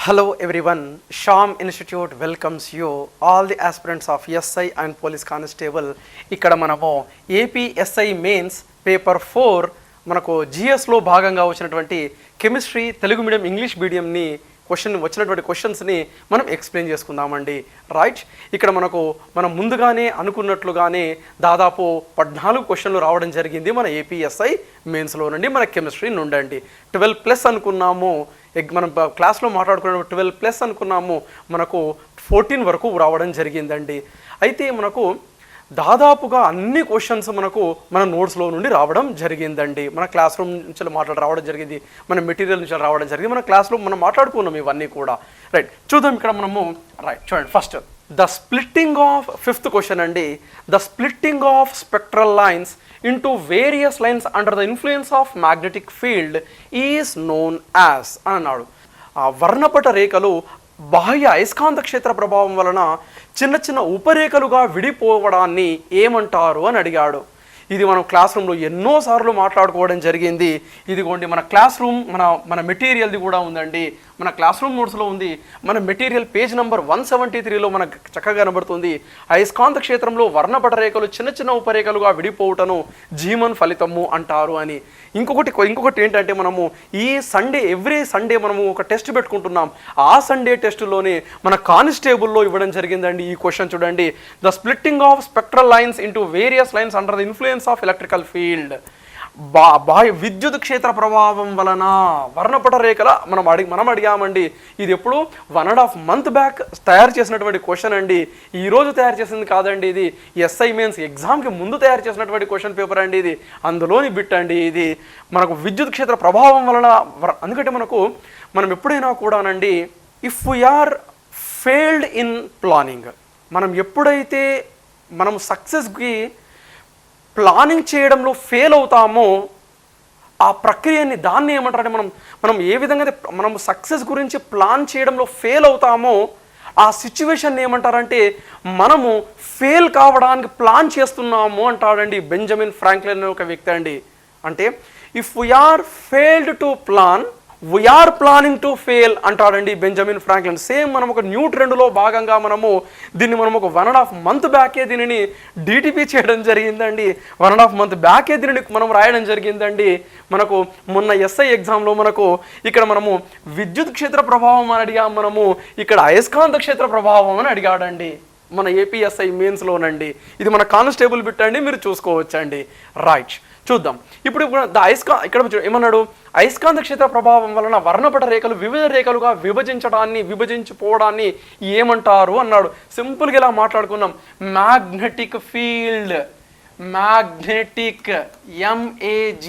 Hello everyone, Sham Institute welcomes you all the aspirants of SI and Police Constable. ఇక్కడ మనము AP SI mains paper 4 మనకు జిఎస్లో భాగంగా వచ్చినటువంటి chemistry Telugu medium English మీడియంని వచ్చినటువంటి క్వశ్చన్స్ని మనం ఎక్స్ప్లెయిన్ చేసుకుందామండి. రైట్, ఇక్కడ మనం ముందుగానే అనుకున్నట్లుగానే దాదాపు 14 క్వశ్చన్లు రావడం జరిగింది మన ఏపీఎస్ఐ మెయిన్స్లో నుండి, మన కెమిస్ట్రీ నుండి అండి. 12+ అనుకున్నాము, మనం క్లాస్లో మాట్లాడుకున్న 12+ అనుకున్నాము, మనకు 14 వరకు రావడం జరిగిందండి. అయితే మనకు దాదాపుగా అన్ని క్వశ్చన్స్ మన నోట్స్లో నుండి రావడం జరిగిందండి. మన క్లాస్ రూమ్ నుంచి రావడం జరిగింది, మన మెటీరియల్ నుంచి రావడం జరిగింది, మన క్లాస్లో మనం మాట్లాడుకున్నాం ఇవన్నీ కూడా. రైట్, చూద్దాం ఇక్కడ రైట్ చూడండి. First the splitting of 5th question అండి. The splitting of spectral lines into various lines under the influence of magnetic field is known as అని అన్నాడు. ఆ వర్ణపట రేఖలు బాహ్య అయస్కాంత క్షేత్ర ప్రభావం వలన చిన్న చిన్న ఉపరేఖలుగా విడిపోవడాన్ని ఏమంటారు అని అడిగాడు. ఇది మనం క్లాస్ రూమ్లో ఎన్నోసార్లు మాట్లాడుకోవడం జరిగింది. ఇదిగోండి మన క్లాస్ రూమ్ మన మెటీరియల్ది కూడా ఉందండి, మన క్లాస్ రూమ్ నోట్స్లో ఉంది. మన మెటీరియల్ పేజ్ నెంబర్ 173లో మనకు చక్కగా కనబడుతుంది. అయస్కాంత క్షేత్రంలో వర్ణపట రేఖలు చిన్న చిన్న ఉపరేఖలుగా విడిపోవటను జీమన్ ఫలితము అంటారు అని. ఇంకొకటి ఏంటంటే మనము ఈ ఎవ్రీ సండే మనము ఒక టెస్ట్ పెట్టుకుంటున్నాం. ఆ సండే టెస్టులోనే మన కానిస్టేబుల్లో ఇవ్వడం జరిగిందండి ఈ క్వశ్చన్. చూడండి, the splitting of spectral lines into various lines under the influence of electrical field. విద్యుత్ క్షేత్ర ప్రభావం వలన వర్ణపట రేఖల మనం అడిగామండి. ఇది ఎప్పుడు 1.5 month బ్యాక్ తయారు చేసినటువంటి క్వశ్చన్ అండి. ఈ రోజు తయారు చేసింది కాదండి, ఇది ఎస్ఐ మెయిన్స్ ఎగ్జామ్కి ముందు తయారు చేసినటువంటి క్వశ్చన్ పేపర్ అండి. ఇది అందులోని బిట్ అండి. ఇది మనకు విద్యుత్ క్షేత్ర ప్రభావం వలన. ఎందుకంటే మనం ఎప్పుడైనా కూడానండి, if we are failed in planning, మనం ఎప్పుడైతే మనం సక్సెస్కి ప్లానింగ్ చేయడంలో ఫెయిల్ అవుతామో ఆ ప్రక్రియని దాన్ని ఏమంటారంటే మనం ఏ విధంగా అయితే మనం సక్సెస్ గురించి ప్లాన్ చేయడంలో ఫెయిల్ అవుతామో ఆ సిచ్యువేషన్ ఏమంటారంటే మనము ఫెయిల్ కావడానికి ప్లాన్ చేస్తున్నాము అంటాడండి బెంజమిన్ ఫ్రాంక్లిన్ అనే ఒక వ్యక్తి అండి. అంటే if we are failed to plan we are planning to fail అంటాడండి బెంజమిన్ ఫ్రాంక్లిన్. సేమ్ మనం ఒక న్యూ ట్రెండ్లో భాగంగా దీన్ని ఒక 1.5 month బ్యాకే దీనిని డిటిపి చేయడం జరిగిందండి. 1.5 month బ్యాకే దీనిని మనం రాయడం జరిగిందండి. మనకు మొన్న ఎస్ఐ ఎగ్జామ్లో ఇక్కడ విద్యుత్ క్షేత్ర ప్రభావం అని అడిగాము, ఇక్కడ అయస్కాంత క్షేత్ర ప్రభావం అని అడిగాడండి మన ఏపీఎస్ఐ మెయిన్స్లోనండి. ఇది మన కానిస్టేబుల్ బిట్ అండి, మీరు చూసుకోవచ్చండి. రైట్, చూద్దాం. ఇప్పుడు ఇక్కడ ఏమన్నాడు, అయస్కాంత క్షేత్ర ప్రభావం వలన వర్ణపట రేఖలు వివిధ రేఖలుగా విభజించిపోవడాన్ని ఏమంటారు అన్నాడు. సింపుల్గా ఇలా మాట్లాడుకున్నాం. Magnetic field, magnetic MAG,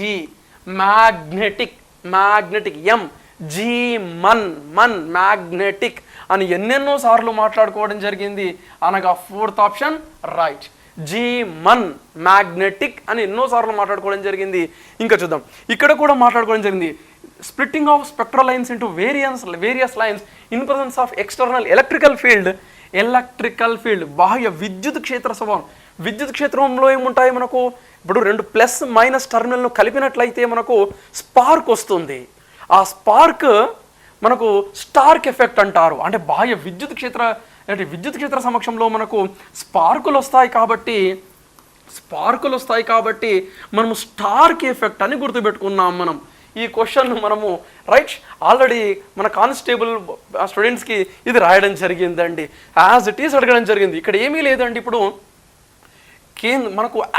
magnetic MG magnetic అని ఎన్నెన్నో సార్లు మాట్లాడుకోవడం జరిగింది. అనగా 4th option right, Zeeman magnetic అని ఎన్నోసార్లు మాట్లాడుకోవడం జరిగింది. ఇంకా చూద్దాం, ఇక్కడ కూడా మాట్లాడుకోవడం జరిగింది. Splitting of spectral lines into various lines in presence of external electrical field బాహ్య విద్యుత్ క్షేత్ర స్వభావం. విద్యుత్ క్షేత్రంలో ఏముంటాయి ఇప్పుడు 2 ప్లస్ టర్మినల్ను కలిపినట్లయితే స్పార్క్ వస్తుంది. ఆ స్పార్క్ స్టార్క్ ఎఫెక్ట్ అంటారు. అంటే బాహ్య విద్యుత్ క్షేత్ర సమక్షంలో స్పార్కులు వస్తాయి కాబట్టి మనము స్టార్క్ ఎఫెక్ట్ అని గుర్తుపెట్టుకున్నాం. ఈ క్వశ్చన్ రైట్ ఆల్రెడీ మన కానిస్టేబుల్ స్టూడెంట్స్కి ఇది రాయడం జరిగిందండి. యాజ్ ఇట్ ఈస్ అడగడం జరిగింది. ఇక్కడ ఏమీ లేదండి. ఇప్పుడు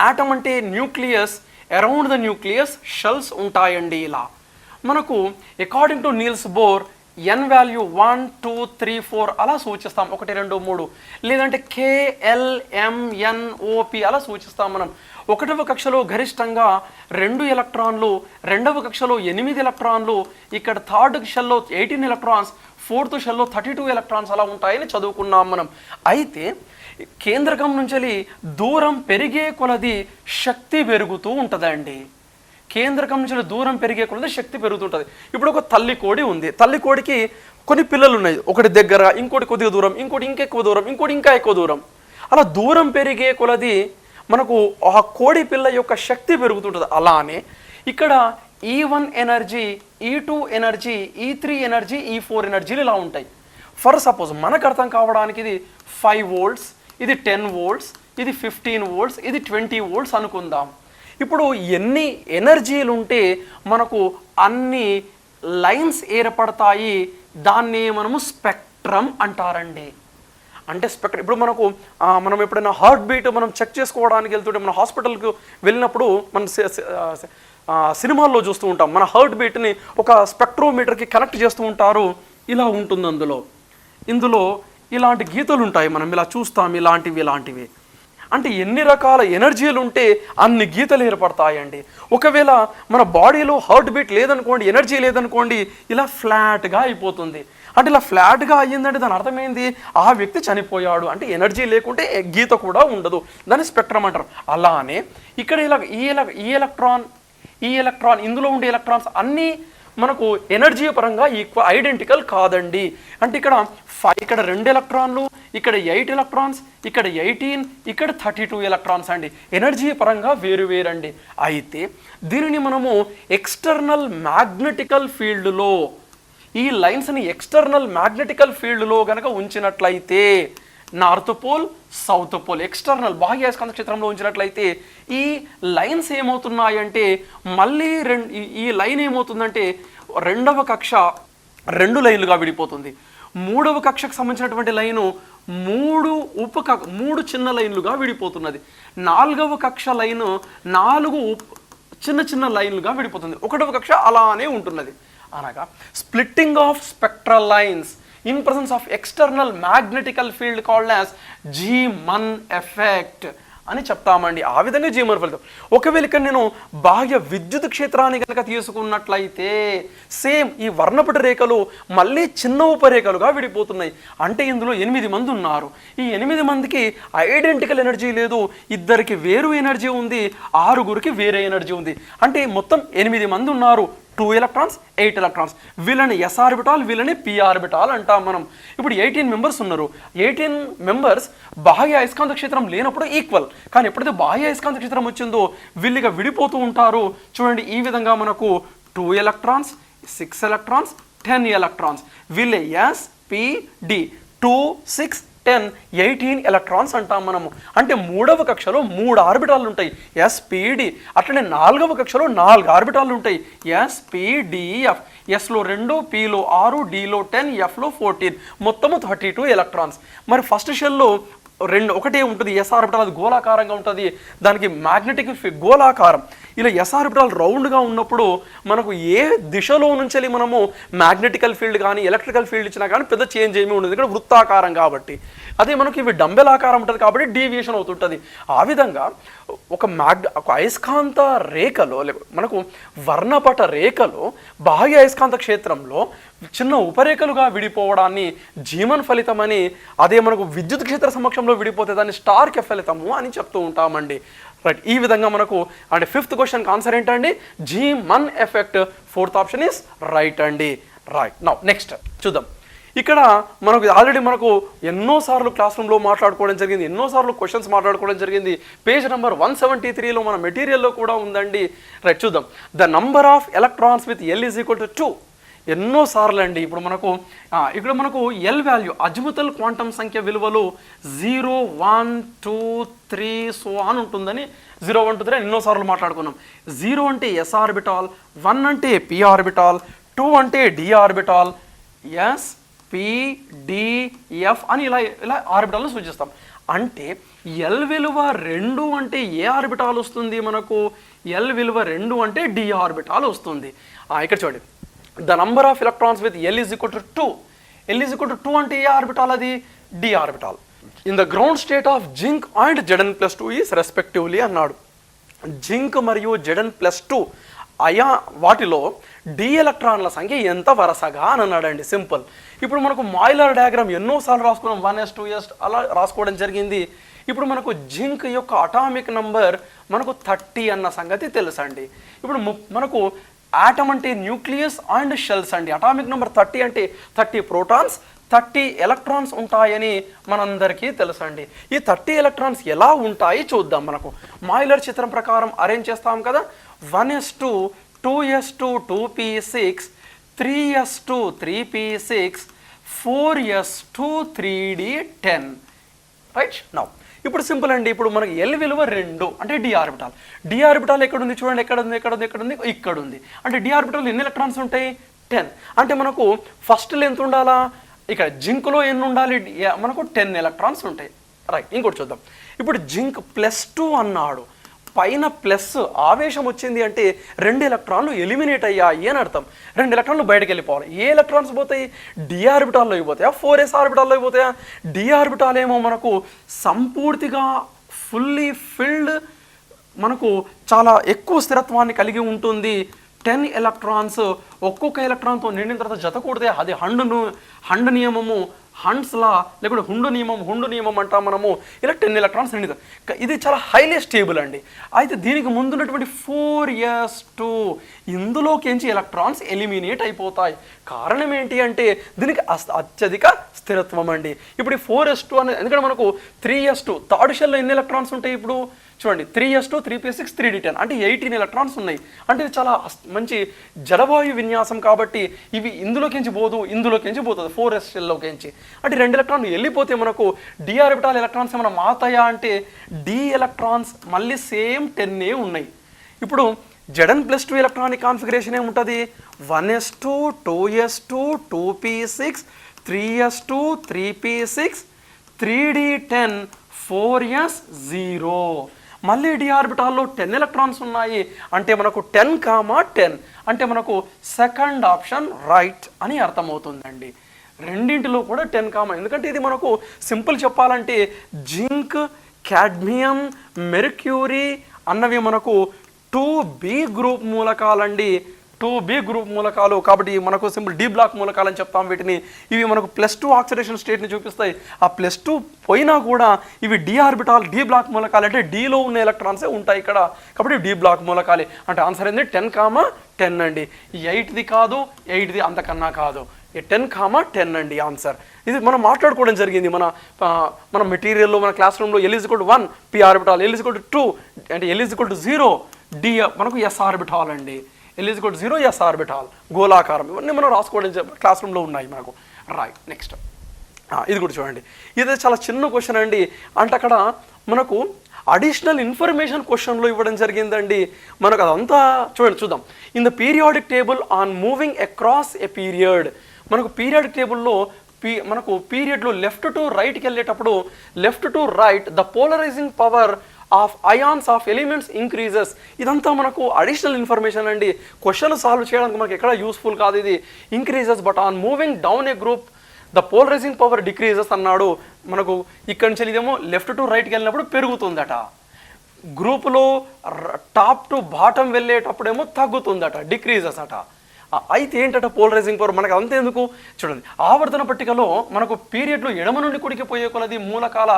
ఆటమ్ అంటే nucleus, around the nucleus shells ఉంటాయండి. ఇలా according to Niels Bohr N value 1 2 3 4 అలా సూచిస్తాం. 1 2 3 లేదంటే KLMNOP అలా సూచిస్తాం. 1వ కక్షలో గరిష్టంగా 2 ఎలక్ట్రాన్లు, 2వ కక్షలో 8 ఎలక్ట్రాన్లు, ఇక్కడ 3rd షెల్లో 18 ఎలక్ట్రాన్స్, 4th షెల్లో 32 ఎలక్ట్రాన్స్ అలా ఉంటాయని చదువుకున్నాం. అయితే కేంద్రకం నుంచి దూరం పెరిగే కొలది శక్తి పెరుగుతూ ఉంటుందండి. కేంద్రకం నుంచి దూరం పెరిగే కొలది శక్తి పెరుగుతుంటుంది. ఇప్పుడు ఒక తల్లి కోడి ఉంది. తల్లి కోడికి కొన్ని పిల్లలు ఉన్నాయి. ఒకటి దగ్గర, ఇంకోటి కొద్దిగా దూరం, ఇంకోటి ఇంకెక్కువ దూరం, ఇంకోటి ఇంకా ఎక్కువ దూరం. అలా దూరం పెరిగే కొలది ఆ కోడి పిల్ల యొక్క శక్తి పెరుగుతుంటుంది. అలానే ఇక్కడ E1 energy, E2 energy, E3 energy, E4 ఎనర్జీలు ఇలా ఉంటాయి. ఫర్ సపోజ్ మనకు అర్థం కావడానికి ఇది 5 వోల్ట్స్, ఇది 10 వోల్ట్స్, ఇది 15 వోల్ట్స్, ఇది 20 వోల్ట్స్ అనుకుందాం. ఇప్పుడు ఎన్ని ఎనర్జీలు ఉంటే మనకు అన్ని లైన్స్ ఏర్పడతాయి, దాన్ని మనము స్పెక్ట్రమ్ అంటారండి. అంటే స్పెక్ట్రమ్ ఇప్పుడు మనం ఎప్పుడైనా హార్ట్ బీట్ మనం చెక్ చేసుకోవడానికి వెళ్తుంటే మన హాస్పిటల్కి వెళ్ళినప్పుడు మనం సినిమాల్లో చూస్తూ ఉంటాం. మన హార్ట్ బీట్ని ఒక స్పెక్ట్రోమీటర్కి కనెక్ట్ చేస్తూ ఉంటారు. ఇలా ఉంటుంది. ఇందులో ఇలాంటి గీతలు ఉంటాయి, మనం ఇలా చూస్తాం, ఇలాంటివి. అంటే ఎన్ని రకాల ఎనర్జీలు ఉంటే అన్ని గీతలు ఏర్పడతాయండి. ఒకవేళ మన బాడీలో హార్ట్ బీట్ లేదనుకోండి, ఎనర్జీ లేదనుకోండి, ఇలా ఫ్లాట్గా అయిపోతుంది. అంటే ఇలా ఫ్లాట్గా అయ్యిందంటే దాని అర్థమైంది ఆ వ్యక్తి చనిపోయాడు. అంటే ఎనర్జీ లేకుంటే గీత కూడా ఉండదు, దాన్ని స్పెక్ట్రమ్ అంటారు. అలానే ఇక్కడ ఈ ఎలక్ట్రాన్ ఇందులో ఉండే ఎలక్ట్రాన్స్ అన్నీ మనకు ఎనర్జీ పరంగా ఐడెంటికల్ కాదండి. అంటే ఇక్కడ 2 ఎలక్ట్రాన్లు, ఇక్కడ 8 ఎలక్ట్రాన్స్, ఇక్కడ 18, ఇక్కడ 32 ఎలక్ట్రాన్స్ అండి. ఎనర్జీ పరంగా వేరువేరండి. అయితే దీనిని మనము ఎక్స్టర్నల్ మ్యాగ్నెటికల్ ఫీల్డ్లో, ఈ లైన్స్ని ఎక్స్టర్నల్ మ్యాగ్నెటికల్ ఫీల్డ్లో కనుక ఉంచినట్లయితే, north pole, south pole, external బాహ్య అయస్కాంత క్షేత్రంలో ఉంచినట్లయితే ఈ లైన్స్ ఏమవుతున్నాయంటే మళ్ళీ ఈ లైన్ ఏమవుతుందంటే రెండవ కక్ష 2 లైన్లుగా విడిపోతుంది. మూడవ కక్షకు సంబంధించినటువంటి లైను 3 చిన్న లైన్లుగా విడిపోతున్నది. 4వ కక్ష లైను 4 చిన్న లైన్లుగా విడిపోతుంది. 1వ కక్ష అలానే ఉంటున్నది. అనగా splitting of spectral lines in presence of external magnetical field called as Zeeman effect అని చెప్తామండి. ఆ విధంగా జీమన్ ఫలితం. ఒకవేళ ఇక్కడ నేను బాహ్య విద్యుత్ క్షేత్రాన్ని కనుక తీసుకున్నట్లయితే సేమ్ ఈ వర్ణపట రేఖలు మళ్ళీ చిన్న ఉపరేఖలుగా విడిపోతున్నాయి. అంటే ఇందులో 8 మంది ఉన్నారు. ఈ 8 మందికి ఐడెంటికల్ ఎనర్జీ లేదు, 2కి వేరు ఎనర్జీ ఉంది, 6గురికి వేరే ఎనర్జీ ఉంది. అంటే మొత్తం 8 మంది ఉన్నారు. 2 ఎలక్ట్రాన్స్, 8 ఎలక్ట్రాన్స్. వీళ్ళని ఎస్ ఆర్బిటాల్, వీళ్ళని పి ఆర్బిటాల్ అంటాం మనం. ఇప్పుడు 18 మెంబర్స్ ఉన్నారు. 18 మెంబర్స్ బాహ్య అయస్కాంత క్షేత్రం లేనప్పుడు ఈక్వల్, కానీ ఎప్పుడైతే బాహ్య అయస్కాంత క్షేత్రం వచ్చిందో వీళ్ళుగా విడిపోతూ ఉంటారు. చూడండి, ఈ విధంగా మనకు 2 ఎలక్ట్రాన్స్, 6 ఎలక్ట్రాన్స్, 10 ఎలక్ట్రాన్స్. వీళ్ళే ఎస్ పి డి, 2, 6, 10, 18 ఎలక్ట్రాన్స్ అంటాం మనము. అంటే 3వ కక్షలో 3 ఆర్బిటాలు ఉంటాయి, ఎస్పిడి. అట్లనే 4వ కక్షలో 4 ఆర్బిటాలు ఉంటాయి, ఎస్పిడిఎఫ్. ఎస్లో 2, పిలో 6, డిలో 10, ఎఫ్లో 14, మొత్తము 32 ఎలక్ట్రాన్స్. మరి ఫస్ట్ షెల్లో ఒకటే ఉంటుంది, ఎస్ ఆర్బిటాల్, అది గోళాకారంగా ఉంటుంది, దానికి మ్యాగ్నెటిక్ గోళాకారం. ఇలా ఎస్ ఆర్బిటాల్ రౌండ్గా ఉన్నప్పుడు మనకు ఏ దిశలో నుంచి మనము మ్యాగ్నెటికల్ ఫీల్డ్ కానీ ఎలక్ట్రికల్ ఫీల్డ్ ఇచ్చినా కానీ పెద్ద చేంజ్ ఏమీ ఉండదు, ఇక్కడ వృత్తాకారం కాబట్టి. అదే మనకి ఇవి డంబెల్ ఆకారం ఉంటుంది కాబట్టి డీవియేషన్ అవుతుంటుంది. ఆ విధంగా ఒక అయస్కాంత రేఖలో, మనకు వర్ణపట రేఖలో బాహ్య అయస్కాంత క్షేత్రంలో చిన్న ఉపరేఖలుగా విడిపోవడాన్ని జీమన్ ఫలితమని, అదే మనకు విద్యుత్ క్షేత్ర సమక్షంలో విడిపోతే దాన్ని స్టార్క్ ఫలితము అని చెప్తూ ఉంటామండి. రైట్, ఈ విధంగా మనకు అంటే 5th క్వశ్చన్కి ఆన్సర్ ఏంటండి? Zeeman effect. 4th option is right అండి. రైట్, నౌ నెక్స్ట్ చూద్దాం. ఇక్కడ ఆల్రెడీ మనకు ఎన్నోసార్లు క్లాస్ రూమ్లో మాట్లాడుకోవడం జరిగింది, ఎన్నోసార్లు క్వశ్చన్స్ మాట్లాడుకోవడం జరిగింది. పేజ్ నెంబర్ 173లో మన మెటీరియల్లో కూడా ఉందండి. రైట్, చూద్దాం. The number of electrons with L = 2. ఎన్నోసార్లు అండి. ఇక్కడ మనకు ఎల్ వాల్యూ, అజిముతల్ క్వాంటమ్ సంఖ్య విలువలు 0, 1, 2, 3 సో ఆన్ ఉంటుందని 0, 1, 2, 3 ఎన్నోసార్లు మాట్లాడుకున్నాం. 0 అంటే ఎస్ ఆర్బిటాల్, 1 అంటే పి ఆర్బిటాల్, 2 అంటే D orbital, S P D F అని ఇలా ఆర్బిటాల్ని సూచిస్తాం. అంటే ఎల్ విలువ 2 అంటే ఏ ఆర్బిటాల్ వస్తుంది మనకు? ఎల్ విలువ 2 అంటే డి ఆర్బిటాల్ వస్తుంది. ఇక్కడ చూడండి, the number of electrons with L = 2. L = 2 అంటే ఏ ఆర్బిటాల్? అది D orbital. In the ground state of zinc and Zn+2 is respectively అన్నాడు. జింక్ మరియు Zn+2 వాటిలో డి ఎలక్ట్రాన్ల సంఖ్య ఎంత వరుసగా అని అన్నాడండి. సింపుల్. ఇప్పుడు మనకు మాయిలర్ డయాగ్రామ్ ఎన్నోసార్లు రాసుకున్నాం, 1s 2s అలా రాసుకోవడం జరిగింది. ఇప్పుడు మనకు జింక్ యొక్క అటామిక్ నంబర్ మనకు 30 అన్న సంగతి తెలుసండి. ఇప్పుడు మనకు ఆటమ్ అంటే న్యూక్లియస్ అండ్ షెల్స్ అండి. అటామిక్ నెంబర్ 30 అంటే 30 ప్రోటాన్స్, 30 ఎలక్ట్రాన్స్ ఉంటాయని మనందరికీ తెలుసండి. ఈ 30 ఎలక్ట్రాన్స్ ఎలా ఉంటాయి చూద్దాం. మనకు మాయిలర్ చిత్రం ప్రకారం అరేంజ్ చేస్తాం కదా. 1s2 2s2 2p6 3s2 3p6 4s2 3d10 right. Now ఇప్పుడు సింపుల్ అండి. ఇప్పుడు మనకి ఎల్ విలువ 2 అంటే డి ఆర్బిటాల్. డి ఆర్బిటాల్ ఎక్కడుంది చూడండి, ఎక్కడుంది ఇక్కడ ఉంది. అంటే డి ఆర్బిటాల్ ఎన్ని ఎలక్ట్రాన్స్ ఉంటాయి? 10. అంటే మనకు ఫస్ట్ లెంత్ ఉండాలా, ఇక్కడ జింక్లో ఎన్ని ఉండాలి? మనకు 10 ఎలక్ట్రాన్స్ ఉంటాయి. రైట్. ఇంకోటి చూద్దాం. ఇప్పుడు జింక్ +2 అన్నాడు, పైన ప్లస్ ఆవేశం వచ్చింది అంటే 2 ఎలక్ట్రాన్లు ఎలిమినేట్ అయ్యాయి అని అర్థం. 2 ఎలక్ట్రాన్లు బయటకు వెళ్ళిపోవాలి. ఏ ఎలక్ట్రాన్స్ పోతాయి? డి ఆర్బిటాల్లో అయిపోతాయా, 4s ఆర్బిటాల్లో అయిపోతాయా? డి ఆర్బిటాల్ ఏమో మనకు సంపూర్తిగా ఫుల్లీ ఫిల్డ్, మనకు చాలా ఎక్కువ స్థిరత్వాన్ని కలిగి ఉంటుంది. 10 ఎలక్ట్రాన్స్ ఒక్కొక్క ఎలక్ట్రాన్తో నిండిన తర్వాత జత కూడితే అది హండ్ నియమము, హండ్స్ లా, లేకుంటే హుండు నియమం అంటాం మనము. ఇలా 10 ఎలక్ట్రాన్స్ నిండితే ఇది చాలా హైలీ స్టేబుల్ అండి. అయితే దీనికి ముందున్నటువంటి 4s2 ఇందులోకించి ఎలక్ట్రాన్స్ ఎలిమినేట్ అయిపోతాయి. కారణం ఏంటి అంటే దీనికి అత్యధిక స్థిరత్వం అండి. ఇప్పుడు ఈ 4s2 అనేది, ఎందుకంటే మనకు 3s2 థర్డ్ షెల్లో ఎన్ని ఎలక్ట్రాన్స్ ఉంటాయి? ఇప్పుడు చూడండి, 3s2 3p6 3d10 అంటే 18 ఎలక్ట్రాన్స్ ఉన్నాయి. అంటే ఇది చాలా మంచి జలవాయు విన్యాసం కాబట్టి ఇవి ఇందులోకించి పోతుంది 4s షెల్లోకించి. అంటే 2 ఎలక్ట్రాన్లు వెళ్ళిపోతే మనకు డి ఆర్బిటాల్ ఎలక్ట్రాన్స్ ఏమైనా మాతాయా అంటే డి ఎలక్ట్రాన్స్ మళ్ళీ సేమ్ 10 ఉన్నాయి. ఇప్పుడు Zn+2 ఎలక్ట్రానిక్ కాన్ఫిగరేషన్ ఏముంటుంది? 1s2 2s2 2p6 3s2 3p6 3d10 4s0. మళ్ళీ డి ఆర్బిటాల్లో 10 ఎలక్ట్రాన్స్ ఉన్నాయి. అంటే మనకు 10, అంటే మనకు సెకండ్ ఆప్షన్ రైట్ అని అర్థమవుతుందండి. రెండింటిలో కూడా 10, ఎందుకంటే ఇది మనకు సింపుల్ చెప్పాలంటే జింక్, కాడ్మియం, మెర్క్యూరీ అన్నవి మనకు 2b గ్రూప్ మూలకాలండి. 2b గ్రూప్ మూలకాలు కాబట్టి మనకు సింపుల్ డి బ్లాక్ మూలకాలు అని చెప్తాం వీటిని. ఇవి మనకు +2 ఆక్సిడేషన్ స్టేట్ని చూపిస్తాయి. ఆ +2 పోయినా కూడా ఇవి డి ఆర్బిటాల్ డి బ్లాక్ మూలకాలు, అంటే డిలో ఉన్న ఎలక్ట్రాన్సే ఉంటాయి ఇక్కడ. కాబట్టి డి బ్లాక్ మూలకాలే. అంటే ఆన్సర్ ఏంటి? 10, అండి. 8ది కాదు, 8ది అంతకన్నా కాదు. 10, అండి ఆన్సర్. ఇది మనం మాట్లాడుకోవడం జరిగింది మన మెటీరియల్లో, మన క్లాస్ రూమ్లో. L=1 p ఆర్బిటాల్, L=2 అంటే L=0 డి మనకు ఎస్ ఆర్బిటాల్ అండి. L=0 yes orbital, గోళాకారం. ఇవన్నీ మనం రాసుకోవడం క్లాస్ రూమ్లో ఉన్నాయి మనకు. రైట్. నెక్స్ట్ ఇది కూడా చూడండి. ఇది చాలా చిన్న క్వశ్చన్ అండి. అంటే అక్కడ మనకు అడిషనల్ ఇన్ఫర్మేషన్ క్వశ్చన్లో ఇవ్వడం జరిగిందండి. మనకు అదంతా చూద్దాం. In the periodic table on moving across a period, మనకు పీరియాడిక్ టేబుల్లో మనకు పీరియడ్లో లెఫ్ట్ టు రైట్కి వెళ్ళేటప్పుడు left to right the polarising power of ions of elements increases. ఇదంతా మనకు అడిషనల్ ఇన్ఫర్మేషన్ అండి. క్వశ్చన్ సాల్వ్ చేయడానికి మనకి ఎక్కడ యూస్ఫుల్ కాదు ఇది. Increases but on moving down A group the polarising power decreases అన్నాడు. మనకు ఇక్కడి నుంచి ఇదేమో లెఫ్ట్ టు రైట్కి వెళ్ళినప్పుడు పెరుగుతుందట, గ్రూపులో టాప్ టు బాటం వెళ్ళేటప్పుడేమో తగ్గుతుందట, డిక్రీజెస్ అట. అయితే ఏంటంటే పోలరైజింగ్ పవర్ మనకు అంతేందుకు చూడండి. ఆవర్తన పట్టికలో మనకు పీరియడ్లో ఎడమ నుండి కుడికి పోయే కొలది మూలకాల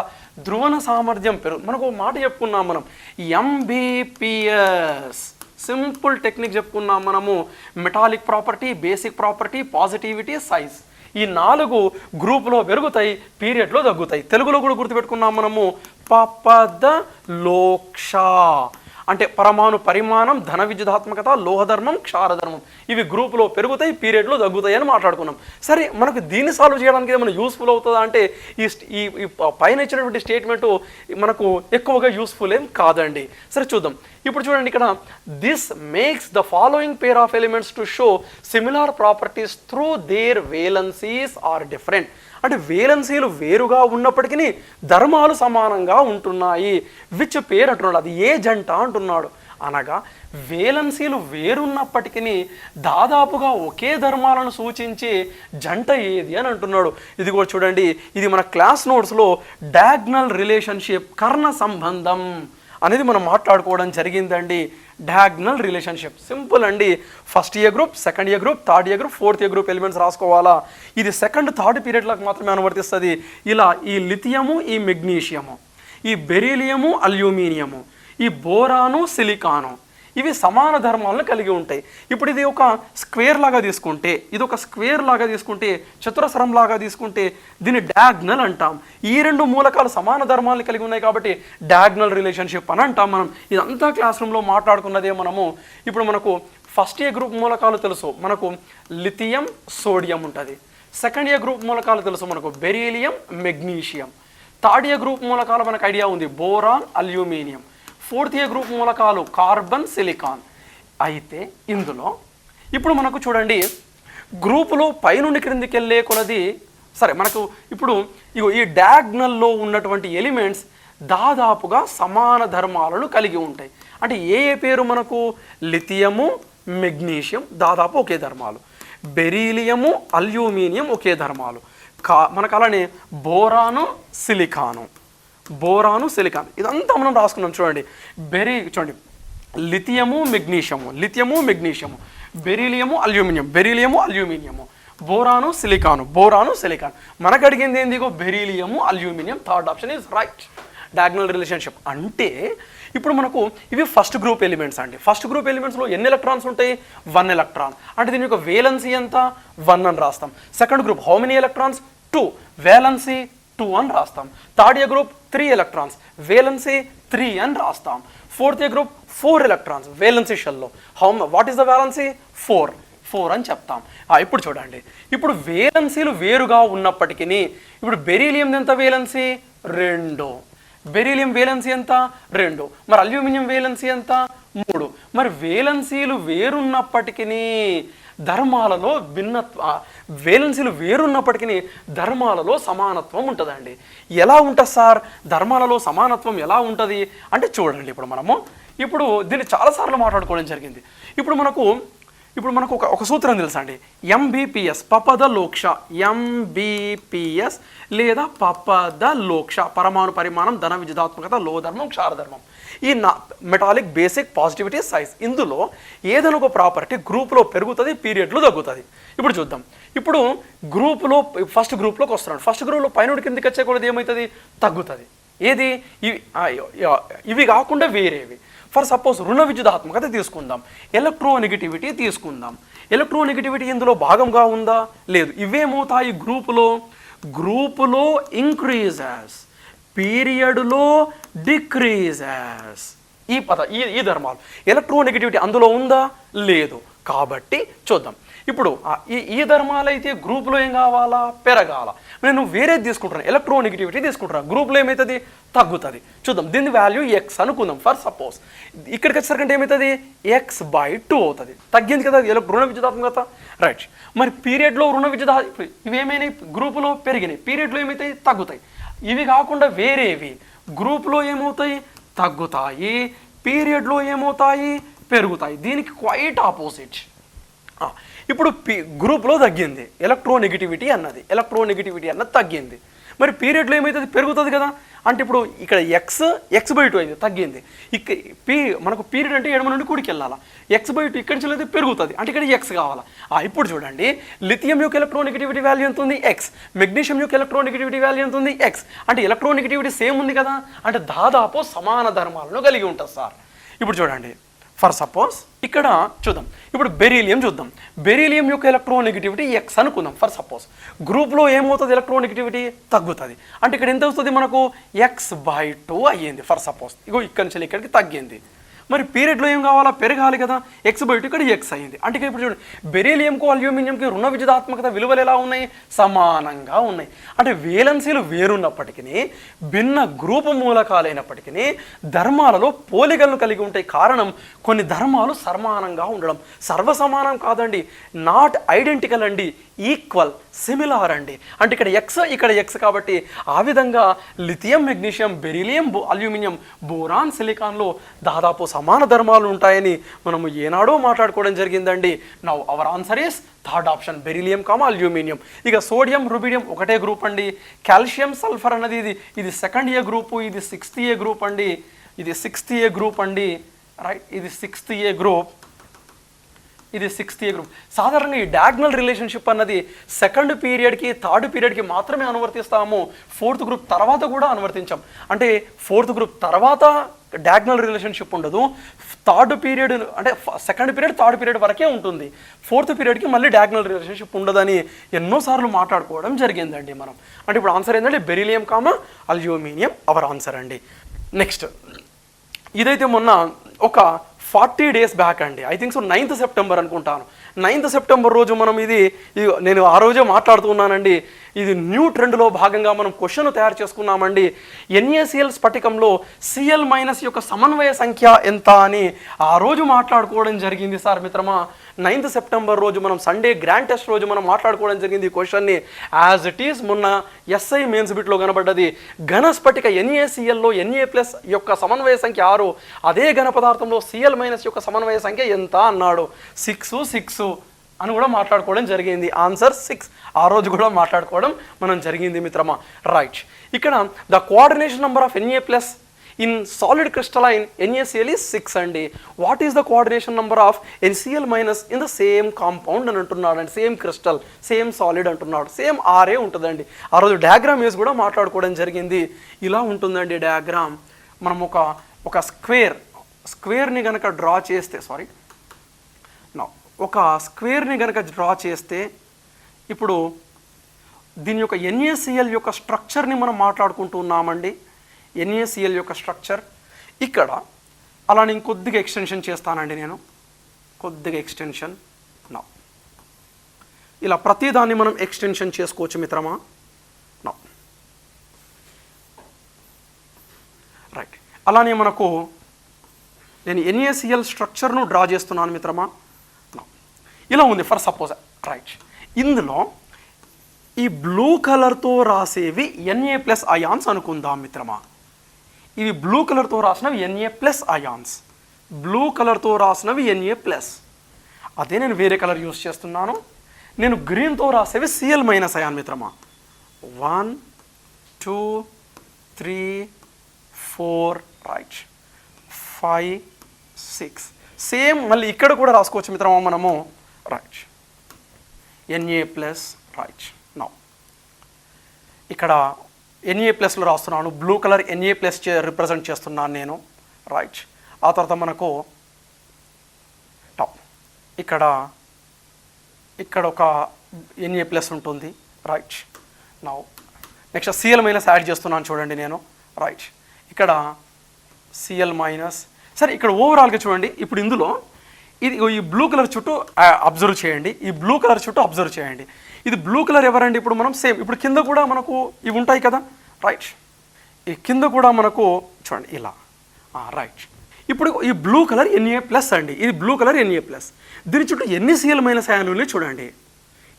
ధ్రువణ సామర్థ్యం మనకు మాట చెప్పుకున్నాం మనం, MBPS. సింపుల్ టెక్నిక్ చెప్పుకున్నాం మనము. Metallic property, basic property, positivity, size. ఈ 4 గ్రూపులో పెరుగుతాయి, పీరియడ్లో తగ్గుతాయి. తెలుగులో కూడా గుర్తుపెట్టుకున్నాం మనము, పపద లోక్ష అంటే పరమాణు పరిమాణం, ధన విద్యుదాత్మకత, లోహధర్మం, క్షారధర్మం. ఇవి గ్రూపులో పెరుగుతాయి, పీరియడ్లో తగ్గుతాయి అని మాట్లాడుకున్నాం. సరే, మనకు దీన్ని సాల్వ్ చేయడానికి ఏమైనా యూస్ఫుల్ అవుతుందా అంటే ఈ పైన ఇచ్చినటువంటి స్టేట్మెంటు మనకు ఎక్కువగా యూస్ఫుల్ ఏం కాదండి. సరే చూద్దాం. ఇప్పుడు చూడండి, ఇక్కడ this makes the following pair of elements to show similar properties through their valencies are different. అంటే వేలెన్సీలు వేరుగా ఉన్నప్పటికీ ధర్మాలు సమానంగా ఉంటున్నాయి. విచ్ పేరు అంటున్నాడు, అది ఏ జంట అంటున్నాడు. అనగా వేలెన్సీలు వేరున్నప్పటికీ దాదాపుగా ఒకే ధర్మాలను సూచించే జంట ఏది అని అంటున్నాడు. ఇది కూడా చూడండి, ఇది మన క్లాస్ నోట్స్లో డయాగ్నల్ రిలేషన్షిప్, కర్ణ సంబంధం అనేది మనం మాట్లాడుకోవడం జరిగిందండి. డయాగ్నల్ రిలేషన్షిప్ సింపుల్ అండి. First year group, second year group, third year group, fourth year group elements రాసుకోవాలా. ఇది సెకండ్, థర్డ్ పీరియడ్లకు మాత్రమే అనువర్తిస్తుంది. ఇలా ఈ లిథియము, ఈ మెగ్నీషియము, ఈ బెరీలియము, అల్యూమినియము, ఈ బోరాను, సిలికాను, ఇవి సమాన ధర్మాలను కలిగి ఉంటాయి. ఇప్పుడు ఇది ఒక స్క్వేర్ లాగా తీసుకుంటే, చతురస్రం లాగా తీసుకుంటే దీన్ని డయాగ్నల్ అంటాం. ఈ రెండు మూలకాలు సమాన ధర్మాలను కలిగి ఉన్నాయి కాబట్టి డయాగ్నల్ రిలేషన్షిప్ అని అంటాం. మనం ఇదంతా క్లాస్ రూమ్లో మాట్లాడుకున్నదే. ఇప్పుడు మనకు ఫస్ట్ ఏ గ్రూప్ మూలకాలు తెలుసు, మనకు లిథియం సోడియం ఉంటుంది. సెకండ్ ఏ గ్రూప్ మూలకాలు తెలుసు మనకు beryllium magnesium. Third A group మూలకాలు మనకు ఐడియా ఉంది boron aluminium. Fourth A group మూలకాలు కార్బన్ సిలికాన్. అయితే ఇందులో ఇప్పుడు మనకు చూడండి గ్రూపులో పైనుండి క్రిందికి వెళ్ళే కొలది సరే మనకు ఇప్పుడు ఈ డయాగ్నల్లో ఉన్నటువంటి ఎలిమెంట్స్ దాదాపుగా సమాన ధర్మాలను కలిగి ఉంటాయి. అంటే ఏ పేరు మనకు లిథియము మెగ్నీషియం దాదాపు ఒకే ధర్మాలు, బెరీలియము అల్యూమినియం ఒకే ధర్మాలు, మనకు అలానే బోరాను సిలికాను ఇదంతా మనం రాసుకున్నాం. చూడండి చూడండి lithium magnesium, beryllium aluminium, boron silicon. మనకు అడిగింది ఏంది? Beryllium aluminium. Third option is right. Diagonal relationship అంటే ఇప్పుడు మనకు ఇవి ఫస్ట్ గ్రూప్ ఎలిమెంట్స్ అండి. ఫస్ట్ గ్రూప్ ఎలిమెంట్స్లో ఎన్ని ఎలక్ట్రాన్స్ ఉంటాయి? 1 ఎలక్ట్రాన్. అంటే దీని యొక్క వేలెన్సీ ఎంత? 1 అని రాస్తాం. Second group how many electrons? 2, valency 2 అని రాస్తాం. Third A group 3 electrons, valency 3 అని రాస్తాం. Fourth A group 4 electrons, valency షెల్లో వాట్ ఈస్ ద వేలెన్సీ? 4 అని చెప్తాం. ఇప్పుడు చూడండి, ఇప్పుడు వేలెన్సీలు వేరుగా ఉన్నప్పటికీ ఇప్పుడు బెరీలియం ఎంత వేలెన్సీ? 2. బెరీలియం వేలెన్సీ ఎంత? 2. మరి అల్యూమినియం వేలెన్సీ ఎంత? 3. మరి వేలెన్సీలు వేరున్నప్పటికీ ధర్మాలలో వేలెన్సీలు వేరున్నప్పటికీ ధర్మాలలో సమానత్వం ఉంటుందండి. ఎలా ఉంటుంది సార్ ధర్మాలలో సమానత్వం ఎలా ఉంటుంది అంటే చూడండి, ఇప్పుడు దీన్ని చాలాసార్లు మాట్లాడుకోవడం జరిగింది. ఇప్పుడు మనకు ఒక సూత్రం తెలుసా అండి, ఎంబీపీఎస్ పపద లోక్ష, ఎంబీపీఎస్ లేదా పపద లోక్ష, పరమాణు పరిమాణం, ధన విద్యుదాత్మకత, లోధర్మం, క్షారధర్మం. ఈ మెటాలిక్ బేసిక్ పాజిటివిటీ సైజ్. ఇందులో ఏదైనా ఒక ప్రాపర్టీ గ్రూప్లో పెరుగుతుంది, పీరియడ్లో తగ్గుతుంది. ఇప్పుడు చూద్దాం. ఇప్పుడు గ్రూప్లో ఫస్ట్ గ్రూప్లోకి వస్తున్నాడు. ఫస్ట్ గ్రూప్లో పైన కిందికి వచ్చే కూడా ఏమవుతుంది? తగ్గుతుంది. ఏది? ఇవి కాకుండా వేరేవి. ఫర్ సపోజ్ రుణ విద్యుదాత్మకత తీసుకుందాం, ఎలక్ట్రోనెగటివిటీ తీసుకుందాం. ఎలక్ట్రోనెగటివిటీ ఇందులో భాగంగా ఉందా? లేదు. ఇవేమవుతాయి? గ్రూపులో ఇంక్రీజెస్, పీరియడ్లో డిక్రీజెస్. ఈ ధర్మాలు. ఎలక్ట్రోనెగటివిటీ అందులో ఉందా? లేదు. కాబట్టి చూద్దాం. ఇప్పుడు ఈ ధర్మాలు అయితే గ్రూప్లో ఏం కావాలా? పెరగాల. నేను వేరేది తీసుకుంటున్నాను, ఎలక్ట్రోనెగటివిటీ తీసుకుంటున్నాను, గ్రూప్లో ఏమవుతుంది? తగ్గుతుంది. చూద్దాం. దీని వాల్యూ ఎక్స్ అనుకుందాం. ఫర్ సపోజ్ ఇక్కడికి వచ్చేసరికి ఏమవుతుంది? x/2 అవుతుంది. తగ్గింది కదా రుణ విద్యుదాత్మకత, రైట్. మరి పీరియడ్లో రుణ ఇవేమైనా గ్రూపులో పెరిగినాయి, పీరియడ్లో ఏమవుతాయి? తగ్గుతాయి. ఇవి కాకుండా వేరేవి గ్రూప్లో ఏమవుతాయి? తగ్గుతాయి. పీరియడ్లో ఏమవుతాయి? పెరుగుతాయి. దీనికి క్వైట్ ఆపోజిట్. ఇప్పుడు గ్రూప్లో తగ్గింది, ఎలక్ట్రోనెగటివిటీ అన్నది తగ్గింది. మరి పీరియడ్లో ఏమవుతుంది? పెరుగుతుంది కదా. అంటే ఇప్పుడు ఇక్కడ x/2 అయింది, తగ్గింది. మనకు పీరియడ్ అంటే ఎడమ నుండి కుడికి వెళ్ళాలా. x/2 ఇక్కడి నుంచి అయితే పెరుగుతుంది, అంటే ఇక్కడ x కావాలా. ఇప్పుడు చూడండి, లిథియం యొక్క ఎలక్ట్రోనెగటివిటీ వాల్యూ ఎంత ఉంది? x. మెగ్నీషియం యొక్క ఎలక్ట్రోనెగటివిటీ వాల్యూ ఎంత ఉంది? x. అంటే ఎలక్ట్రోనెగటివిటీ సేమ్ ఉంది కదా, అంటే దాదాపు సమాన ధర్మాలను కలిగి ఉంటుంది సార్. ఇప్పుడు చూడండి, ఫర్ సపోజ్ ఇక్కడ చూద్దాం. ఇప్పుడు బెరీలియం చూద్దాం. బెరీలియం యొక్క ఎలక్ట్రోనెగటివిటీ x అనుకుందాం. ఫర్ సపోజ్ గ్రూప్లో ఏమవుతుంది? ఎలక్ట్రోనెగటివిటీ తగ్గుతుంది. అంటే ఇక్కడ ఎంత వస్తుంది మనకు? x/2 అయ్యింది. ఫర్ సపోజ్ ఇక్కడి నుంచి ఇక్కడికి తగ్గింది. మరి పీరియడ్లో ఏం కావాలా? పెరగాలి కదా. x/2 ఇక్కడ x అయింది. అంటే ఇప్పుడు చూడండి, బెరీలియంకు అల్యూమినియంకి రుణ విద్యుదాత్మకత విలువలు ఎలా ఉన్నాయి? సమానంగా ఉన్నాయి. అంటే వేలెన్సీలు వేరున్నప్పటికీ, భిన్న గ్రూపు మూలకాలైనప్పటికీ ధర్మాలలో పోలికలను కలిగి ఉంటాయి. కారణం కొన్ని ధర్మాలు సమానంగా ఉండడం. సర్వసమానం కాదండి, నాట్ ఐడెంటికల్ అండి, ఈక్వల్, సిమిలార్ అండి. అంటే ఇక్కడ ఇక్కడ x కాబట్టి ఆ విధంగా lithium, magnesium, beryllium, aluminium, boron, సిలికాన్లో దాదాపు సమాన ధర్మాలు ఉంటాయని మనము ఏనాడో మాట్లాడుకోవడం జరిగిందండి. Now our answer is third option, beryllium, aluminium. ఇక సోడియం, రుబిడియం ఒకటే గ్రూప్ అండి. కాల్షియం, సల్ఫర్ అన్నది ఇది సెకండ్ ఏ గ్రూపు, ఇది 6th ఏ గ్రూప్ అండి. రైట్, ఇది 6th ఏ గ్రూప్. సాధారణంగా ఈ డయాగ్నల్ రిలేషన్షిప్ అన్నది సెకండ్ పీరియడ్కి, థర్డ్ పీరియడ్కి మాత్రమే అనువర్తిస్తాము. 4th గ్రూప్ తర్వాత కూడా అనువర్తించాం. అంటే 4th గ్రూప్ తర్వాత డయాగ్నల్ రిలేషన్షిప్ ఉండదు. థర్డ్ పీరియడ్ అంటే సెకండ్ పీరియడ్ థర్డ్ పీరియడ్ వరకే ఉంటుంది. ఫోర్త్ పీరియడ్కి మళ్ళీ డయాగ్నల్ రిలేషన్షిప్ ఉండదని ఎన్నోసార్లు మాట్లాడుకోవడం జరిగిందండి మనం. అంటే ఇప్పుడు ఆన్సర్ ఏంటంటే beryllium comma aluminium hour answer అండి. నెక్స్ట్ ఇదైతే మొన్న ఒక 40 days బ్యాక్ అండి, I think so 9th September అనుకుంటాను. 9th September రోజు మనం ఇది నేను ఆ రోజే మాట్లాడుతున్నానండి. ఇది న్యూ ట్రెండ్లో భాగంగా మనం క్వశ్చన్ తయారు చేసుకున్నామండి. NaCl స్ఫటికంలో Cl- యొక్క సమన్వయ సంఖ్య ఎంత అని ఆ రోజు మాట్లాడుకోవడం జరిగింది సార్ మిత్రమా. 9th September రోజు మనం సండే గ్రాండ్ టెస్ట్ రోజు మనం మాట్లాడుకోవడం జరిగింది ఈ క్వశ్చన్ని. యాజ్ ఇట్ ఈస్ మొన్న SI మెయిన్స్ బిట్లో కనబడ్డది. ఘన స్ఫటిక NaClలో Na+ యొక్క సమన్వయ సంఖ్య 6, అదే ఘన పదార్థంలో Cl- యొక్క సమన్వయ సంఖ్య ఎంత అన్నాడు. 6 అని కూడా మాట్లాడుకోవడం జరిగింది. ఆన్సర్ 6 ఆ రోజు కూడా మాట్లాడుకోవడం మనం జరిగింది మిత్రమా. రైట్, ఇక్కడ the coordination number of Na+ in solid crystalline NaCl is 6 అండి. What is the coordination number of NCl- in the same compound అని అంటున్నాడు అండి. సేమ్ క్రిస్టల్ సేమ్ సాలిడ్ అంటున్నాడు. సేమ్ ఆరే ఉంటుందండి. ఆ రోజు డయాగ్రామ్ వేసి కూడా మాట్లాడుకోవడం జరిగింది. ఇలా ఉంటుందండి డయాగ్రామ్. మనం ఒక స్క్వేర్ని కనుక డ్రా చేస్తే ఒక స్క్వేర్ని కనుక డ్రా చేస్తే ఇప్పుడు దీని యొక్క NaCl యొక్క స్ట్రక్చర్ని మనం మాట్లాడుకుంటున్నామండి. NaCl యొక్క స్ట్రక్చర్ ఇక్కడ అలా నేను కొద్దిగా ఎక్స్టెన్షన్ చేస్తానండి. నేను కొద్దిగా ఎక్స్టెన్షన్ ఇలా ప్రతిదాన్ని మనం ఎక్స్టెన్షన్ చేసుకోవచ్చు మిత్రమా. రైట్, అలానే మనకు నేను NaCl స్ట్రక్చర్ను డ్రా చేస్తున్నాను మిత్రమా. ఇలా ఉంది ఫర్ సపోజ్. రైట్, ఇందులో ఈ బ్లూ కలర్తో రాసేవి Na+ అయాన్స్ అనుకుందాం మిత్రమా. ఇవి బ్లూ కలర్తో రాసినవి Na+ అయాన్స్. బ్లూ కలర్తో రాసినవి Na+. అదే నేను వేరే కలర్ యూస్ చేస్తున్నాను. నేను గ్రీన్తో రాసేవి Cl- అయాన్ మిత్రమా. 1 2 3 4 రైట్ 5 6 సేమ్ మళ్ళీ ఇక్కడ కూడా రాసుకోవచ్చు మిత్రమా మనము. Right, Na+. రైట్, నౌ ఇక్కడ Na+లో రాస్తున్నాను. బ్లూ కలర్ Na+ రిప్రజెంట్ చేస్తున్నాను నేను. రైట్, ఆ తర్వాత మనకు టాప్ ఇక్కడ ఒక Na+ ఉంటుంది. Right, now next Cl- add చేస్తున్నాను చూడండి నేను. రైట్, ఇక్కడ Cl-. సరే, ఇక్కడ ఓవరాల్గా చూడండి. ఇప్పుడు ఇందులో ఈ బ్లూ కలర్ చుట్టూ అబ్జర్వ్ చేయండి. ఈ బ్లూ కలర్ చుట్టూ అబ్జర్వ్ చేయండి. ఇది బ్లూ కలర్ ఎవరండి? ఇప్పుడు మనం సేమ్ ఇప్పుడు కింద కూడా మనకు ఇవి ఉంటాయి కదా. రైట్, ఈ కింద కూడా మనకు చూడండి ఇలా. రైట్, ఇప్పుడు ఈ బ్లూ కలర్ Na+ అండి. ఇది బ్లూ కలర్ Na+. దీని చుట్టూ ఎన్ని Cl- అయాన్లు ఉన్నాయి చూడండి.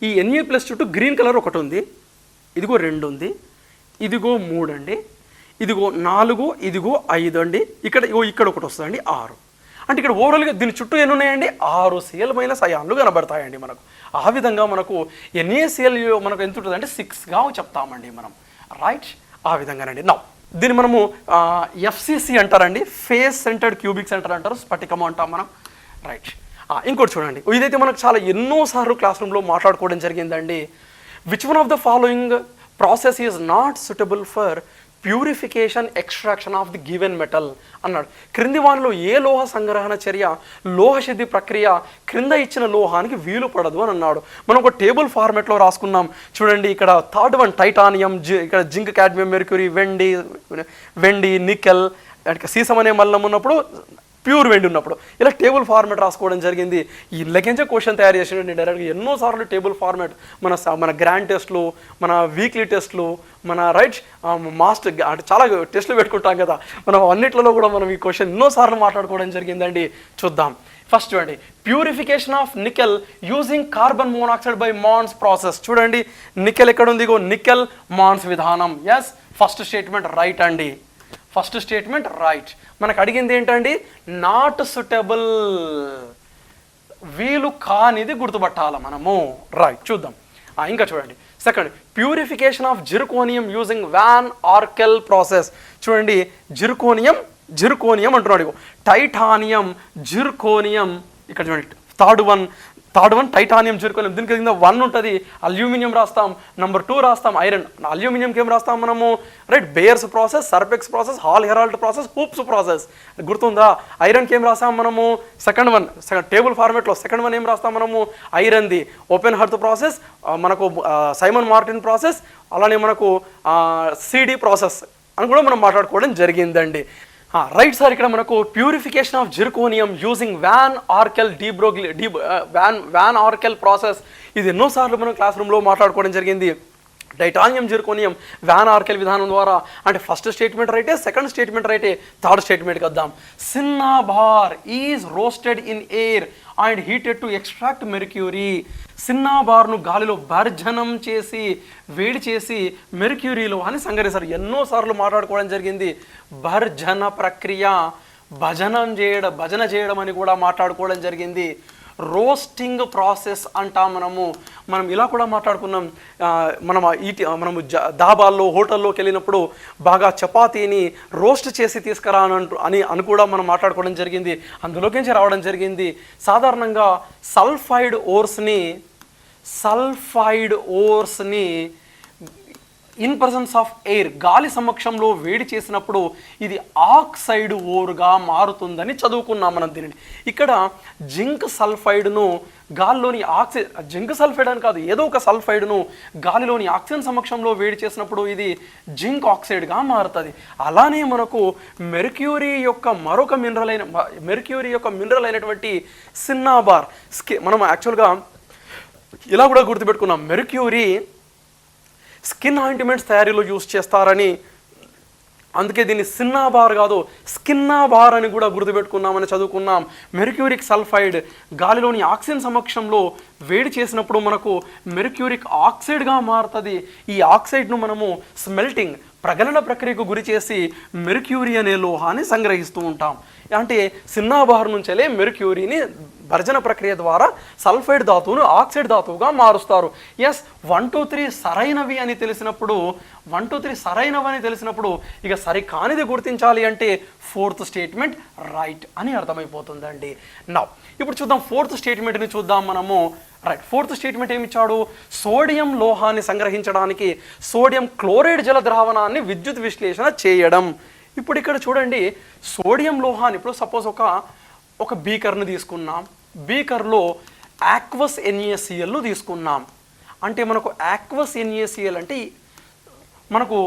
ఈ Na+ చుట్టూ గ్రీన్ కలర్ ఒకటి ఉంది, ఇదిగో 2 ఉంది, ఇదిగో 3 అండి, ఇదిగో 4, ఇదిగో 5 అండి, ఇక్కడ ఒకటి వస్తుందండి 6. అంటే ఇక్కడ ఓవరాల్గా దీని చుట్టూ ఎన్ని ఉన్నాయండి? 6 Cl- అయాన్లు కనబడతాయండి మనకు. ఆ విధంగా మనకు NaCl మనకు ఎంత ఉంటుంది అంటే 6గా చెప్తామండి మనం. రైట్, ఆ విధంగానండి. నా దీన్ని మనము FCC అంటారండి, ఫేస్ సెంటర్డ్ క్యూబిక్ సెంటర్ అంటారు, స్ఫటికము అంటాం మనం. రైట్, ఇంకోటి చూడండి. ఇదైతే మనకు చాలా ఎన్నోసార్లు క్లాస్ రూమ్లో మాట్లాడుకోవడం జరిగిందండి. Which one of the following process is not suitable for purification extraction of the given metal అన్నాడు. క్రింది వానిలో ఏ లోహ సంగ్రహణ చర్య, లోహశుద్ధి ప్రక్రియ క్రింద ఇచ్చిన లోహానికి వీలు పడదు అని అన్నాడు. మనం ఒక టేబుల్ ఫార్మెట్లో రాసుకున్నాం చూడండి. ఇక్కడ థర్డ్ వన్ టైటానియం, ఇక్కడ జింక్, కాడ్మియం, మెర్క్యూరీ, వెండి, నికెల్, సీసం అనే మల్లం ఉన్నప్పుడు, ప్యూర్ వెండి ఉన్నప్పుడు ఇలా టేబుల్ ఫార్మెట్ రాసుకోవడం జరిగింది. ఈ లెక్కించే క్వశ్చన్ తయారు చేసినట్టు డైరెక్ట్గా ఎన్నోసార్లు టేబుల్ ఫార్మెట్ మన గ్రాండ్ టెస్ట్లు, మన వీక్లీ టెస్ట్లు, మన రైట్ మాస్టర్ అంటే చాలా టెస్ట్లు పెట్టుకుంటాం కదా, మనం అన్నిట్లలో కూడా మనం ఈ క్వశ్చన్ ఎన్నోసార్లు మాట్లాడుకోవడం జరిగిందండి. చూద్దాం. ఫస్ట్ చూడండి, purification of nickel using carbon monoxide by Mond's process. చూడండి, నికెల్ ఎక్కడ ఉంది? నికెల్ మాన్స్ విధానం. ఎస్, ఫస్ట్ స్టేట్మెంట్ రైట్ అండి. First statement right. మనకు అడిగింది ఏంటండి? నాట్ సూటబుల్, వీలు కానిది గుర్తుపట్టాలి మనము. రైట్, చూద్దాం. ఇంకా చూడండి, second, purification of zirconium using van Arkel process. చూడండి, జిర్కోనియం అంటున్నాడు, టైటానియం, జిర్కోనియం. ఇక్కడ చూడండి, థర్డ్ వన్ టైటానియం జిర్కోనియం, దీనికి కింద 1 ఉంటుంది, అల్యూమినియం రాస్తాం, నెంబర్ 2 రాస్తాం ఐరన్. అల్యూమినియంకి ఏం రాస్తాం మనము, right, Bayer's process, Serpeck's process, Hall Heroult process, Hoopes process, గుర్తుందా? ఐరన్కి ఏం రాస్తాం మనము, సెకండ్ టేబుల్ ఫార్మేట్లో సెకండ్ వన్ ఏం రాస్తాం మనము, ఐరన్ది ఓపెన్ హర్త్ ప్రాసెస్, మనకు సైమన్ మార్టిన్ ప్రాసెస్, అలానే మనకు సిడి ప్రాసెస్ అని కూడా మనం మాట్లాడుకోవడం జరిగిందండి. రైట్ సార్, ఇక్కడ మనకు purification of zirconium using van ఆర్కెల్ process, ఇది ఎన్నోసార్లు మనం క్లాస్ రూమ్లో మాట్లాడుకోవడం జరిగింది. టైటానియం జిర్కోనియం వ్యాన్ ఆర్కెల్ విధానం ద్వారా, అంటే ఫస్ట్ స్టేట్మెంట్ రైటే, సెకండ్ స్టేట్మెంట్ రైటే, థర్డ్ స్టేట్మెంట్కి వద్దాం. Cinnabar is roasted in air and heated to extract mercury. సిన్నాబార్ను గాలిలో భర్జనం చేసి, వేడి చేసి మెర్క్యూరీలో అని సంగరిస్తారు. ఎన్నోసార్లు మాట్లాడుకోవడం జరిగింది. భర్జన ప్రక్రియ, భజన చేయడం అని కూడా మాట్లాడుకోవడం జరిగింది. రోస్టింగ్ ప్రాసెస్ అంటాం మనం ఇలా కూడా మాట్లాడుకున్నాం. మనము దాబాల్లో హోటల్లోకి వెళ్ళినప్పుడు బాగా చపాతీని రోస్ట్ చేసి తీసుకురా అని కూడా మనం మాట్లాడుకోవడం జరిగింది. అందులోకి నుంచి రావడం జరిగింది. సాధారణంగా సల్ఫైడ్ ఓర్స్ని ఇన్ ప్రజెన్స్ ఆఫ్ ఎయిర్, గాలి సమక్షంలో వేడి చేసినప్పుడు ఇది ఆక్సైడ్ ఓర్గా మారుతుందని చదువుకున్నాం మనం దీనిని. ఇక్కడ జింక్ సల్ఫైడ్ను గాలిలోని జింక్ సల్ఫైడ్ అని కాదు, ఏదో ఒక సల్ఫైడ్ను గాలిలోని ఆక్సిజన్ సమక్షంలో వేడి చేసినప్పుడు ఇది జింక్ ఆక్సైడ్గా మారుతుంది. అలానే మనకు మెర్క్యూరీ యొక్క మినరల్ అయినటువంటి సిన్నాబార్, మనం యాక్చువల్గా ఇలా కూడా గుర్తుపెట్టుకున్నాం, మెర్క్యూరీ స్కిన్ ఆయింట్మెంట్స్ తయారీలో యూస్ చేస్తారని, అందుకే దీన్ని సిన్నాబార్ కాదు స్కిన్నాబార్ అని కూడా గుర్తుపెట్టుకున్నామని చదువుకున్నాం. మెర్క్యూరిక్ సల్ఫైడ్ గాలిలోని ఆక్సిజన్ సమక్షంలో వేడి చేసినప్పుడు మనకు మెర్క్యూరిక్ ఆక్సైడ్గా మారుతుంది. ఈ ఆక్సైడ్ను మనము స్మెల్టింగ్, ప్రగలన ప్రక్రియకు గురి చేసి మెర్క్యూరీ అనే లోహాన్ని సంగ్రహిస్తూ ఉంటాం. అంటే సిన్నాబార్ నుంచెలే మెర్క్యూరీని భర్జన ప్రక్రియ ద్వారా సల్ఫైడ్ ధాతువును ఆక్సైడ్ ధాతువుగా మారుస్తారు. ఎస్, 1 2 3 సరైనవి అని తెలిసినప్పుడు ఇక సరికానిది గుర్తించాలి అంటే 4th స్టేట్మెంట్ రైట్ అని అర్థమైపోతుందండి. నా ఇప్పుడు చూద్దాం 4th స్టేట్మెంట్ని చూద్దాం మనము. రైట్, 4th స్టేట్మెంట్ ఏమి ఇచ్చాడు, సోడియం లోహాన్ని సంగ్రహించడానికి సోడియం క్లోరైడ్ జల ద్రావణాన్ని విద్యుత్ విశ్లేషణ చేయడం. ఇప్పుడు ఇక్కడ చూడండి, సోడియం లోహాన్ని ఇప్పుడు సపోజ్ ఒక బీకర్ను తీసుకున్నాం, బీకర్లో ఆక్వస్ NaClను తీసుకున్నాం. అంటే మనకు ఆక్వస్ NaCl అంటే మనకు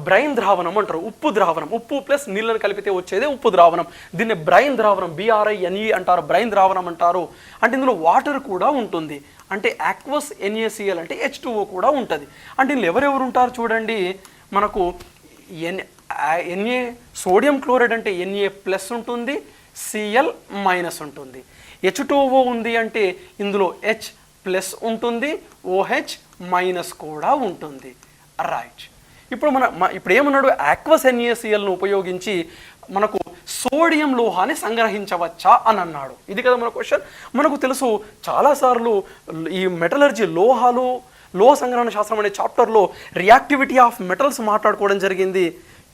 బ్రైన్ ద్రావణం అంటారు, ఉప్పు ద్రావణం, ఉప్పు ప్లస్ నీళ్ళని కలిపితే వచ్చేదే ఉప్పు ద్రావణం. దీన్ని బ్రైన్ ద్రావణం, BRINE అంటారు, బ్రైన్ ద్రావణం అంటారు. అంటే ఇందులో వాటర్ కూడా ఉంటుంది. అంటే ఆక్వస్ NaCl అంటే H2O కూడా ఉంటుంది. అంటే ఇందులో ఎవరెవరు ఉంటారు చూడండి, మనకు సోడియం క్లోరైడ్ అంటే Na+ ఉంటుంది, Cl- ఉంటుంది. H2O ఉంది అంటే ఇందులో H+ ఉంటుంది, OH- కూడా ఉంటుంది. రైట్, ఇప్పుడు ఏమన్నాడు, ఆక్వస్ NaClను ఉపయోగించి మనకు సోడియం లోహాన్ని సంగ్రహించవచ్చా అని అన్నాడు. ఇది కదా మన క్వశ్చన్. మనకు తెలుసు చాలాసార్లు ఈ మెటలర్జీ లోహ సంగ్రహణ శాస్త్రం అనే చాప్టర్లో రియాక్టివిటీ ఆఫ్ మెటల్స్ మాట్లాడుకోవడం జరిగింది.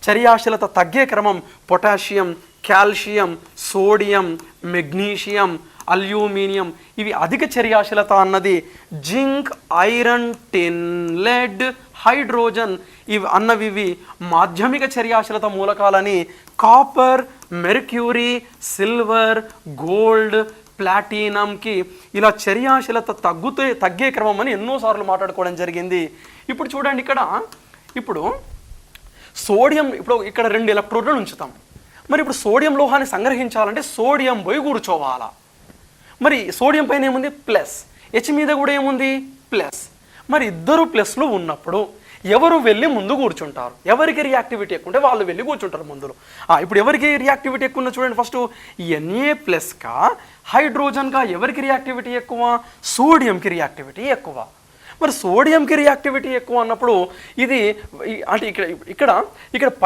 చర్యాశీలత తగ్గే క్రమం potassium, calcium, sodium, magnesium, aluminium ఇవి అధిక చర్యాశీలత అన్నది. జింక్, ఐరన్, టిన్, లెడ్, హైడ్రోజన్ ఇవి మాధ్యమిక చర్యాశీలత మూలకాలని. కాపర్, మెర్క్యూరీ, సిల్వర్, గోల్డ్, ప్లాటినంకి ఇలా చర్యాశీలత తగ్గే క్రమం అని ఎన్నోసార్లు మాట్లాడుకోవడం జరిగింది. ఇప్పుడు చూడండి, ఇప్పుడు సోడియం, ఇక్కడ 2 ఎలక్ట్రోడ్లను ఉంచుతాం. మరి ఇప్పుడు సోడియం లోహాన్ని సంగ్రహించాలంటే సోడియం పోయి కూర్చోవాలా. మరి సోడియం పైన ఏముంది ప్లస్, H మీద కూడా ఏముంది ప్లస్. మరి ఇద్దరు ప్లస్లు ఉన్నప్పుడు ఎవరు వెళ్ళి ముందు కూర్చుంటారు? ఎవరికి రియాక్టివిటీ ఎక్కువ ఉంటే వాళ్ళు వెళ్ళి కూర్చుంటారు ముందులో. ఇప్పుడు ఎవరికి రియాక్టివిటీ ఎక్కువ ఉందో చూడండి, ఫస్ట్ Na+గా హైడ్రోజన్గా ఎవరికి రియాక్టివిటీ ఎక్కువ? సోడియంకి రియాక్టివిటీ ఎక్కువ. మరి సోడియంకి రియాక్టివిటీ ఎక్కువ అన్నప్పుడు ఇది అంటే ఇక్కడ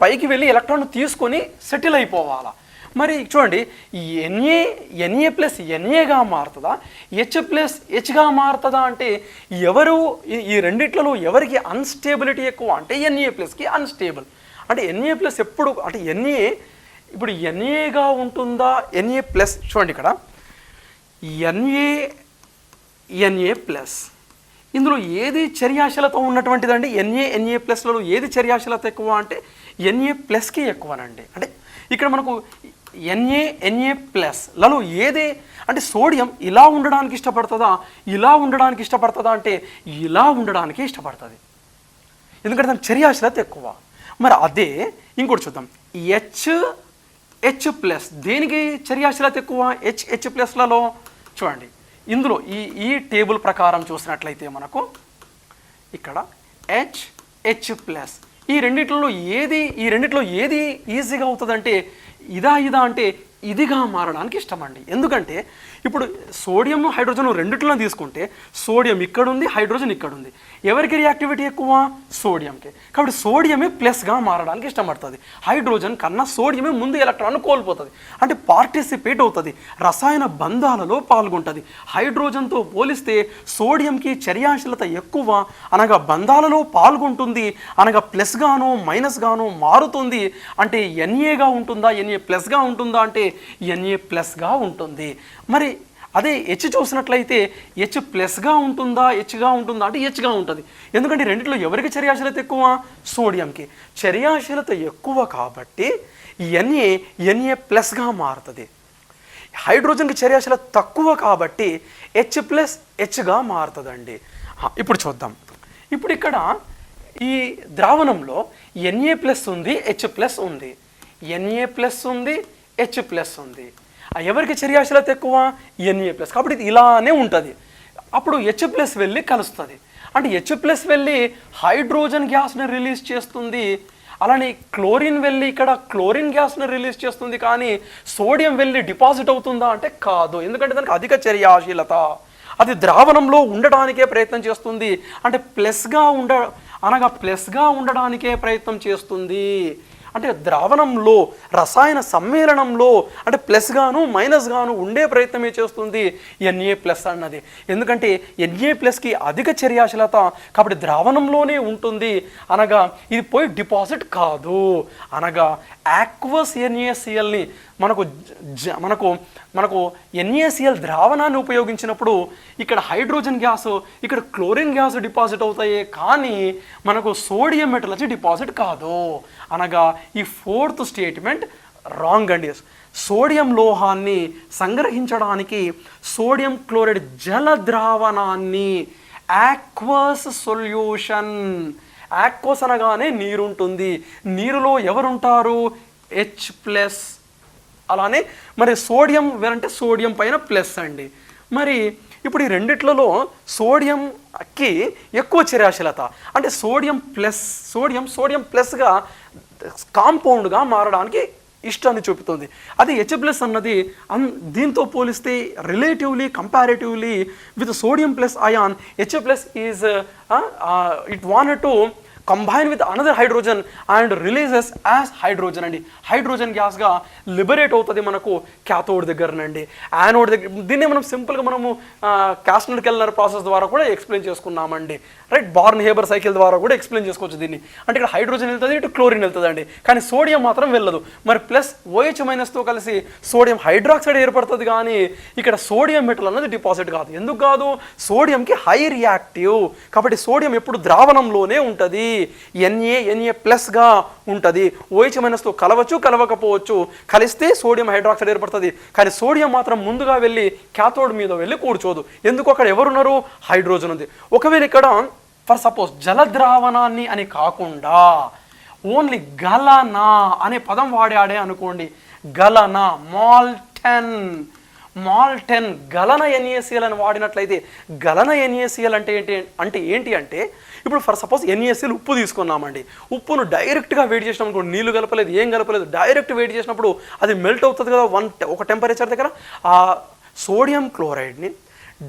పైకి వెళ్ళి ఎలక్ట్రాన్ తీసుకొని సెటిల్ అయిపోవాలా. మరి చూడండి, Na+ Naగా మారుతుందా, H+Hగా మారుతుందా? అంటే ఈ రెండిట్లలో ఎవరికి అన్స్టేబిలిటీ ఎక్కువ అంటే Na+కి అన్స్టేబుల్. అంటే Na+ ఎప్పుడు అంటే ఇప్పుడు Naగా ఉంటుందా Na+? చూడండి, NaNa ప్లస్. ఇందులో ఏది చర్యాశీలత ఉన్నటువంటిదండి? Na ప్లస్లలో ఏది చర్యాశీలత ఎక్కువ అంటే Na ప్లస్కి ఎక్కువనండి. అంటే ఇక్కడ మనకు Na ప్లస్లలో ఏది అంటే సోడియం ఇలా ఉండడానికి ఇష్టపడుతుందా, ఇలా ఉండడానికి ఇష్టపడుతుందా అంటే ఇలా ఉండడానికి ఇష్టపడుతుంది, ఎందుకంటే దాని చర్యాశీలత ఎక్కువ. మరి అదే ఇంకోటి చూద్దాం, H ప్లస్ దేనికి చర్యాశీలత ఎక్కువ? H ప్లస్లలో చూడండి, ఇందులో ఈ టేబుల్ ప్రకారం చూసినట్లయితే మనకు ఇక్కడ H ప్లస్ ఈ రెండిట్లో ఏది ఈజీగా అవుతుందంటే ఇదా అంటే ఇదిగా మారడానికి ఇష్టమండి. ఎందుకంటే ఇప్పుడు సోడియం హైడ్రోజన్ రెండిట్లో తీసుకుంటే సోడియం ఇక్కడ ఉంది, హైడ్రోజన్ ఇక్కడ ఉంది. ఎవరికి రియాక్టివిటీ ఎక్కువ? సోడియంకి. కాబట్టి సోడియమే ప్లస్గా మారడానికి ఇష్టపడుతుంది. హైడ్రోజన్ కన్నా సోడియమే ముందు ఎలక్ట్రాన్ కోల్పోతుంది, అంటే పార్టిసిపేట్ అవుతుంది, రసాయన బంధాలలో పాల్గొంటుంది. హైడ్రోజన్తో పోలిస్తే సోడియంకి చర్యాశీలత ఎక్కువ, అనగా బంధాలలో పాల్గొంటుంది, అనగా ప్లస్గాను మైనస్గాను మారుతుంది. అంటే NAగా ఉంటుందా, Na ప్లస్గా ఉంటుందా అంటే Na ప్లస్గా ఉంటుంది. మరి అదే H చూసినట్లయితే H ప్లస్గా ఉంటుందా, Hగా ఉంటుందా అంటే Hగా ఉంటుంది. ఎందుకంటే రెండిట్లో ఎవరికి చర్యాశీలత ఎక్కువ? సోడియంకి. చర్యాశీలత ఎక్కువ కాబట్టి Na ప్లస్గా మారుతుంది. హైడ్రోజన్కి చర్యాశీలత తక్కువ కాబట్టి H ప్లస్ Hగా మారుతుందండి. ఇప్పుడు చూద్దాం. ఇప్పుడు ఇక్కడ ఈ ద్రావణంలో Na ప్లస్ ఉంది, H ప్లస్ ఉంది, Na ప్లస్ ఉంది, H ప్లస్ ఉంది. ఎవరికి చర్యాశీలత ఎక్కువ? Na plus. కాబట్టి ఇది ఇలానే ఉంటుంది. అప్పుడు H ప్లస్ వెళ్ళి కలుస్తుంది, అంటే H ప్లస్ వెళ్ళి హైడ్రోజన్ గ్యాస్ని రిలీజ్ చేస్తుంది. అలానే క్లోరిన్ వెళ్ళి ఇక్కడ క్లోరిన్ గ్యాస్ని రిలీజ్ చేస్తుంది. కానీ సోడియం వెళ్ళి డిపాజిట్ అవుతుందా అంటే కాదు, ఎందుకంటే దానికి అధిక చర్యాశీలత. అది ద్రావణంలో ఉండడానికే ప్రయత్నం చేస్తుంది, అంటే ప్లస్గా ఉండడానికే ప్రయత్నం చేస్తుంది. అంటే ద్రావణంలో రసాయన సమ్మేళనంలో అంటే ప్లస్గాను మైనస్గాను ఉండే ప్రయత్నమే చేస్తుంది Na ప్లస్ అన్నది. ఎందుకంటే Na ప్లస్కి అధిక చర్యాశీలత కాబట్టి ద్రావణంలోనే ఉంటుంది, అనగా ఇది పోయి డిపాజిట్ కాదు. అనగా ఆక్వస్ NaClని మనకు NaCl ద్రావణాన్ని ఉపయోగించినప్పుడు ఇక్కడ హైడ్రోజన్ గ్యాసు, ఇక్కడ క్లోరిన్ గ్యాస్ డిపాజిట్ అవుతాయి, కానీ మనకు సోడియం మెటల్ వచ్చి డిపాజిట్ కాదు. అనగా ఈ ఫోర్త్ స్టేట్మెంట్ రాంగ్ అండి. సోడియం లోహాన్ని సంగ్రహించడానికి సోడియం క్లోరైడ్ జల ద్రావణాన్ని ఆక్వస్ సొల్యూషన్, ఆక్వస్ అనగానే నీరు ఉంటుంది, నీరులో ఎవరుంటారు? H plus. అలానే మరి సోడియం అంటే సోడియం పైన ప్లస్ అండి. మరి ఇప్పుడు ఈ రెండిట్లలో సోడియంకి ఎక్కువ చర్యాశీలత, అంటే సోడియం ప్లస్గా కాంపౌండ్గా మారడానికి ఇష్టాన్ని చూపుతుంది. అది H ప్లస్ అన్నది దీంతో పోలిస్తే comparatively with sodium plus ion H plus is it wanted to combine with another hydrogen and releases as hydrogen అండి. హైడ్రోజన్ గ్యాస్గా లిబరేట్ అవుతుంది మనకు క్యాథోడ్ దగ్గరనండి, యానోడ్ దగ్గర. దీన్ని మనం సింపుల్గా మనము క్యాస్టనర్ కెల్నర్ ప్రాసెస్ ద్వారా కూడా ఎక్స్ప్లెయిన్ చేసుకున్నామండి, రైట్? బార్న్ హేబర్ సైకిల్ ద్వారా కూడా ఎక్స్ప్లెయిన్ చేసుకోవచ్చు దీన్ని. అంటే ఇక్కడ హైడ్రోజన్ వెళ్తుంది, ఇటు క్లోరిన్ వెళ్తుందండి, కానీ సోడియం మాత్రం వెళ్ళదు. మరి ప్లస్ OH మైనస్తో కలిసి సోడియం హైడ్రాక్సైడ్ ఏర్పడుతుంది, కానీ ఇక్కడ సోడియం మెటల్ అన్నది డిపాజిట్ కాదు. ఎందుకు కాదు? సోడియంకి హై రియాక్టివ్ కాబట్టి సోడియం ఎప్పుడు ద్రావణంలోనే ఉంటుంది, Na ప్లస్గా ఉంటుంది. OH మైనస్తో కలవకపోవచ్చు, కలిస్తే సోడియం హైడ్రాక్సైడ్ ఏర్పడుతుంది, కానీ సోడియం మాత్రం ముందుగా వెళ్ళి క్యాథోడ్ మీద వెళ్ళి కూర్చోదు. ఎందుకు? అక్కడ ఎవరున్నారు? హైడ్రోజన్ ఉంది. ఒకవేళ ఇక్కడ ఫర్ సపోజ్ జల ద్రావణాన్ని అని కాకుండా ఓన్లీ గలనా అనే పదం వాడాడే అనుకోండి, గలనా మాల్టెన్ గలన NaCl అని వాడినట్లయితే, గలన NaCl అంటే ఏంటి? ఇప్పుడు ఫర్ సపోజ్ NaCl ఉప్పు తీసుకున్నామండి, ఉప్పును డైరెక్ట్గా వేడి చేసినాం అనుకోండి, నీళ్ళు కలపలేదు, ఏం కలపలేదు, డైరెక్ట్ వేడి చేసినప్పుడు అది మెల్ట్ అవుతుంది కదా ఒక టెంపరేచర్ దగ్గర. ఆ సోడియం క్లోరైడ్ని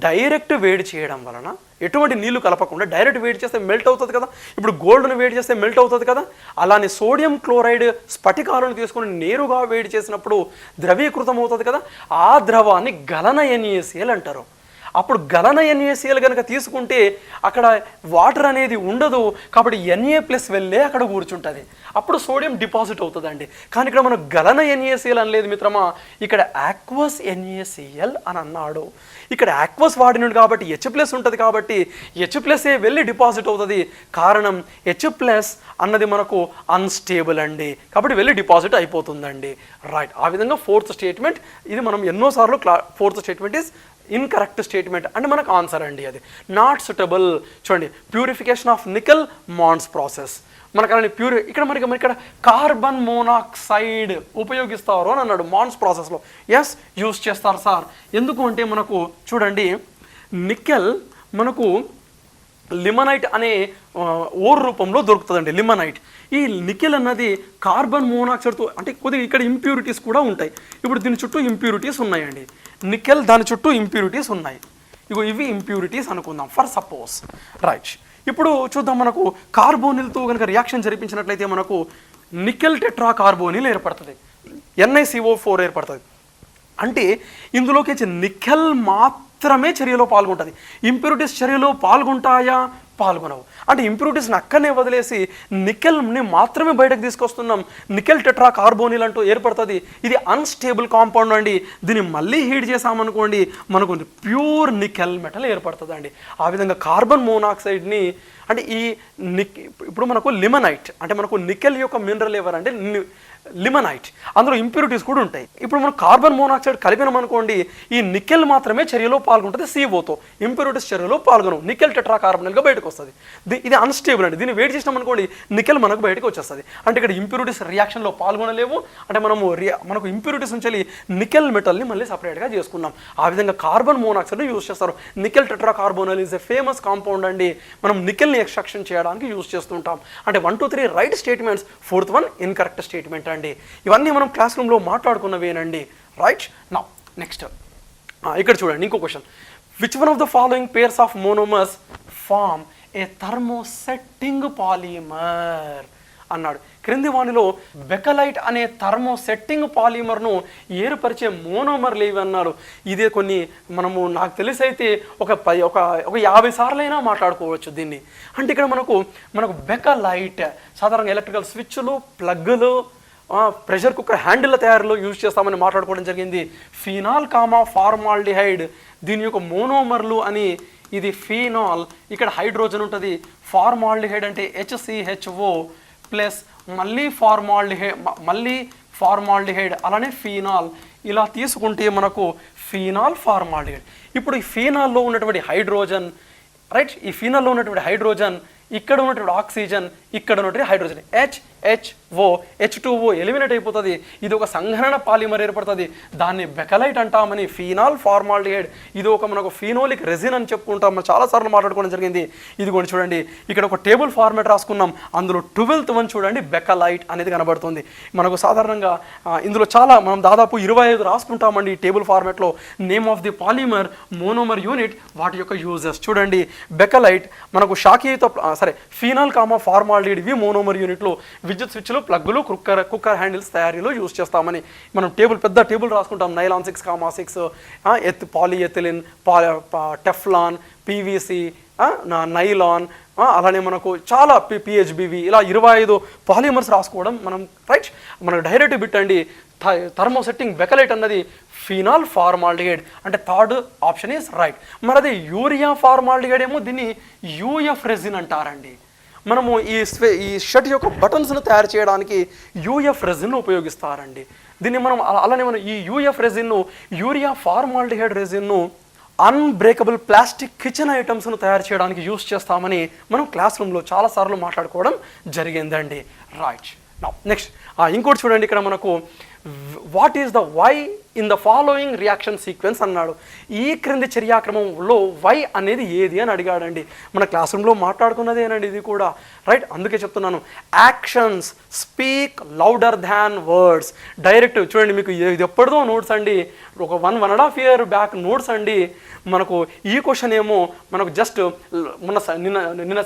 డైరెక్ట్ వేడి చేయడం వలన ఎటువంటి నీళ్లు కలపకుండా డైరెక్ట్ వేడి చేస్తే మెల్ట్ అవుతుంది కదా. ఇప్పుడు గోల్డ్ను వేడి చేస్తే మెల్ట్ అవుతుంది కదా, అలానే సోడియం క్లోరైడ్ స్ఫటికాలను తీసుకొని నేరుగా వేడి చేసినప్పుడు ద్రవీకృతం అవుతుంది కదా, ఆ ద్రవాన్ని గలన NaCl అంటారు. అప్పుడు గలన NaCl కనుక తీసుకుంటే అక్కడ వాటర్ అనేది ఉండదు, కాబట్టి Na+ వెళ్ళే అక్కడ కూర్చుంటుంది, అప్పుడు సోడియం డిపాజిట్ అవుతుందండి. కానీ ఇక్కడ మనం గలన NaCl అనలేదు మిత్రమా, ఇక్కడ ఆక్వస్ NaCl అని అన్నాడు. ఇక్కడ ఆక్వస్ వాడినాడు కాబట్టి H+ ఉంటుంది, కాబట్టి H+ వెళ్ళి డిపాజిట్ అవుతుంది. కారణం H+ అన్నది మనకు అన్స్టేబుల్ అండి, కాబట్టి వెళ్ళి డిపాజిట్ అయిపోతుందండి. రైట్, ఆ విధంగా ఫోర్త్ స్టేట్మెంట్ ఇది మనం ఎన్నోసార్లు fourth statement is incorrect statement అంటే మనకు ఆన్సర్ అండి. అది నాట్ సుటబుల్. చూడండి, ప్యూరిఫికేషన్ ఆఫ్ నికెల్ మాన్స్ ప్రాసెస్ మనకు అలానే ఇక్కడ మరి ఇక్కడ కార్బన్ మోనాక్సైడ్ ఉపయోగిస్తారు అని అన్నాడు మాన్స్ ప్రాసెస్లో. ఎస్, యూస్ చేస్తారు సార్. ఎందుకు అంటే మనకు చూడండి, నికెల్ మనకు లిమనైట్ అనే ఓర్ రూపంలో దొరుకుతుందండి. లిమనైట్, ఈ నికెల్ అన్నది కార్బన్ మోనాక్సైడ్తో అంటే కొద్దిగా ఇక్కడ ఇంప్యూరిటీస్ కూడా ఉంటాయి. ఇప్పుడు దీని చుట్టూ ఇంప్యూరిటీస్ ఉన్నాయండి, నికెల్ దాని చుట్టూ ఇంప్యూరిటీస్ ఉన్నాయి. ఇవి ఇంప్యూరిటీస్ అనుకుందాం ఫర్ సపోజ్. రైట్, ఇప్పుడు చూద్దాం, మనకు కార్బోనిల్తో కనుక రియాక్షన్ జరిపించినట్లయితే మనకు నికెల్ టెట్రా కార్బోనిల్ ఏర్పడుతుంది, NiCO4 ఏర్పడుతుంది. అంటే ఇందులోకి నికెల్ మాత్రమే చర్యలో పాల్గొంటుంది. ఇంప్యూరిటీస్ చర్యలో పాల్గొంటాయా? పాల్గొనవు. అంటే ఇంప్యూరిటీస్ని అక్కడనే వదిలేసి నికెల్ని మాత్రమే బయటకు తీసుకొస్తున్నాం. నికెల్ టెట్రా కార్బోనిల్ అంటూ ఏర్పడుతుంది. ఇది అన్స్టేబుల్ కాంపౌండ్ అండి. దీన్ని మళ్ళీ హీట్ చేసామనుకోండి మనకు ప్యూర్ నికెల్ మెటల్ ఏర్పడుతుంది అండి. ఆ విధంగా కార్బన్ మోనాక్సైడ్ని అంటే ఇప్పుడు మనకు లిమనైట్ అంటే మనకు నికెల్ యొక్క మినరల్ ఎవరంటే లిమనైట్, అందులో ఇంప్యూరిటీస్ కూడా ఉంటాయి. ఇప్పుడు మనం కార్బన్ మోనాక్సైడ్ కలిపినామనుకోండి ఈ నికెల్ మాత్రమే చర్యలో పాల్గొంటుంది CO2, ఇంప్యూరిటీస్ చర్యలో పాల్గొనవు, నికెల్ టెట్రా కార్బోనిల్గా బయటకు వస్తుంది. ఇది అన్స్టేబుల్ అండి. దీన్ని వెయిట్ చేసినాం అనుకోండి నికెల్ మనకు బయటకు వచ్చేస్తుంది. అంటే ఇక్కడ ఇంప్యూరిటీస్ రియాక్షన్లో పాల్గొనలేవు. అంటే మనకు ఇంప్యూరిటీస్ నుంచి నికెల్ మెటల్ని మళ్ళీ సపరేట్గా చేసుకున్నాం. ఆ విధంగా కార్బన్ మోనాక్సైడ్ని యూజ్ చేస్తారు. Nickel tetra carbonyl is a famous compound అండి. మనం నికెల్ని ఎక్స్ట్రాక్షన్ చేయడానికి యూజ్ చేస్తుంటాం. అంటే 1, 2, 3 right statements, 4th one incorrect statement అండి. ఇవన్నీ మనం క్లాస్ రూమ్లో మాట్లాడుకున్నవేనండి. రైట్, నౌ నెక్స్ట్ ఇక్కడ చూడండి ఇంకో question. Which one of the following pairs of monomers form a thermosetting polymer అన్నాడు. క్రింది వానిలో బెకలైట్ అనే థర్మోసెట్టింగ్ పాలిమర్ను ఏర్పరిచే మోనోమర్లు ఏవి అన్నారు. ఇదే మనము నాకు తెలిసైతే ఒక 50 సార్లైనా మాట్లాడుకోవచ్చు దీన్ని. అంటే ఇక్కడ మనకు బెకలైట్ సాధారణంగా ఎలక్ట్రికల్ స్విచ్లు, ప్లగ్లు, ప్రెషర్ కుక్కర్ హ్యాండిల్ తయారీలో యూజ్ చేస్తామని మాట్లాడుకోవడం జరిగింది. ఫినాల్ ఫార్మాల్డిహైడ్ దీని యొక్క మోనోమర్లు అని. ఇది ఫినాల్, ఇక్కడ హైడ్రోజన్ ఉంటుంది. ఫార్మాల్డిహైడ్ అంటే HCHO ప్లస్ మళ్ళీ ఫార్మాల్డిహైడ్ అలానే ఫినాల్. ఇలా తీసుకుంటే మనకు ఫినాల్ ఫార్మాల్డిహైడ్. ఇప్పుడు ఈ ఫినాల్లో ఉన్నటువంటి హైడ్రోజన్, రైట్, ఈ ఫినాల్లో ఉన్నటువంటి హైడ్రోజన్, ఇక్కడ ఉన్నటువంటి ఆక్సిజన్, ఇక్కడ ఉన్నటువంటి హైడ్రోజన్ HHO H2O ఎలిమినేట్ అయిపోతుంది. ఇది ఒక సంఘనన పాలిమర్ ఏర్పడుతుంది. దాన్ని బెకలైట్ అంటామని. ఫినాల్ ఫార్మాల్డిహైడ్ ఇది మనకు ఫినోలిక్ రెజిన్ అని చెప్పుకుంటాం. మనం చాలాసార్లు మాట్లాడుకోవడం జరిగింది. ఇది కూడా చూడండి, ఇక్కడ ఒక టేబుల్ ఫార్మాట్ రాసుకున్నాం. అందులో 12th వన్ చూడండి బెకలైట్ అనేది కనబడుతుంది. మనకు సాధారణంగా ఇందులో మనం దాదాపు 25 రాసుకుంటామండి ఈ టేబుల్ ఫార్మాట్లో. Name of the polymer, monomer unit, వాటి యొక్క యూజెస్. చూడండి, బెకలైట్ మనకు షాకీతో ఫినాల్ ఫార్మాల్డిహైడ్ ఇవి మోనోమర్ యూనిట్లో. విద్యుత్ స్విచ్లు, ప్లగ్గులు, కుక్కర్ హ్యాండిల్స్ తయారీలో యూజ్ చేస్తామని మనం పెద్ద టేబుల్ రాసుకుంటాం. Nylon 6,6, polyethylene, Teflon, PVC, nylon, అలానే మనకు చాలా PHBV, ఇలా 25 పాలిమర్స్ రాసుకోవడం మనం. రైట్, మనకు డైరెక్ట్ బిట్ అండి. థర్మోసెట్టింగ్ బెకలైట్ అన్నది ఫినాల్ ఫార్మాల్డిహైడ్. అంటే థర్డ్ ఆప్షన్ ఈజ్ రైట్. మరి అది యూరియా ఫార్మాల్డిహైడ్ ఏమో దీన్ని UF రెజిన్ అంటారండి. మనము ఈ షర్ట్ యొక్క బటన్స్ను తయారు చేయడానికి UF రెజిన్ను ఉపయోగిస్తారండి. దీన్ని అలానే ఈ UF రెజిన్ను, యూరియా ఫార్మాల్డిహైడ్ రెజిన్ను అన్బ్రేకబుల్ ప్లాస్టిక్ కిచెన్ ఐటమ్స్ను తయారు చేయడానికి యూస్ చేస్తామని మనం క్లాస్ రూమ్లో చాలాసార్లు మాట్లాడుకోవడం జరిగిందండి. రైట్, నౌ నెక్స్ట్ ఇంకోటి చూడండి, ఇక్కడ మనకు what is the Y in the following reaction sequence అన్నాడు. ఈ క్రింది చర్యాక్రమంలో వై అనేది ఏది అని అడిగాడండి. మన క్లాస్ రూమ్లో మాట్లాడుకున్నదేనండి ఇది కూడా. రైట్, అందుకే చెప్తున్నాను, యాక్షన్స్ స్పీక్ లౌడర్ దాన్ వర్డ్స్. డైరెక్ట్ చూడండి, మీకు ఇది ఎప్పటిదో నోట్స్ అండి, ఒక 1.5 year బ్యాక్ నోట్స్ అండి. మనకు ఈ క్వశ్చన్ ఏమో మనకు జస్ట్ నిన్న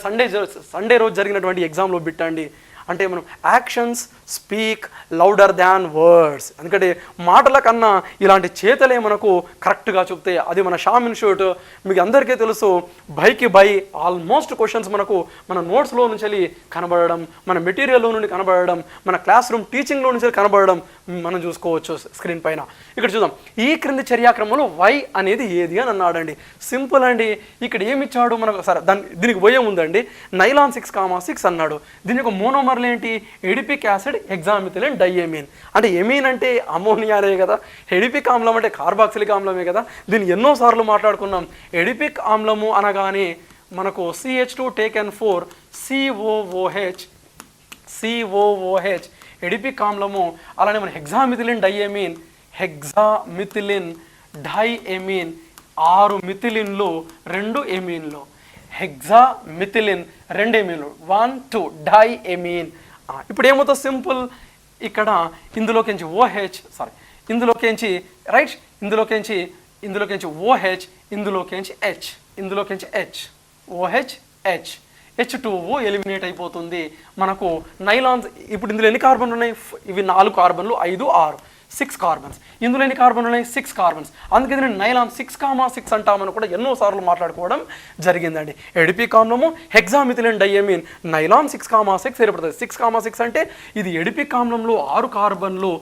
సండే రోజు జరిగినటువంటి ఎగ్జామ్లో బిట్టండి. అంటే మనం యాక్షన్స్ స్పీక్ లౌడర్ దాన్ వర్డ్స్, ఎందుకంటే మాటల కన్నా ఇలాంటి చేతలే మనకు కరెక్ట్గా చెప్తాయి. అది మన షామ్ ఇన్స్టిట్యూట్ మీకు అందరికీ తెలుసు, బైకి బై ఆల్మోస్ట్ క్వశ్చన్స్ మనకు మన నోట్స్లో నుంచి కనబడడం, మన మెటీరియల్లో నుండి కనబడడం, మన క్లాస్ రూమ్ టీచింగ్లో నుంచి కనబడడం మనం చూసుకోవచ్చు స్క్రీన్ పైన. ఇక్కడ చూద్దాం, ఈ క్రింది చర్యాక్రమంలో వై అనేది ఏది అని అన్నాడండి. సింపుల్ అండి. ఇక్కడ ఏమి ఇచ్చాడు మనకు, సరే దీనికి పోయే ఉందండి. నైలాన్ 6,6 అన్నాడు. దీని యొక్క మోనోమర్లు ఏంటి? Adipic acid hexamethylene diamine. అంటే ఎమీన్ అంటే అమోనియానే కదా, ఎడిపిక్ ఆమ్లం అంటే కార్బాక్సిలిక్ ఆమ్లమే కదా. దీన్ని ఎన్నోసార్లు మాట్లాడుకున్నాం. ఎడిపిక్ ఆమ్లము అనగానే మనకు CH2 టేకెన్ 4 COOH ఎడిపిక్ ఆమ్లము. అలానే మన హెగ్జామిథిలిన్ డైఎమీన్, హెగ్జామిథిలిన్ డైఎమీన్ 6 మిథిలిన్లు 2 ఎమీన్లు, హెగ్జామిథిలిన్ 2 ఎమీన్లు 1 2 డైఎమీన్. ఇప్పుడు ఏమవుతుంది సింపుల్, ఇక్కడ ఇందులోకించి OH సారీ ఇందులోకించి రైట్ ఇందులోకించి OH ఇందులోకించి H OH H H2O eliminate అయిపోతుంది మనకు. నైలాన్స్ ఇప్పుడు ఇందులో ఎన్ని కార్బన్లు ఉన్నాయి? ఇవి 4 కార్బన్లు 5 6 6 కార్బన్స్. ఇందులో ఎన్ని కార్బన్లు ఉన్నాయి? 6 కార్బన్స్. అందుకే నేను నైలాన్ 6,6 అంటామని కూడా ఎన్నోసార్లు మాట్లాడుకోవడం జరిగిందండి. ఎడిపిక్ ఆమ్లము హెగ్జామిథిలిన్ డైఎమీన్ నైలాన్ 6,6 ఏర్పడుతుంది. 6,6 అంటే ఇది ఎడిపిక్ ఆమ్లంలో 6 కార్బన్లు,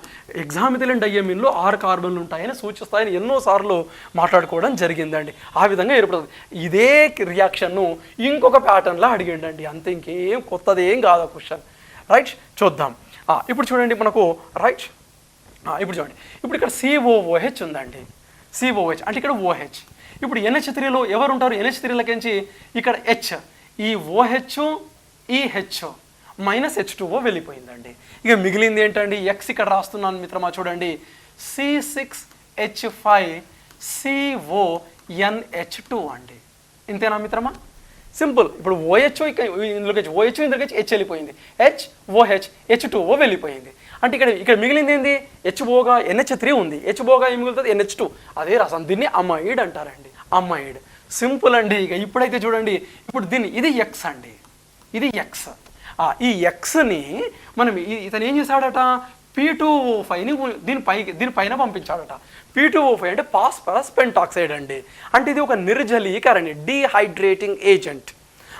హెగ్జామిథిలిన్ డైఎమీన్లో 6 కార్బన్లు ఉంటాయని సూచిస్తాయని ఎన్నోసార్లు మాట్లాడుకోవడం జరిగిందండి. ఆ విధంగా ఏర్పడుతుంది. ఇదే రియాక్షన్ను ఇంకొక ప్యాటర్న్లో అడిగిండండి. అంతే, ఇంకేం కొత్తది ఏం కాదు క్వశ్చన్. రైట్, చూద్దాం. ఇప్పుడు చూడండి మనకు రైట్, ఇప్పుడు చూడండి, ఇప్పుడు ఇక్కడ COOH ఉందండి. COOH అంటే ఇక్కడ OH. ఇప్పుడు NH3లో ఎవరు ఉంటారు? NH3లకించి ఇక్కడ H, ఈ OH ఈ H మైనస్ H2O వెళ్ళిపోయిందండి. ఇక మిగిలింది ఏంటండి? X ఇక్కడ రాస్తున్నాను మిత్రమా, చూడండి C6H5CONH2 అండి. ఇంతేనా మిత్రమా? సింపుల్. ఇప్పుడు OH ఇందులోకి OH ఇందులోకి H వెళ్ళిపోయింది, HOH H2O వెళ్ళిపోయింది. అంటే ఇక్కడ మిగిలింది ఏంది? HOగా NH3 ఉంది, HOగా ఏం మిగులుతుంది? NH2. అదే రసం, దీన్ని అమైడ్ అంటారండి. అమైడ్ సింపుల్ అండి. ఇక ఇప్పుడైతే చూడండి, ఇప్పుడు ఇది X అండి, ఇది X. ఈ Xని మనం ఇతను ఏం చేశాడట? P2O5ని దీనిపైన పంపించాడట. P2O5 అంటే ఫాస్ఫరస్ పెంటాక్సైడ్ అండి. అంటే ఇది ఒక నిర్జలీకరణి, డీహైడ్రేటింగ్ ఏజెంట్.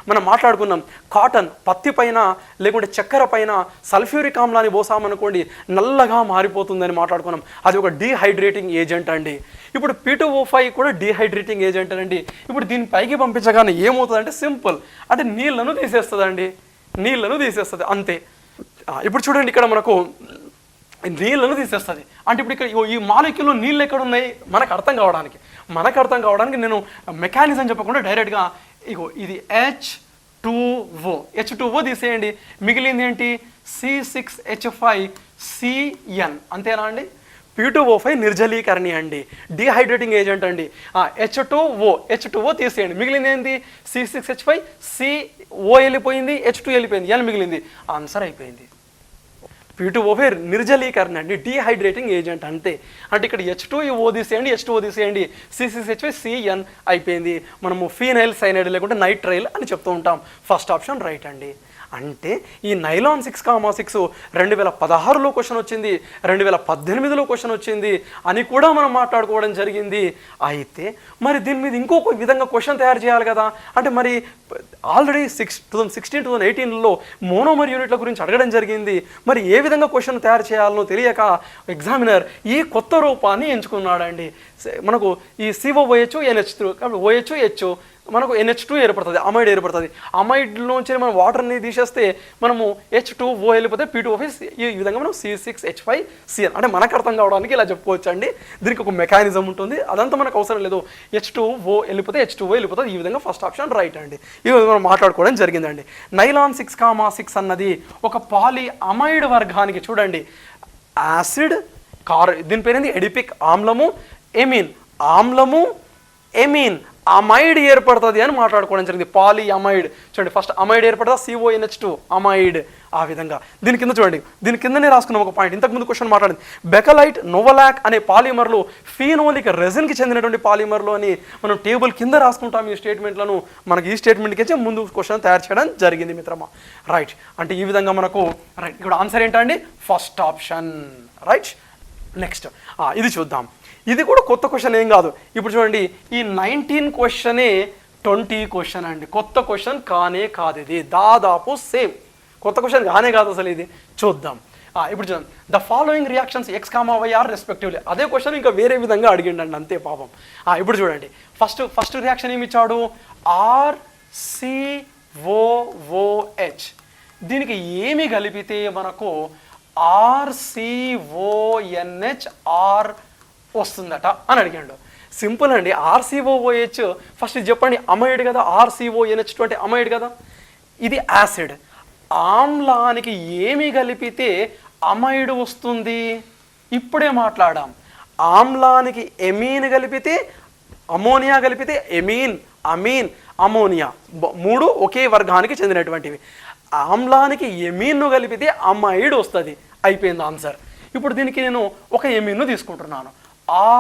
మనం మాట్లాడుకున్నాం, కాటన్ పత్తి పైన లేకుంటే చక్కెర పైన సల్ఫ్యూరిక్ ఆమ్లాన్ని పోసామనుకోండి నల్లగా మారిపోతుందని మాట్లాడుకున్నాం. అది ఒక డీహైడ్రేటింగ్ ఏజెంట్ అండి. ఇప్పుడు P2O5 కూడా డీహైడ్రేటింగ్ ఏజెంట్ అండి. ఇప్పుడు దీని పైకి పంపించగానే ఏమవుతుందంటే సింపుల్, అంటే నీళ్లను తీసేస్తుందండి, నీళ్లను తీసేస్తుంది అంతే. ఇప్పుడు చూడండి, ఇక్కడ మనకు నీళ్లను తీసేస్తుంది. అంటే ఇప్పుడు ఇక్కడ ఈ మాలిక్యూల్లో నీళ్ళు ఎక్కడ ఉన్నాయి మనకు అర్థం కావడానికి నేను మెకానిజం చెప్పకుండా డైరెక్ట్గా ఇది H2O తీసేయండి. మిగిలింది ఏంటి? C6H5CN. అంతేనా అండి? P2O5 నిర్జలీకరణి అండి, డీహైడ్రేటింగ్ ఏజెంట్ అండి. H2O తీసేయండి. మిగిలింది ఏంటి? C6H5CO వెళ్ళిపోయింది, H2 వెళ్ళిపోయింది, N మిగిలింది. ఆన్సర్ అయిపోయింది. P2O5 నిర్జలీకరణ అండి, డీహైడ్రేటింగ్ ఏజెంట్ అంతే. అంటే ఇక్కడ H2O తీసేయండి, H2O తీసేయండి, C6H5CN అయిపోయింది. మనము ఫీనైల్ సైనైడ్ లేకుంటే నైట్రైల్ అని చెప్తూ ఉంటాం. ఫస్ట్ ఆప్షన్ రైట్ అండి. అంటే ఈ నైలాన్ 6,6 2016లో క్వశ్చన్ వచ్చింది, 2018లో క్వశ్చన్ వచ్చింది అని కూడా మనం మాట్లాడుకోవడం జరిగింది. అయితే మరి దీని మీద ఇంకొక విధంగా క్వశ్చన్ తయారు చేయాలి కదా. అంటే మరి ఆల్రెడీ 2016-2018లో మోనోమర్ యూనిట్ల గురించి అడగడం జరిగింది. మరి ఏ విధంగా క్వశ్చన్ తయారు చేయాలనో తెలియక ఎగ్జామినర్ ఈ కొత్త రూపాన్ని ఎంచుకున్నాడండి. మనకు ఈ COOH NH3 కాబట్టి OH H మనకు NH2 ఏర్పడుతుంది, అమైడ్ ఏర్పడుతుంది. అమైడ్లోంచి మనం వాటర్ని తీసేస్తే మనము H2O వెళ్ళిపోతే P2O5 ఈ విధంగా మనం C6H5CN. అంటే మనకు అర్థం కావడానికి ఇలా చెప్పుకోవచ్చు అండి. దీనికి ఒక మెకానిజం ఉంటుంది, అదంతా మనకు అవసరం లేదు. H2O వెళ్ళిపోతే H2O వెళ్ళిపోతుంది. ఈ విధంగా ఫస్ట్ ఆప్షన్ రైట్ అండి. ఈ విధంగా మనం మాట్లాడుకోవడం జరిగిందండి. నైలాన్ 6,6 అన్నది ఒక పాలి అమైడ్ వర్గానికి చూడండి యాసిడ్ దీని పేరేంది? ఎడిపిక్ ఆమ్లము, ఎమీన్ ఆమ్లము, ఎమీన్ అమైడ్ ఏర్పడుతుంది అని మాట్లాడుకోవడం జరిగింది. పాలీ అమైడ్ చూడండి, ఫస్ట్ అమైడ్ ఏర్పడుతుంది, CONH2 అమైడ్. ఆ విధంగా దీని కింద చూడండి, దీని కిందనే రాసుకున్నాం ఒక పాయింట్. ఇంతకుముందు క్వశ్చన్ మాట్లాడింది బెకలైట్, నోవలాక్ అనే పాలిమర్లు ఫీనోలిక్ రెజిన్కి చెందినటువంటి పాలిమర్లు అని మనం టేబుల్ కింద రాసుకుంటాం ఈ స్టేట్మెంట్లను. మనకి ఈ స్టేట్మెంట్కి ముందు క్వశ్చన్ తయారు చేయడం జరిగింది మిత్రమా. రైట్, అంటే ఈ విధంగా మనకు రైట్. ఇక్కడ ఆన్సర్ ఏంటండి? First option. రైట్, నెక్స్ట్ ఇది చూద్దాం. ఇది కూడా కొత్త క్వశ్చన్ ఏం కాదు. ఇప్పుడు చూడండి, ఈ 19 క్వశ్చనే 20 క్వశ్చన్ అండి. కొత్త క్వశ్చన్ కానే కాదు, ఇది దాదాపు సేమ్. కొత్త క్వశ్చన్ కానే కాదు అసలు ఇది. చూద్దాం. ఇప్పుడు చూద్దాం, the following reactions X, Y are respectively. అదే క్వశ్చన్ ఇంకా వేరే విధంగా అడిగిండండి, అంతే పాపం. ఇప్పుడు చూడండి, ఫస్ట్ రియాక్షన్ ఏమి ఇచ్చాడు? RCOOH. దీనికి ఏమి కలిపితే మనకు RCONHR వస్తుందట అని అడిగాడు. సింపుల్ అండి. RCOOH ఫస్ట్ చెప్పండి, అమైడ్ కదా. RCONH2 అంటే అమైడ్ కదా, ఇది యాసిడ్. ఆమ్లానికి ఏమి కలిపితే అమైడ్ వస్తుంది? ఇప్పుడే మాట్లాడాం. ఆమ్లానికి ఎమీన్ కలిపితే, అమోనియా కలిపితే ఎమీన్, అమీన్, అమోనియా, 3 ఒకే వర్గానికి చెందినటువంటివి. ఆమ్లానికి ఎమీన్ను కలిపితే అమైడ్ వస్తుంది. అయిపోయింది ఆన్సర్. ఇప్పుడు దీనికి నేను ఒక ఎమీన్ను తీసుకుంటున్నాను,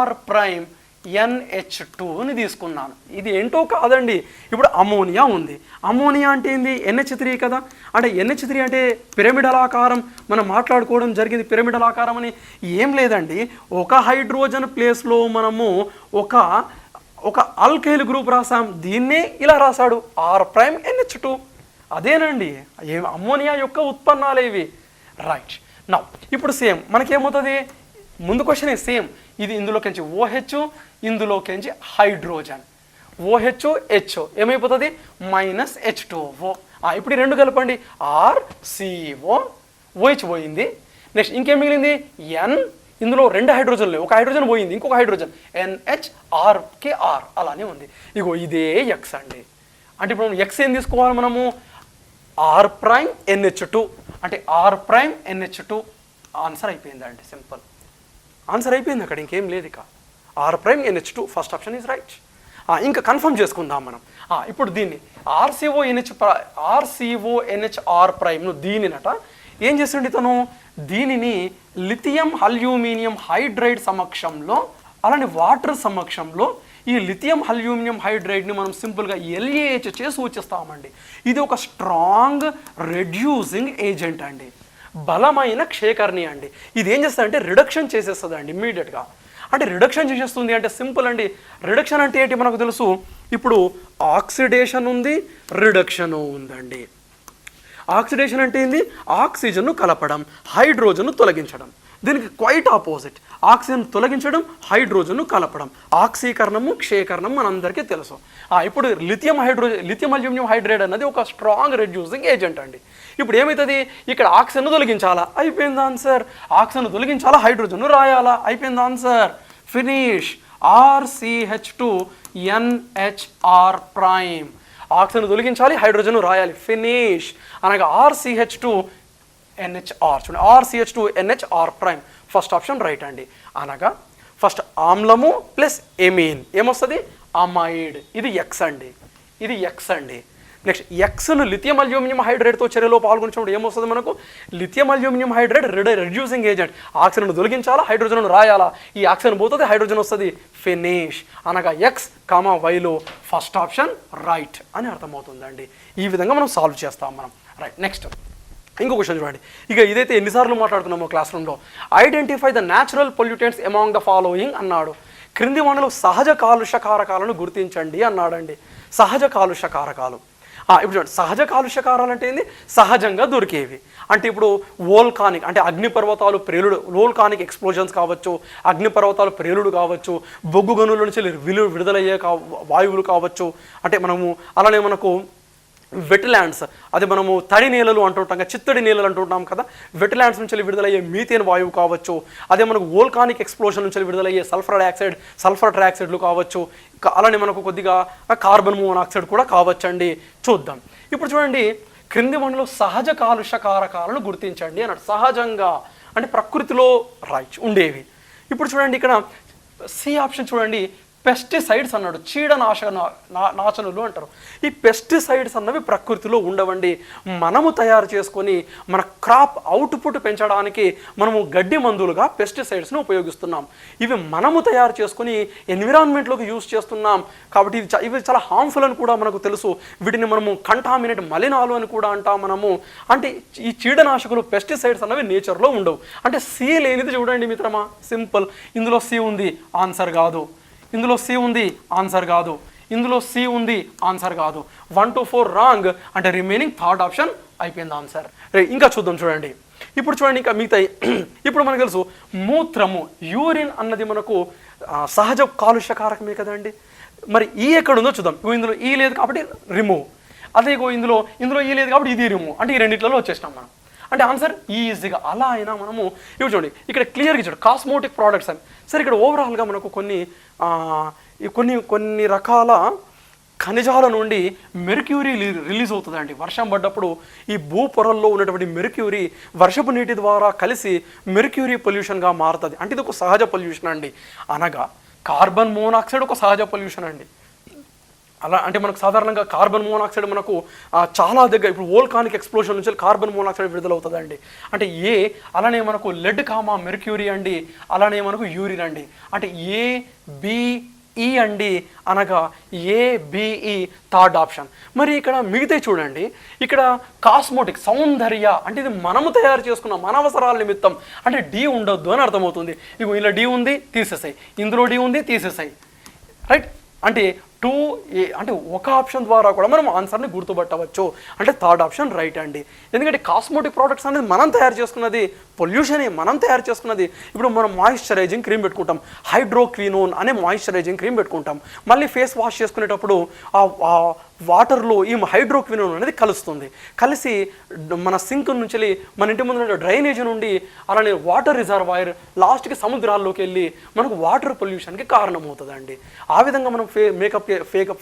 R'NH2ని తీసుకున్నాను. ఇది ఏంటో కాదండి, ఇప్పుడు అమోనియా ఉంది. అమోనియా అంటే ఏంది? NH3 కదా. అంటే NH3 అంటే పిరమిడల్ ఆకారం. మనం మాట్లాడుకోవడం జరిగింది పిరమిడల్ ఆకారం అని. ఏం లేదండి, ఒక హైడ్రోజన్ ప్లేస్లో మనము ఒక ఆల్కైల్ గ్రూప్ రాసాం, దీన్నే ఇలా రాశాడు R'NH2. అదేనండి అమోనియా యొక్క ఉత్పన్నాలు ఇవి. రైట్. నా ఇప్పుడు సేమ్ మనకేమవుతుంది? ముందు క్వశ్చనే సేమ్. ఇది ఇందులోకించి OH, ఇందులోకించి హైడ్రోజన్, OH HO ఏమైపోతుంది? -H2O. ఇప్పుడు ఈ రెండు కలపండి, RCO, OH పోయింది. నెక్స్ట్ ఇంకేం మిగిలింది? N. ఇందులో 2 హైడ్రోజన్లు, ఒక హైడ్రోజన్ పోయింది, ఇంకొక హైడ్రోజన్ NHRKR అలానే ఉంది. ఇగో ఇదే X అండి. అంటే ఇప్పుడు X ఏం తీసుకోవాలి మనము? R'NH2 అంటే R'NH2. ఆన్సర్ అయిపోయిందండి, సింపుల్ ఆన్సర్ అయిపోయింది. అక్కడ ఇంకేం లేదు. ఇక R'NH2 first option is right. ఇంకా కన్ఫర్మ్ చేసుకుందాం మనం. ఇప్పుడు దీన్ని RCONHR' దీనినట ఏం చేసిండు ఇతను? దీనిని లిథియం అల్యూమినియం హైడ్రైడ్ సమక్షంలో, అలానే వాటర్ సమక్షంలో ఈ లిథియం అల్యూమినియం హైడ్రైడ్ని మనం సింపుల్గా LaH చేసి సూచిస్తామండి. ఇది ఒక స్ట్రాంగ్ రెడ్యూసింగ్ ఏజెంట్ అండి, బలమైన క్షేకర్ణి అండి. ఇది ఏం చేస్తుందంటే రిడక్షన్ చేసేస్తుంది అండి ఇమ్మీడియట్గా. అంటే రిడక్షన్ చేసేస్తుంది అంటే సింపుల్ అండి. రిడక్షన్ అంటే ఏంటి మనకు తెలుసు. ఇప్పుడు ఆక్సిడేషన్ ఉంది, రిడక్షన్ ఉందండి. ఆక్సిడేషన్ అంటే ఏంది? ఆక్సిజన్ను కలపడం, హైడ్రోజన్ను తొలగించడం. దీనికి క్వైట్ ఆపోజిట్. ఆక్సిజన్ తొలగించడం, హైడ్రోజన్ను కలపడం. ఆక్సీకరణము, క్షేకరణం మనందరికీ తెలుసు. ఇప్పుడు లిథియం అల్యూమినియం హైడ్రైడ్ అన్నది ఒక స్ట్రాంగ్ రెడ్యూసింగ్ ఏజెంట్ అండి. ఇప్పుడు ఏమవుతుంది? ఇక్కడ ఆక్సిజన్ను తొలగించాలా? అయిపోయింది ఆన్సర్. ఆక్సిజన్ తొలగించాలా, హైడ్రోజన్ను రాయాలా? అయిపోయింది ఆన్సర్. ఫినిష్. RCH2NHR'. ఆక్సిజన్ తొలగించాలి, హైడ్రోజన్ రాయాలి. ఫినిష్. అనగా RCH2NHR. చూడండి, RCH2NHR'. ఫస్ట్ ఆప్షన్ రైట్ అండి. అనగా ఫస్ట్ ఆమ్లము ప్లస్ ఎమీన్ ఏమొస్తుంది? అమైడ్. ఇది X అండి, ఇది X అండి. నెక్స్ట్ Xను లిథియం అల్యూమినియం హైడ్రైడ్తో చర్యలో పాల్గొనినప్పుడు ఏమొస్తుంది మనకు? Lithium aluminium hydride reducing agent. Oxygen తొలగించాలా, హైడ్రోజన్ రాయాలా? ఈ ఆక్సిజన్ పోతుంది, హైడ్రోజన్ వస్తుంది. ఫినిష్. అనగా X, Yలో ఫస్ట్ ఆప్షన్ రైట్ అని అర్థమవుతుందండి. ఈ విధంగా మనం సాల్వ్ చేస్తాం మనం. రైట్. నెక్స్ట్ ఇంకో క్వశ్చన్ చూడండి. ఇక ఇదైతే ఎన్నిసార్లు మాట్లాడుతున్నామో క్లాస్ రూమ్లో. Identify the natural pollutants among the following అన్నాడు. క్రింది వానలో సహజ కాలుష్య కారకాలను గుర్తించండి అన్నాడండి. సహజ కాలుష్య కారకాలు. ఇప్పుడు చూడండి, సహజ కాలుష్య కారాలు అంటే ఏంది? సహజంగా దొరికేవి. అంటే ఇప్పుడు వోల్కానిక్ అంటే అగ్నిపర్వతాలు ప్రేలుడు, వోల్కానిక్ ఎక్స్ప్లోజన్స్ కావచ్చు, అగ్నిపర్వతాలు ప్రేలుడు కావచ్చు, బొగ్గు గనుల నుంచి విడుదలయ్యే వాయువులు కావచ్చు. అంటే మనము అలానే మనకు వెట్లాండ్స్, అది మనము తడి నేలలు అంటుంటాం కదా, చిత్తడి నేలలు అంటుంటాం కదా, వెట్లాండ్స్ నుంచి విడుదలయ్యే మీథేన్ వాయువు కావచ్చు. అదే మనకు వోల్కానిక్ ఎక్స్ప్లోషన్ నుంచి విడుదలయ్యే సల్ఫర్ ట్రైఆక్సైడ్లు కావచ్చు. అలానే మనకు కొద్దిగా కార్బన్ మోనాక్సైడ్ కూడా కావచ్చండి. చూద్దాం. ఇప్పుడు చూడండి, క్రింది వానిలో సహజ కాలుష్య కారకాలను గుర్తించండి అన్నాడు. సహజంగా అంటే ప్రకృతిలో రైట్ ఉండేవి. ఇప్పుడు చూడండి, ఇక్కడ సి ఆప్షన్ చూడండి, పెస్టిసైడ్స్ అన్నాడు, నాశనులు అంటారు. ఈ పెస్టిసైడ్స్ అన్నవి ప్రకృతిలో ఉండవండి. మనము తయారు చేసుకొని మన క్రాప్ అవుట్పుట్ పెంచడానికి మనము గడ్డి మందులుగా పెస్టిసైడ్స్ను ఉపయోగిస్తున్నాం. ఇవి మనము తయారు చేసుకొని ఎన్విరాన్మెంట్లోకి యూజ్ చేస్తున్నాం కాబట్టి ఇవి చాలా హార్మ్ఫుల్ అని కూడా మనకు తెలుసు. వీటిని మనము కంటామినేట్ మలినాలు అని కూడా అంటాం మనము. అంటే ఈ చీడనాశకులు పెస్టిసైడ్స్ అన్నవి నేచర్లో ఉండవు. అంటే సి లేనిది చూడండి మిత్రమా, సింపుల్. ఇందులో సి ఉంది, ఆన్సర్ కాదు. ఇందులో సి ఉంది, ఆన్సర్ కాదు. ఇందులో సి ఉంది, ఆన్సర్ కాదు. 1 to 4 రాంగ్. అంటే రిమైనింగ్ థర్డ్ ఆప్షన్ అయిపోయింది ఆన్సర్. ఇంకా చూద్దాం చూడండి. ఇప్పుడు చూడండి ఇంకా మిగతా. ఇప్పుడు మనకు తెలుసు మూత్రము, యూరిన్ అన్నది మనకు సహజ కాలుష్యకారకమే కదండి. మరి ఈ ఎక్కడ ఉందో చూద్దాం. ఇందులో ఈ లేదు కాబట్టి రిమూవ్. అదే ఇందులో ఈ లేదు కాబట్టి ఇది రిమూవ్. అంటే ఈ రెండిట్లలో వచ్చేసినాం మనం. అంటే ఆన్సర్ ఈజీగా. అలా అయినా మనము ఇవి చూడండి ఇక్కడ క్లియర్గా ఇచ్చాడు కాస్మోటిక్ ప్రోడక్ట్స్ అని. సరే ఇక్కడ ఓవరాల్గా మనకు కొన్ని రకాల ఖనిజాల నుండి మెర్క్యూరీ రిలీజ్ అవుతుందండి. వర్షం పడ్డప్పుడు ఈ భూ పొరల్లో ఉన్నటువంటి మెర్క్యూరీ వర్షపు నీటి ద్వారా కలిసి మెర్క్యూరీ పొల్యూషన్గా మారుతుంది. అంటే ఇది ఒక సహజ పొల్యూషన్ అండి. అనగా కార్బన్ మోనాక్సైడ్ ఒక సహజ పొల్యూషన్ అండి. అలా అంటే మనకు సాధారణంగా కార్బన్ మోనాక్సైడ్ మనకు చాలా దగ్గర ఇప్పుడు వోల్కానిక్ ఎక్స్ప్లోషన్ నుంచి కార్బన్ మోనాక్సైడ్ విడుదలవుతుందండి. అంటే అలానే మనకు లెడ్ మెర్క్యూరీ అండి, అలానే మనకు యూరిన్ అండి. అంటే ABE అండి, అనగా ABE థర్డ్ ఆప్షన్. మరి ఇక్కడ మిగతా చూడండి, ఇక్కడ కాస్మోటిక్ సౌందర్య అంటే ఇది మనము తయారు చేసుకున్న మన అవసరాల నిమిత్తం. అంటే డి ఉండొద్దు అని అర్థమవుతుంది. ఇగో ఇలా డి ఉంది, తీసేసాయి. ఇందులో డి ఉంది, తీసేసాయి. రైట్. అంటే 2A అంటే ఒక ఆప్షన్ ద్వారా కూడా మనం ఆన్సర్ని గుర్తుపట్టవచ్చు. అంటే థర్డ్ ఆప్షన్ రైట్ అండి. ఎందుకంటే కాస్మోటిక్ ప్రోడక్ట్స్ అనేది మనం తయారు చేసుకున్నది, పొల్యూషనే మనం తయారు చేసుకున్నది. ఇప్పుడు మనం మాయిశ్చరైజింగ్ క్రీమ్ పెట్టుకుంటాం, హైడ్రోక్వినోన్ అనే మాయిశ్చరైజింగ్ క్రీమ్ పెట్టుకుంటాం. మళ్ళీ ఫేస్ వాష్ చేసుకునేటప్పుడు ఆ వాటర్లో ఈ హైడ్రోక్వినోన్ అనేది కలుస్తుంది. కలిసి మన సింక్ నుంచి మన ఇంటి ముందు డ్రైనేజ్ నుండి అలానే వాటర్ రిజర్వాయర్ లాస్ట్కి సముద్రాల్లోకి వెళ్ళి మనకు వాటర్ పొల్యూషన్కి కారణమవుతుందండి. ఆ విధంగా మనం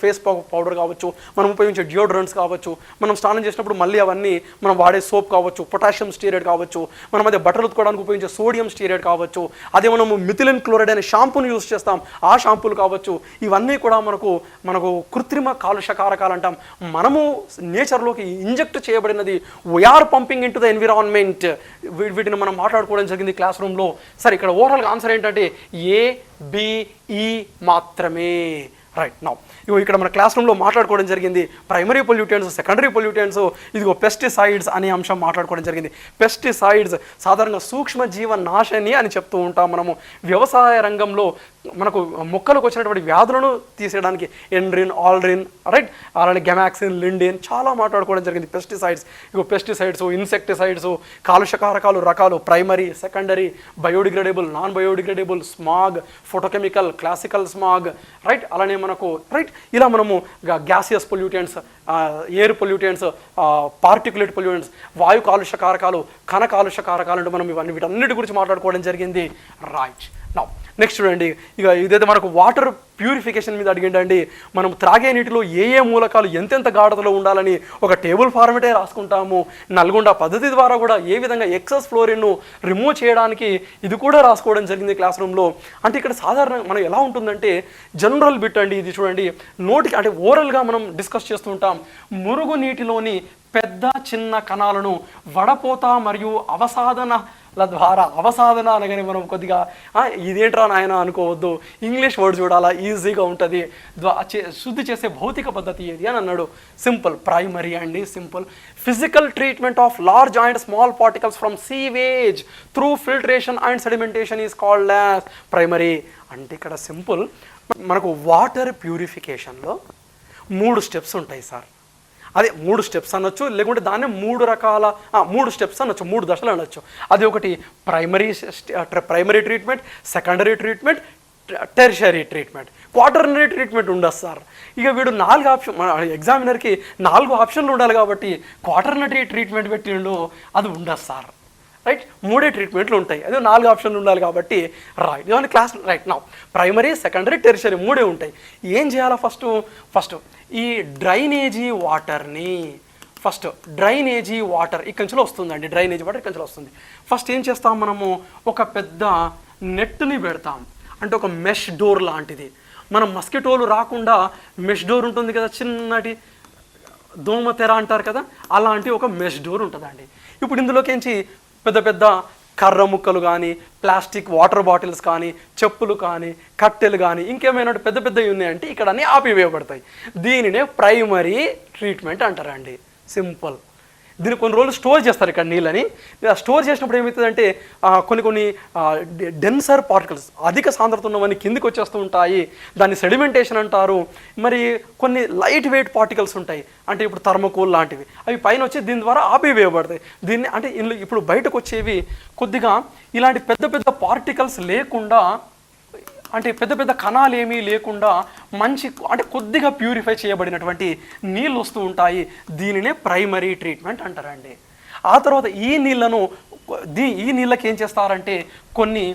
ఫేస్ పౌడర్ కావచ్చు, మనం ఉపయోగించే డియోడ్రెంట్స్ కావచ్చు, మనం స్నానం చేసినప్పుడు మళ్ళీ అవన్నీ మనం వాడే సోప్ కావచ్చు, పొటాషియం స్టీరైడ్ కావచ్చు, మనం అదే బట్టలు ఉతుకోవడానికి ఉపయోగించే సోడియం స్టీరైడ్ కావచ్చు, అదే మనము మిథిలిన్ క్లోరైడ్ అనే షాంపూని యూజ్ చేస్తాం, ఆ షాంపూలు కావచ్చు. ఇవన్నీ కూడా మనకు కృత్రిమ కాలుష్యకారకాలు అంటాం. మనము నేచర్లోకి ఇంజెక్ట్ చేయబడినది. We are pumping into the environment. వీటిని మనం మాట్లాడుకోవడం జరిగింది క్లాస్ రూమ్లో. సరే ఇక్కడ ఓవరాల్గా ఆన్సర్ ఏంటంటే ABE మాత్రమే. రైట్. నౌ ఇక్కడ మన క్లాస్ రూమ్లో మాట్లాడుకోవడం జరిగింది ప్రైమరీ పొల్యూటెంట్స్, సెకండరీ పొల్యూటెంట్స్, ఇదిగో పెస్టిసైడ్స్ అనే అంశం మాట్లాడుకోవడం జరిగింది. పెస్టిసైడ్స్ సాధారణంగా సూక్ష్మజీవ నాశని అని చెప్తూ ఉంటాం మనము. వ్యవసాయ రంగంలో మనకు మొక్కలకు వచ్చినటువంటి వ్యాధులను తీసేయడానికి ఎండ్రిన్, ఆల్డ్రిన్, రైట్, అలానే గెమాక్సిన్, లిండిన్ చాలా మాట్లాడుకోవడం జరిగింది. పెస్టిసైడ్స్, ఇన్సెక్టిసైడ్స్, కాలుష్యకారకాలు రకాలు, primary, secondary, biodegradable, non biodegradable, smog, photochemical, classical smog, right, అలానే మనకు రైట్ ఇలా మనము gaseous pollutants, air pollutants, particulate pollutants, వాయు కాలుష్యకారకాలు, కణ కాలుష్యకారకాలు అంటే మనం వీటన్నిటి గురించి మాట్లాడుకోవడం జరిగింది. రైట్. నౌ నెక్స్ట్ చూడండి, ఇదైతే మనకు వాటర్ ప్యూరిఫికేషన్ మీద అడిగిండండి. మనం త్రాగే నీటిలో ఏ మూలకాలు ఎంతెంత గాఢతలో ఉండాలని ఒక టేబుల్ ఫార్మేటే రాసుకుంటాము. నల్గొండ పద్ధతి ద్వారా కూడా ఏ విధంగా ఎక్సెస్ ఫ్లోరిన్ను రిమూవ్ చేయడానికి ఇది కూడా రాసుకోవడం జరిగింది క్లాస్ రూమ్లో. అంటే ఇక్కడ సాధారణంగా మనం ఎలా ఉంటుందంటే జనరల్ బిట్ అండి ఇది చూడండి. నోటికి అంటే ఓరల్గా మనం డిస్కస్ చేస్తుంటాం. మురుగు నీటిలోని పెద్ద చిన్న కణాలను వడపోత మరియు ద్వారా అవసాధన అనగానే మనం కొద్దిగా ఇదేంట్రా నాయన అనుకోవద్దు, ఇంగ్లీష్ వర్డ్ చూడాలా, ఈజీగా ఉంటుంది. శుద్ధి చేసే భౌతిక పద్ధతి ఏది అని అన్నాడు. సింపుల్, ప్రైమరీ అండి. Simple. Physical treatment of large and small particles from sewage through filtration and sedimentation is called as primary. అంటే ఇక్కడ సింపుల్, మనకు వాటర్ ప్యూరిఫికేషన్లో 3 స్టెప్స్ ఉంటాయి సార్. అదే 3 స్టెప్స్ అనొచ్చు, లేకుంటే దాన్ని 3 స్టెప్స్ అనొచ్చు, 3 దశలు అనొచ్చు. అది ఒకటి primary treatment, secondary treatment, tertiary treatment. Quaternary treatment ఉండదు సార్. ఇక వీడు 4 ఆప్షన్, ఎగ్జామినర్కి 4 ఆప్షన్లు ఉండాలి కాబట్టి క్వాటర్నరీ ట్రీట్మెంట్ పెట్టిండు, అది ఉండదు సార్. రైట్. 3 ట్రీట్మెంట్లు ఉంటాయి, అదే 4 ఆప్షన్లు ఉండాలి కాబట్టి రైట్. ఇవన్నీ క్లాస్ రైట్. నా ప్రైమరీ, సెకండరీ, టెర్షరీ 3 ఉంటాయి. ఏం చేయాలా? ఫస్ట్ ఈ డ్రైనేజీ వాటర్ ఇక్కడి నుంచి వస్తుందండి. డ్రైనేజీ వాటర్ ఇక్కడి నుంచి వస్తుంది. ఫస్ట్ ఏం చేస్తాం మనము, ఒక పెద్ద నెట్ని పెడతాం, అంటే ఒక మెష్ డోర్ లాంటిది. మనం మస్కిటోలు రాకుండా మెష్ డోర్ ఉంటుంది కదా, చిన్నటి దోమ తెర అంటారు కదా, అలాంటి ఒక మెష్ డోర్ ఉంటుందండి. ఇప్పుడు ఇందులోకించి పెద్ద పెద్ద కర్ర ముక్కలు కానీ, ప్లాస్టిక్ వాటర్ బాటిల్స్ కానీ, చెప్పులు కానీ, కట్టెలు కానీ, ఇంకేమైనా పెద్ద పెద్దవి ఉన్నాయంటే ఇక్కడ అన్నీ ఆపివేయబడతాయి. దీనినే ప్రైమరీ ట్రీట్మెంట్ అంటారండి. సింపుల్. దీన్ని కొన్ని రోజులు స్టోర్ చేస్తారు ఇక్కడ నీళ్ళని. స్టోర్ చేసినప్పుడు ఏమవుతుందంటే కొన్ని డెన్సర్ పార్టికల్స్, అధిక సాంద్రత ఉన్నవన్నీ కిందికి వచ్చేస్తూ ఉంటాయి. దాన్ని సెడిమెంటేషన్ అంటారు. మరి కొన్ని లైట్ వెయిట్ పార్టికల్స్ ఉంటాయి, అంటే ఇప్పుడు థర్మకోల్ లాంటివి, అవి పైన వచ్చి దీని ద్వారా ఆపివేయబడతాయి. దీన్ని అంటే ఇప్పుడు బయటకు వచ్చేవి కొద్దిగా ఇలాంటి పెద్ద పెద్ద పార్టికల్స్ లేకుండా, అంటే పెద్ద పెద్ద కణాలు ఏమీ లేకుండా మంచి అంటే కొద్దిగా ప్యూరిఫై చేయబడినటువంటి నీళ్ళు వస్తూ ఉంటాయి. దీనినే ప్రైమరీ ట్రీట్మెంట్ అంటారండి. ఆ తర్వాత ఈ నీళ్ళకి ఏం చేస్తారంటే కొన్ని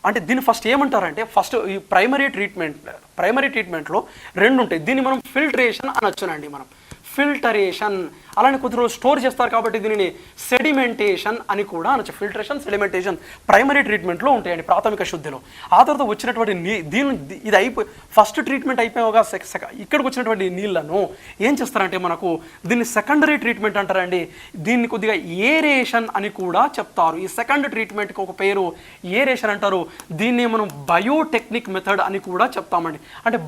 అంటే దీన్ని ఫస్ట్ ఏమంటారంటే, ఫస్ట్ ఈ ప్రైమరీ ట్రీట్మెంట్లో రెండు ఉంటాయి. దీన్ని మనం ఫిల్టరేషన్ అనొచ్చునండి. మనం ఫిల్టరేషన్ అలానే కొద్ది రోజులు స్టోర్ చేస్తారు కాబట్టి దీనిని సెడిమెంటేషన్ అని కూడా అనొచ్చు. ఫిల్టరేషన్, సెడిమెంటేషన్ ప్రైమరీ ట్రీట్మెంట్లో ఉంటాయండి, ప్రాథమిక శుద్ధిలో. ఆ తర్వాత వచ్చినటువంటి ఇది ఫస్ట్ ట్రీట్మెంట్ అయిపోయాక ఇక్కడికి వచ్చినటువంటి నీళ్లను ఏం చేస్తారంటే మనకు దీన్ని సెకండరీ ట్రీట్మెంట్ అంటారండి. దీన్ని కొద్దిగా ఏరేషన్ అని కూడా చెప్తారు. ఈ సెకండ్ ట్రీట్మెంట్కి ఒక పేరు ఏరేషన్ అంటారు. దీన్ని మనం బయోటెక్నిక్ మెథడ్ అని కూడా చెప్తామండి. అంటే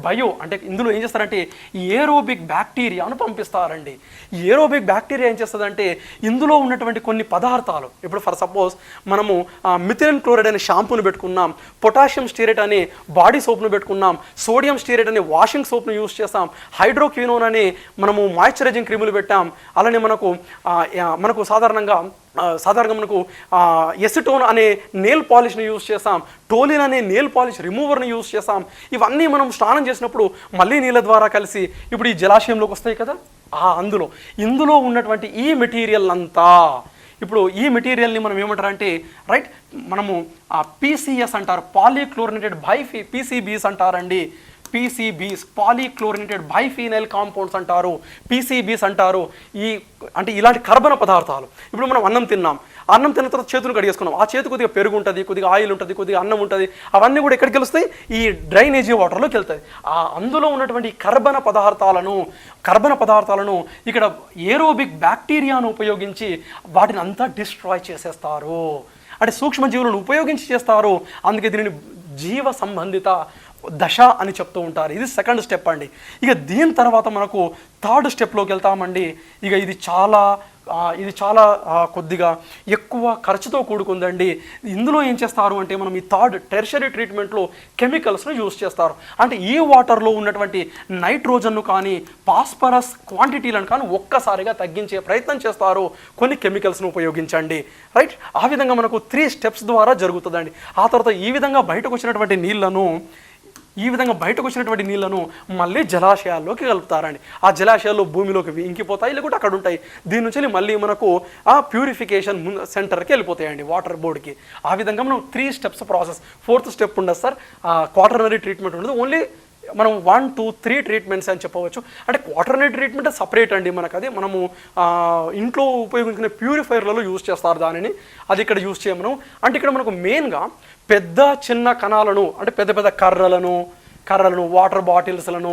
అంటే ఇందులో ఏం చేస్తారంటే ఏరోబిక్ బ్యాక్టీరియాను పంపిస్తారండి. ఏరోబిక్ బ్యాక్టీరియా ఏం చేస్తుందంటే ఇందులో ఉన్నటువంటి కొన్ని పదార్థాలు, ఇప్పుడు ఫర్ సపోజ్ మనము మిథిలిన్ క్లోరైడ్ అనే షాంపూను పెట్టుకున్నాం, పొటాషియం స్టీరేట్ అనే బాడీ సోప్ను పెట్టుకున్నాం, సోడియం స్టీరేట్ అనే వాషింగ్ సోప్ను యూజ్ చేస్తాం, హైడ్రోక్వినోన్ అనే మనము మాయిశ్చరైజింగ్ క్రీములు పెట్టాం. అలానే మనకు సాధారణంగా మనకు ఎసిటోన్ అనే నెయిల్ పాలిష్ని యూజ్ చేస్తాం, టోలిన్ అనే నెయిల్ పాలిష్ రిమూవర్ని యూజ్ చేస్తాం. ఇవన్నీ మనం స్నానం చేసినప్పుడు మళ్ళీ నీళ్ళ ద్వారా కలిసి ఇప్పుడు ఈ జలాశయంలోకి వస్తాయి కదా. ఇందులో ఉన్నటువంటి ఈ మెటీరియల్ అంతా, ఇప్పుడు ఈ మెటీరియల్ని మనం ఏమంటారంటే మనము పీసీఎస్ అంటారు, పాలీక్లోరినేటెడ్ పీసీబీస్ అంటారండి. పీసీబీస్ పాలీక్లోరినేటెడ్ బైఫీనైల్ కాంపౌండ్స్ అంటారు, పీసీబీస్ అంటారు. అంటే ఇలాంటి కర్బన పదార్థాలు. ఇప్పుడు మనం అన్నం తిన్న తర్వాత చేతులు కడిగేసుకున్నాం, ఆ చేతి కొద్దిగా పెరుగు ఉంటుంది, కొద్దిగా ఆయిల్ ఉంటుంది, కొద్దిగా అన్నం ఉంటుంది, అవన్నీ కూడా ఎక్కడికి వెళ్తాయి? ఈ డ్రైనేజీ వాటర్లోకి వెళ్తాయి. అందులో ఉన్నటువంటి కర్బన పదార్థాలను ఇక్కడ ఏరోబిక్ బ్యాక్టీరియాను ఉపయోగించి వాటిని అంతా డిస్ట్రాయ్ చేసేస్తారు. అంటే సూక్ష్మజీవులను ఉపయోగించి చేస్తారు. అందుకే దీనిని జీవ సంబంధిత దశ అని చెప్తూ ఉంటారు. ఇది సెకండ్ స్టెప్ అండి. ఇక దీని తర్వాత మనకు థర్డ్ స్టెప్లోకి వెళ్తామండి. ఇక ఇది చాలా కొద్దిగా ఎక్కువ ఖర్చుతో కూడుకుందండి. ఇందులో ఏం చేస్తారు అంటే మనం ఈ టెర్షరీ ట్రీట్మెంట్లో కెమికల్స్ను యూజ్ చేస్తారు. అంటే ఈ వాటర్లో ఉన్నటువంటి నైట్రోజన్ను కానీ ఫాస్ఫరస్ క్వాంటిటీలను కానీ ఒక్కసారిగా తగ్గించే ప్రయత్నం చేస్తారు కొన్ని కెమికల్స్ను ఉపయోగించండి. ఆ విధంగా మనకు 3 స్టెప్స్ ద్వారా జరుగుతుందండి. ఆ తర్వాత ఈ విధంగా బయటకు వచ్చినటువంటి నీళ్లను మళ్ళీ జలాశయాల్లోకి కలుపుతారండి. ఆ జలాశయాల్లో భూమిలోకి ఇంకిపోతాయి, లేకుంటే అక్కడ ఉంటాయి. దీని నుంచి మళ్ళీ మనకు ఆ ప్యూరిఫికేషన్ సెంటర్కి వెళ్ళిపోతాయండి, వాటర్ బోర్డ్కి. ఆ విధంగా మనం 3 స్టెప్స్ ప్రాసెస్. 4th స్టెప్ ఉండదు సార్, క్వాటర్నరీ ట్రీట్మెంట్ ఉండదు. ఓన్లీ మనం 1, 2, 3 ట్రీట్మెంట్స్ అని చెప్పవచ్చు. అంటే క్వాటర్నరీ ట్రీట్మెంట్ సపరేట్ అండి. మనము ఇంట్లో ఉపయోగించుకునే ప్యూరిఫైర్లలో యూజ్ చేస్తారు దానిని, అది ఇక్కడ యూజ్ చేయమను. అంటే ఇక్కడ మనకు మెయిన్గా పెద్ద చిన్న కణాలను, అంటే పెద్ద పెద్ద కర్రలను వాటర్ బాటిల్స్లను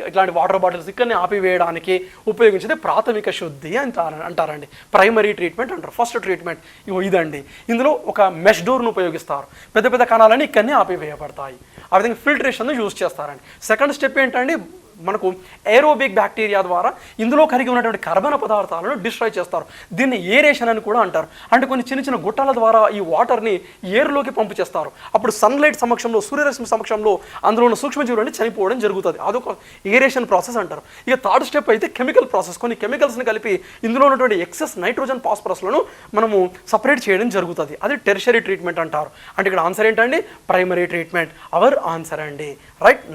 ఇట్లాంటి వాటర్ బాటిల్స్ ఇక్కడనే ఆపివేయడానికి ఉపయోగించేది ప్రాథమిక శుద్ధి అంటారండి. ప్రైమరీ ట్రీట్మెంట్ అంటారు. ఫస్ట్ ట్రీట్మెంట్ ఇదండి. ఇందులో ఒక మెష్ డోర్ను ఉపయోగిస్తారు. పెద్ద పెద్ద కణాలని ఇక్కడనే ఆపివేయబడతాయి. ఆ విధంగా ఫిల్టరేషన్ యూజ్ చేస్తారండి. సెకండ్ స్టెప్ ఏంటండి, మనకు ఏరోబిక్ బ్యాక్టీరియా ద్వారా ఇందులో కరిగి ఉన్నటువంటి కర్బన పదార్థాలను డిస్ట్రాయ్ చేస్తారు. దీన్ని ఏరేషన్ అని కూడా అంటారు. అంటే కొన్ని చిన్న చిన్న గుట్టల ద్వారా ఈ వాటర్ని ఎయిర్లోకి పంపు చేస్తారు. అప్పుడు సన్లైట్ సమక్షంలో, సూర్యరశ్మి సమక్షంలో అందులో ఉన్న సూక్ష్మజీవులన్నీ చనిపోవడం జరుగుతుంది. అదొక ఏరేషన్ ప్రాసెస్ అంటారు. ఇక థర్డ్ స్టెప్ అయితే కెమికల్ ప్రాసెస్. కొన్ని కెమికల్స్ని కలిపి ఇందులో ఉన్నటువంటి ఎక్సెస్ నైట్రోజన్ ఫాస్ఫరస్లను మనము సపరేట్ చేయడం జరుగుతుంది. అది టెర్షరీ ట్రీట్మెంట్ అంటారు. అంటే ఇక్కడ ఆన్సర్ ఏంటండి, ప్రైమరీ ట్రీట్మెంట్. అవర్ ఆన్సర్ అండి.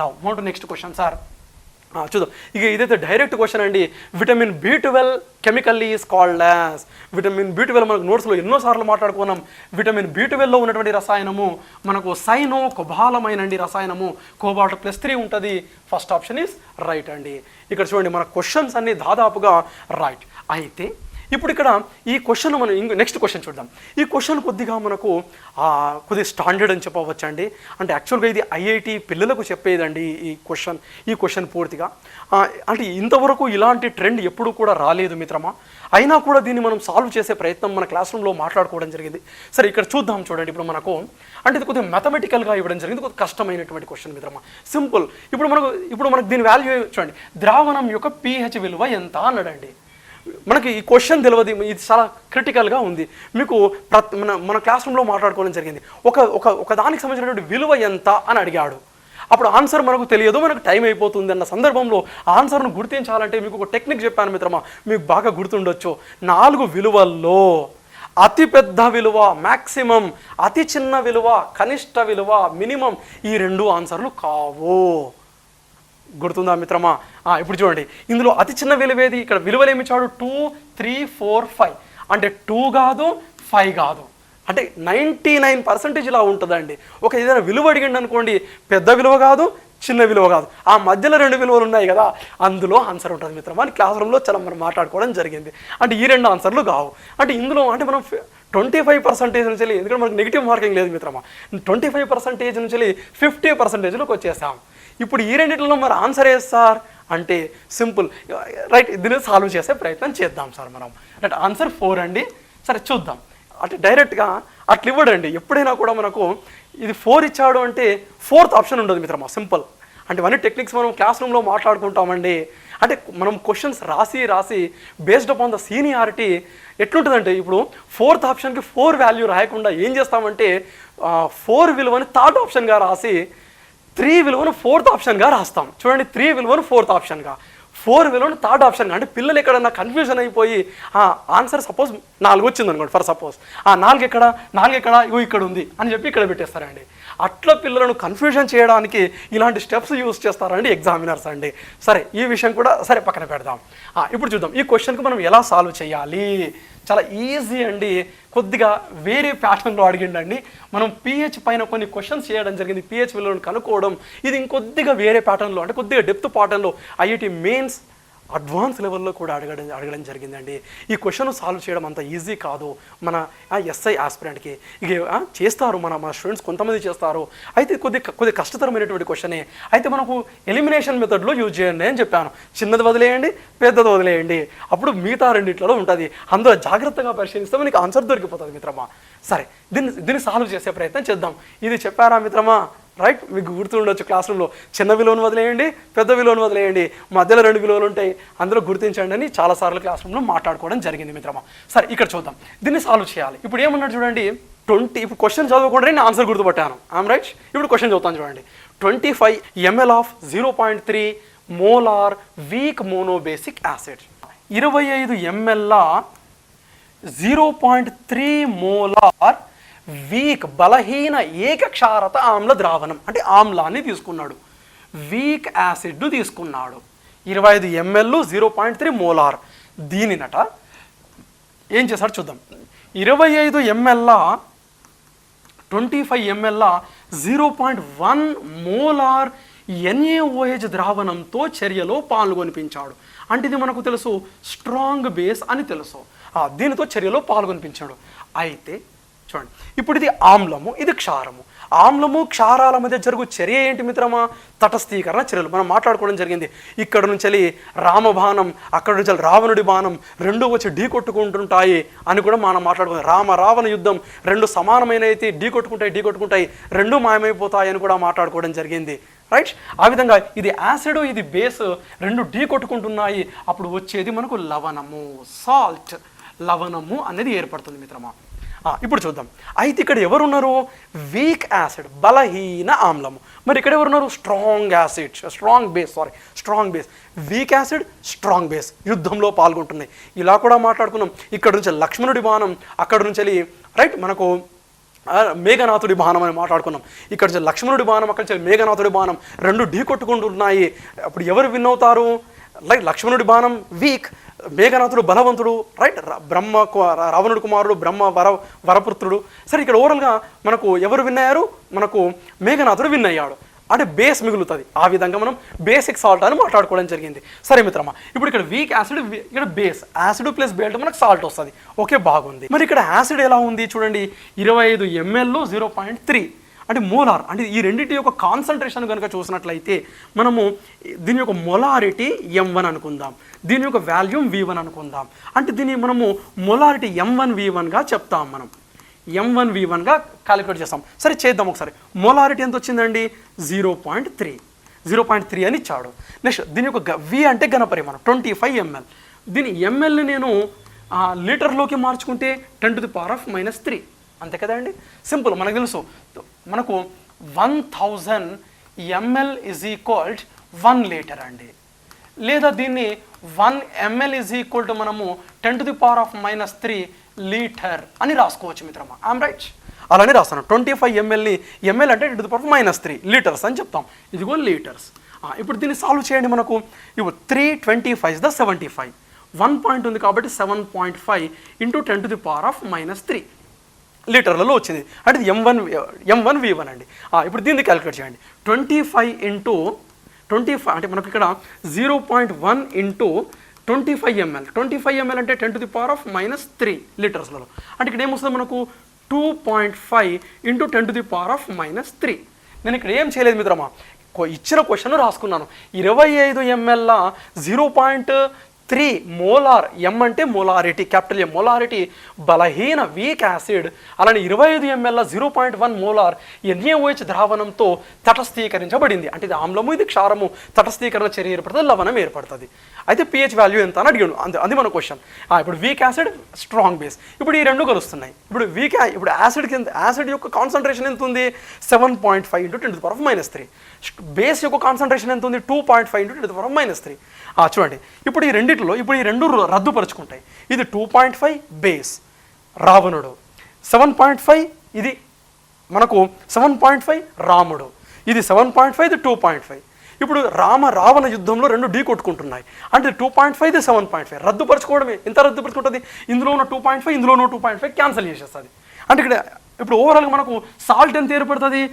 Now move to next question sir. చూద్దాం. ఇక ఇదైతే డైరెక్ట్ క్వశ్చన్ అండి. Vitamin B12 chemically is called as. Vitamin B12 మనకు నోట్స్లో ఎన్నోసార్లు మాట్లాడుకున్నాం. విటమిన్ B12లో ఉన్నటువంటి రసాయనము మనకు సైనోకొబాలమైనండి రసాయనము. కోబాల్ట్ +3 ఉంటుంది. ఫస్ట్ ఆప్షన్ ఈజ్ రైట్ అండి. ఇక్కడ చూడండి, మన క్వశ్చన్స్ అన్ని దాదాపుగా రైట్. అయితే ఇప్పుడు ఇక్కడ ఈ క్వశ్చన్ మనం నెక్స్ట్ క్వశ్చన్ చూద్దాం. ఈ క్వశ్చన్ కొద్దిగా మనకు కొద్దిగా స్టాండర్డ్ అని చెప్పవచ్చండి. అంటే యాక్చువల్గా ఇది ఐఐటి పిల్లలకు చెప్పేదండి ఈ క్వశ్చన్ పూర్తిగా. అంటే ఇంతవరకు ఇలాంటి ట్రెండ్ ఎప్పుడు కూడా రాలేదు మిత్రమా. అయినా కూడా దీన్ని మనం సాల్వ్ చేసే ప్రయత్నం మన క్లాస్ రూమ్లో మాట్లాడుకోవడం జరిగింది. సరే ఇక్కడ చూద్దాం చూడండి. ఇప్పుడు మనకు అంటే ఇది కొద్దిగా మ్యాథమెటికల్గా ఇవ్వడం జరిగింది, కొద్దిగా కష్టమైనటువంటి క్వశ్చన్ మిత్రమా. సింపుల్. ఇప్పుడు మనకు దీని వాల్యూ చూడండి, ద్రావణం యొక్క pH విలువ ఎంత అన్నాడండి. మనకి ఈ క్వశ్చన్ తెలియదు, ఇది చాలా క్రిటికల్గా ఉంది. మీకు మన క్లాస్ రూమ్లో మాట్లాడుకోవడం జరిగింది. ఒక దానికి సంబంధించినటువంటి విలువ ఎంత అని అడిగాడు. అప్పుడు ఆన్సర్ మనకు తెలియదు, మనకు టైం అయిపోతుంది అన్న సందర్భంలో ఆన్సర్ను గుర్తించాలంటే మీకు ఒక టెక్నిక్ చెప్పాను మిత్రమా, మీకు బాగా గుర్తుండొచ్చు. 4 విలువల్లో అతి పెద్ద విలువ మ్యాక్సిమం, అతి చిన్న విలువ కనిష్ట విలువ మినిమం, ఈ 2 ఆన్సర్లు కావు. గుర్తుందా మిత్రమా? ఇప్పుడు చూడండి, ఇందులో అతి చిన్న విలువేది? ఇక్కడ విలువలు ఏమి ఇచ్చాడు? 2, 3, 4, 5. అంటే 2 కాదు 5 కాదు, అంటే 99% ఇలా ఉంటుందండి. ఒక ఏదైనా విలువ అడిగండి అనుకోండి, పెద్ద విలువ కాదు చిన్న విలువ కాదు, ఆ మధ్యలో 2 విలువలు ఉన్నాయి కదా, అందులో ఆన్సర్ ఉంటుంది మిత్రమా. అని క్లాస్ రూమ్లో చాలా మనం మాట్లాడుకోవడం జరిగింది. అంటే ఈ 2 ఆన్సర్లు కావు. అంటే ఇందులో అంటే మనం 25% నుంచి, ఎందుకంటే మనకు నెగిటివ్ మార్కింగ్ లేదు మిత్రమా, 25% నుంచి 50%లోకి వచ్చేసాం. ఇప్పుడు ఈ రెండిట్లో మరి ఆన్సర్ ఏది సార్ అంటే సింపుల్, రైట్. దీన్ని సాల్వ్ చేసే ప్రయత్నం చేద్దాం సార్ మనం. రైట్, ఆన్సర్ 4 అండి. సరే చూద్దాం. అంటే డైరెక్ట్గా అట్లా ఇవ్వడండి. ఎప్పుడైనా కూడా మనకు ఇది 4 ఇచ్చాడు అంటే 4th ఆప్షన్ ఉండదు మిత్రమా. సింపుల్. అంటే ఇవన్నీ టెక్నిక్స్ మనం క్లాస్ రూమ్లో మాట్లాడుకుంటామండి. అంటే మనం క్వశ్చన్స్ రాసి బేస్డ్ అపాన్ ద సీనియారిటీ ఎట్లుంటుందంటే, ఇప్పుడు 4th ఆప్షన్కి 4 వాల్యూ రాయకుండా ఏం చేస్తామంటే 4 విలువని 3rd ఆప్షన్గా రాసి 3 విలువను 4th ఆప్షన్గా రాస్తాం. చూడండి, 3 విలువను 4th ఆప్షన్గా, 4 విలువను 3rd ఆప్షన్గా. అంటే పిల్లలు ఎక్కడన్నా కన్ఫ్యూజన్ అయిపోయి ఆన్సర్ సపోజ్ 4 వచ్చింది అనుకోండి, ఫర్ సపోజ్ 4 ఎక్కడ ఇగో ఇక్కడ ఉంది అని చెప్పి ఇక్కడ పెట్టేస్తారండి. అట్లా పిల్లలను కన్ఫ్యూజన్ చేయడానికి ఇలాంటి స్టెప్స్ యూజ్ చేస్తారండి ఎగ్జామినర్స్ అండి. సరే, ఈ విషయం కూడా సరే పక్కన పెడదాం. ఇప్పుడు చూద్దాం ఈ క్వశ్చన్కి మనం ఎలా సాల్వ్ చేయాలి. చాలా ఈజీ అండి. కొద్దిగా వేరే ప్యాటర్న్లో అడిగిండండి. మనం pH పైన కొన్ని క్వశ్చన్స్ చేయడం జరిగింది, pH విలువలను కనుక్కోవడం. ఇది ఇంకొద్దిగా వేరే ప్యాటర్న్లో, అంటే కొద్దిగా డెప్త్ ప్యాటర్న్లో ఐఐటి మెయిన్స్ అడ్వాన్స్ లెవెల్లో కూడా అడగడం జరిగిందండి. ఈ క్వశ్చన్ సాల్వ్ చేయడం అంత ఈజీ కాదు మన ఎస్ఐ ఆస్పిరెంట్కి. ఇక చేస్తారు మన స్టూడెంట్స్ కొంతమంది చేస్తారు. అయితే కొద్ది కష్టతరమైనటువంటి క్వశ్చనే. అయితే మనకు ఎలిమినేషన్ మెథడ్లో యూజ్ చేయండి అని చెప్పాను. చిన్నది వదిలేయండి, పెద్దది వదిలేయండి, అప్పుడు మిగతా రెండిట్లలో ఉంటుంది. అందులో జాగ్రత్తగా పరిశీలిస్తే మనకి ఆన్సర్ దొరికిపోతుంది మిత్రమా. సరే, దీన్ని సాల్వ్ చేసే ప్రయత్నం చేద్దాం. ఇది చెప్పారా మిత్రమా? రైట్, మీకు గుర్తుండొచ్చు క్లాస్ రూమ్లో చిన్న విలువను వదిలేయండి, పెద్ద విలువను వదిలేయండి, మధ్యలో 2 విలువలు ఉంటాయి, అందులో గుర్తించండి అని చాలాసార్లు క్లాస్ రూమ్లో మాట్లాడుకోవడం జరిగింది మిత్రమా. సరే, ఇక్కడ చూద్దాం. దీన్ని సాల్వ్ చేయాలి. ఇప్పుడు ఏమన్నాడు చూడండి, 20. ఇప్పుడు క్వశ్చన్ చదవకుండా నేను ఆన్సర్ గుర్తుపట్టాను. రైట్. ఇప్పుడు క్వశ్చన్ చదువుతాను చూడండి. 25 ml of 0.3 molar weak monobasic acid. 25 ml 0.3 molar weak బలహీన ఏకక్షారత ఆమ్ల ద్రావణం, అంటే ఆమ్లాన్ని తీసుకున్నాడు, వీక్ యాసిడ్ను తీసుకున్నాడు. 25 ml 0.3 మోలార్. దీనినట ఏం చేశాడు చూద్దాం. 25 ml 25 ml 0.1 మోలార్ NaOH ద్రావణంతో చర్యలో పాల్గొనిపించాడు. అంటే ఇది మనకు తెలుసు స్ట్రాంగ్ బేస్ అని తెలుసు. దీనితో చర్యలో పాల్గొనిపించాడు. అయితే చూడండి, ఇప్పుడు ఇది ఆమ్లము, ఇది క్షారము. ఆమ్లము క్షారాల మధ్య జరుగు చర్య ఏంటి మిత్రమా? తటస్థీకరణ చర్యలు మనం మాట్లాడుకోవడం జరిగింది. ఇక్కడ నుంచి రామబాణం, అక్కడ నుంచి రావణుడి బాణం, 2 వచ్చి ఢీ కొట్టుకుంటుంటాయి అని కూడా మనం మాట్లాడుకున్నాం. రావణ యుద్ధం 2 సమానమైన అయితే ఢీ కొట్టుకుంటాయి, 2 మాయమైపోతాయి అని కూడా మాట్లాడుకోవడం జరిగింది. రైట్. ఆ విధంగా ఇది యాసిడ్, ఇది బేస్, 2 ఢీ కొట్టుకుంటున్నాయి. అప్పుడు వచ్చేది మనకు లవణము, సాల్ట్, లవణము అనేది ఏర్పడుతుంది మిత్రమా. ఇప్పుడు చూద్దాం. అయితే ఇక్కడ ఎవరున్నారు? వీక్ యాసిడ్, బలహీన ఆమ్లము. మరి ఇక్కడ ఎవరున్నారు? Strong acid, strong base. Weak acid, strong base యుద్ధంలో పాల్గొంటున్నాయి. ఇలా కూడా మాట్లాడుకున్నాం. ఇక్కడ నుంచి లక్ష్మణుడి బాణం, అక్కడ నుంచి రైట్ మనకు మేఘనాథుడి బాణం అని మాట్లాడుకున్నాం. ఇక్కడ నుంచి లక్ష్మణుడి బాణం, అక్కడ నుంచి మేఘనాథుడి బాణం, 2 ఢీ కొట్టుకుంటున్నాయి. అప్పుడు ఎవరు విన్ అవుతారు? రైట్, లక్ష్మణుడి బాణం వీక్, మేఘనాథుడు బలవంతుడు. రైట్, రావణుడి కుమారుడు, బ్రహ్మ వరపుత్రుడు. సరే, ఇక్కడ ఓవరాల్గా మనకు ఎవరు విన్ అయ్యారు? మనకు మేఘనాథుడు విన్ అయ్యాడు. అంటే బేస్ మిగులుతుంది. ఆ విధంగా మనం బేసిక్ సాల్ట్ అని మాట్లాడుకోవడం జరిగింది. సరే మిత్రమా, ఇప్పుడు ఇక్కడ వీక్ యాసిడ్, ఇక్కడ బేస్, యాసిడ్ ప్లస్ బేస్ మనకు సాల్ట్ వస్తుంది. ఓకే, బాగుంది. మరి ఇక్కడ యాసిడ్ ఎలా ఉంది చూడండి, 25 ml 0.3 అంటే మోలార్. అంటే ఈ రెండింటి యొక్క కాన్సన్ట్రేషన్ కనుక చూసినట్లయితే మనము దీని యొక్క మొలారిటీ M1 అనుకుందాం, దీని యొక్క వాల్యూమ్ V1 అనుకుందాం. అంటే దీన్ని మనము మొలారిటీ M1V1గా చెప్తాం. మనం M1V1గా క్యాలిక్యులేట్ చేస్తాం. సరే చేద్దాం ఒకసారి. మొలారిటీ ఎంత వచ్చిందండి, 0.3 అని ఇచ్చాడు. నెక్స్ట్ దీని యొక్క V అంటే ఘనపరిమాణం 25 ml. దీని mlని నేను లీటర్లోకి మార్చుకుంటే 10⁻³ అంతే కదండి. సింపుల్, మనకు తెలుసు. మనకు 1000 ml = 1 లీటర్ అండి. లేదా దీన్ని 1 ml = మనము 10⁻³ లీటర్ అని రాసుకోవచ్చు మిత్రమా. ఐమ్ రైట్, అలానే రాస్తాను. 25 mlని ml అంటే 10⁻³ లీటర్స్ అని చెప్తాం. ఇదిగో లీటర్స్. ఇప్పుడు దీన్ని సాల్వ్ చేయండి. మనకు ఇప్పుడు 325 ద 75, 1 పాయింట్ ఉంది కాబట్టి 7.5 × 10⁻³ లీటర్లలో వచ్చింది. అంటే M1V1 అండి. ఇప్పుడు దీన్ని క్యాలిక్యులేట్ చేయండి. 25 × 25 అంటే మనకు ఇక్కడ 0.1 × 25 ml. 25 ml అంటే 10⁻³ లీటర్స్లలో. అంటే ఇక్కడ ఏమొస్తుంది మనకు 2.5 × 10⁻³ నేను ఇక్కడ ఏం చేయలేదు మిత్రమా, ఇచ్చిన క్వశ్చన్ రాసుకున్నాను. 25 ml 0.3 మోలార్. M అంటే మొలారిటీ, క్యాపిటల్ M మొలారిటీ, బలహీన వీక్ యాసిడ్. అలానే 25 ml 0.1 మోలార్ NaOH ద్రావణంతో తటస్థీకరించబడింది. అంటే ఇది ఆమ్లము, ఇది క్షారము, తటస్థీకరణ చర్య ఏర్పడుతుంది, లవణం ఏర్పడుతుంది. అయితే pH వాల్యూ ఎంత అని అడిగాను, అది మన క్వశ్చన్. ఇప్పుడు వీక్ యాసిడ్, స్ట్రాంగ్ బేస్, ఇప్పుడు ఈ రెండు కలుస్తున్నాయి. ఇప్పుడు యాసిడ్ యొక్క కాన్సన్ట్రేషన్ ఎంత ఉంది, 7.5 × 10⁻³ బేస్ యొక్క కాన్సన్ట్రేషన్ ఎంత ఉంది, 2.5 × 10⁻³ చూడండి. ఇప్పుడు ఈ రెండు రద్దుపరుచుకుంటాయి. ఇది 2.5 బేస్ రావణుడు, 7.5 ఇది మనకు 7.5 రాముడు, ఇది 7.5 ఇది 2.5. ఇప్పుడు రావణ యుద్ధంలో రెండు ఢీ కొట్టుకుంటున్నాయి. అంటే 2.5 ఇది 7.5 రద్దుపరచుకోవడమే. ఎంత రద్దుపరుచుకుంటుంది, ఇందులో ఉన్న 2.5 ఇందులో ఉన్న 2.5 క్యాన్సిల్ చేసేస్తుంది. అంటే ఇక్కడ ఇప్పుడు ఓవరాల్గా మనకు సాల్ట్ ఎంత ఏర్పడుతుంది,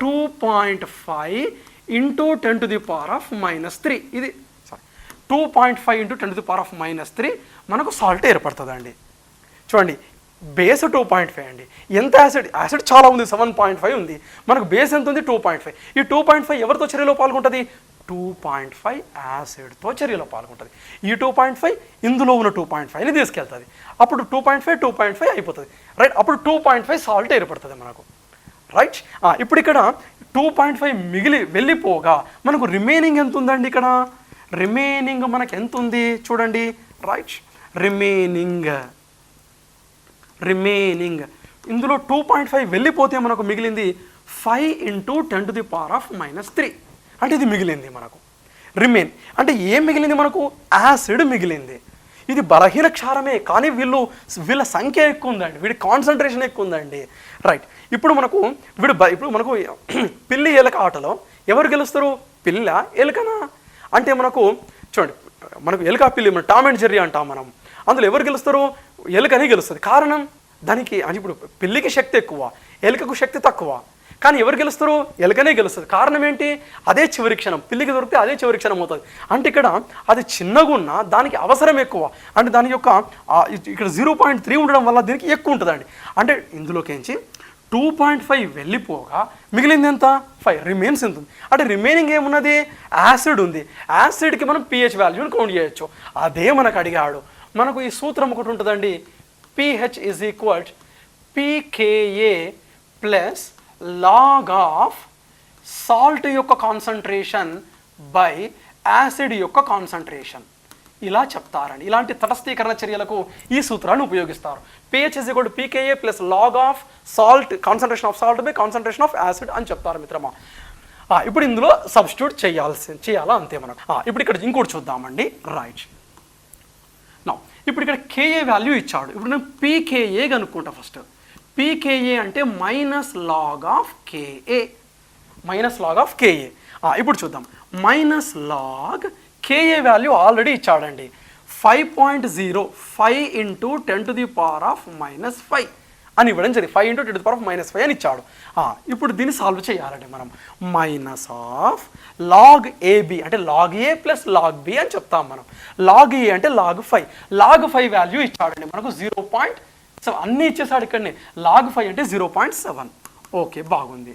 2.5 × 10⁻³ ఇది 2.5 × 10⁻³ మనకు సాల్ట్ ఏర్పడుతుందండి. చూడండి, బేస్ 2.5 అండి. ఎంత యాసిడ్ చాలా ఉంది, 7.5 ఉంది. మనకు బేస్ ఎంత ఉంది, 2.5. ఈ 2.5 ఎవరితో చర్యలో పాల్గొంటుంది, 2.5 యాసిడ్తో చర్యలో పాల్గొంటుంది. ఈ 2.5 ఇందులో ఉన్న 2.5ని తీసుకెళ్తుంది. అప్పుడు 2.5 అయిపోతుంది, రైట్. అప్పుడు 2.5 సాల్ట్ ఏర్పడుతుంది మనకు, రైట్. ఇప్పుడు ఇక్కడ 2.5 వెళ్ళిపోగా మనకు రిమైనింగ్ ఎంత ఉందండి, ఇక్కడ రిమైనింగ్ మనకు ఎంత ఉంది చూడండి, రైట్. రిమైనింగ్ ఇందులో 2.5 వెళ్ళిపోతే మనకు మిగిలింది 5 × 10⁻³ అంటే ఇది మిగిలింది మనకు రిమైన్. అంటే ఏం మిగిలింది మనకు, యాసిడ్ మిగిలింది. ఇది బలహీన క్షారమే, కానీ వీళ్ళ సంఖ్య ఎక్కువ ఉందండి, వీడి కాన్సన్ట్రేషన్ ఎక్కువ ఉందండి, రైట్. ఇప్పుడు మనకు పిల్లి ఎలక ఆటలో ఎవరు గెలుస్తారు, పిల్ల ఎలుకనా? అంటే మనకు చూడండి, మనకు ఎలుక పిల్లి, టామ్ అండ్ జెర్రీ అంటాం మనం. అందులో ఎవరు గెలుస్తారు, ఎలుకనే గెలుస్తుంది. కారణం దానికి, అంటే ఇప్పుడు పిల్లికి శక్తి ఎక్కువ, ఎలుకకు శక్తి తక్కువ, కానీ ఎవరు గెలుస్తారు, ఎలుకనే గెలుస్తుంది. కారణం ఏంటి, అదే చివరి క్షణం, పిల్లికి దొరికితే అదే చివరి క్షణం అవుతుంది. అంటే ఇక్కడ అది చిన్నగా ఉన్నా దానికి అవసరం ఎక్కువ. అంటే దాని యొక్క ఇక్కడ 0.3 ఉండడం వల్ల దీనికి ఎక్కువ ఉంటుందండి. అంటే ఇందులోకించి 2.5 వెళ్ళిపోగా మిగిలింది ఎంత, 5 రిమైన్స్ ఎంత ఉంది. అంటే రిమైనింగ్ ఏమున్నది, యాసిడ్ ఉంది. యాసిడ్కి మనం pH వాల్యూని కౌంట్ చేయొచ్చు. అదే మనకు అడిగాడు. మనకు ఈ సూత్రం ఒకటి ఉంటుందండి, pH = pKa + log of salt యొక్క కాన్సన్ట్రేషన్ బై యాసిడ్ యొక్క కాన్సన్ట్రేషన్. ఇలా చెప్తారండి. ఇలాంటి తటస్థీకరణ చర్యలకు ఈ సూత్రాన్ని ఉపయోగిస్తారు. pH = pKa + log of salt, concentration of salt by concentration of acid అని చెప్తారు మిత్రమా. ఇప్పుడు ఇందులో సబ్స్టిట్యూట్ చేయాలా అంతే మనం. ఇప్పుడు ఇక్కడ ఇంకోటి చూద్దామండి, రైట్. నా ఇప్పుడు ఇక్కడ Ka వాల్యూ ఇచ్చాడు. ఇప్పుడు నేను pKa కనుక్కుంటా ఫస్ట్. pKa అంటే -log of Ka, -log of Ka. ఇప్పుడు చూద్దాం, -log Ka వాల్యూ ఆల్రెడీ ఇచ్చాడండి, 5.05 × 10⁻⁻5 అని ఇవ్వడం జరిగింది. 5 × 10⁻⁵ అని ఇచ్చాడు. ఇప్పుడు దీన్ని సాల్వ్ చేయాలండి మనం. మైనస్ ఆఫ్ లాగ్ ఏబి అంటే లాగ్ ఏ ప్లస్ లాగ్ బి అని చెప్తాం మనం. లాగ్ ఏ అంటే లాగ్ 5. లాగ్ 5 వాల్యూ ఇచ్చాడండి మనకు 0.7. అన్నీ ఇచ్చేసాడు ఇక్కడనే. లాగ్ 5 అంటే 0.7. ఓకే, బాగుంది.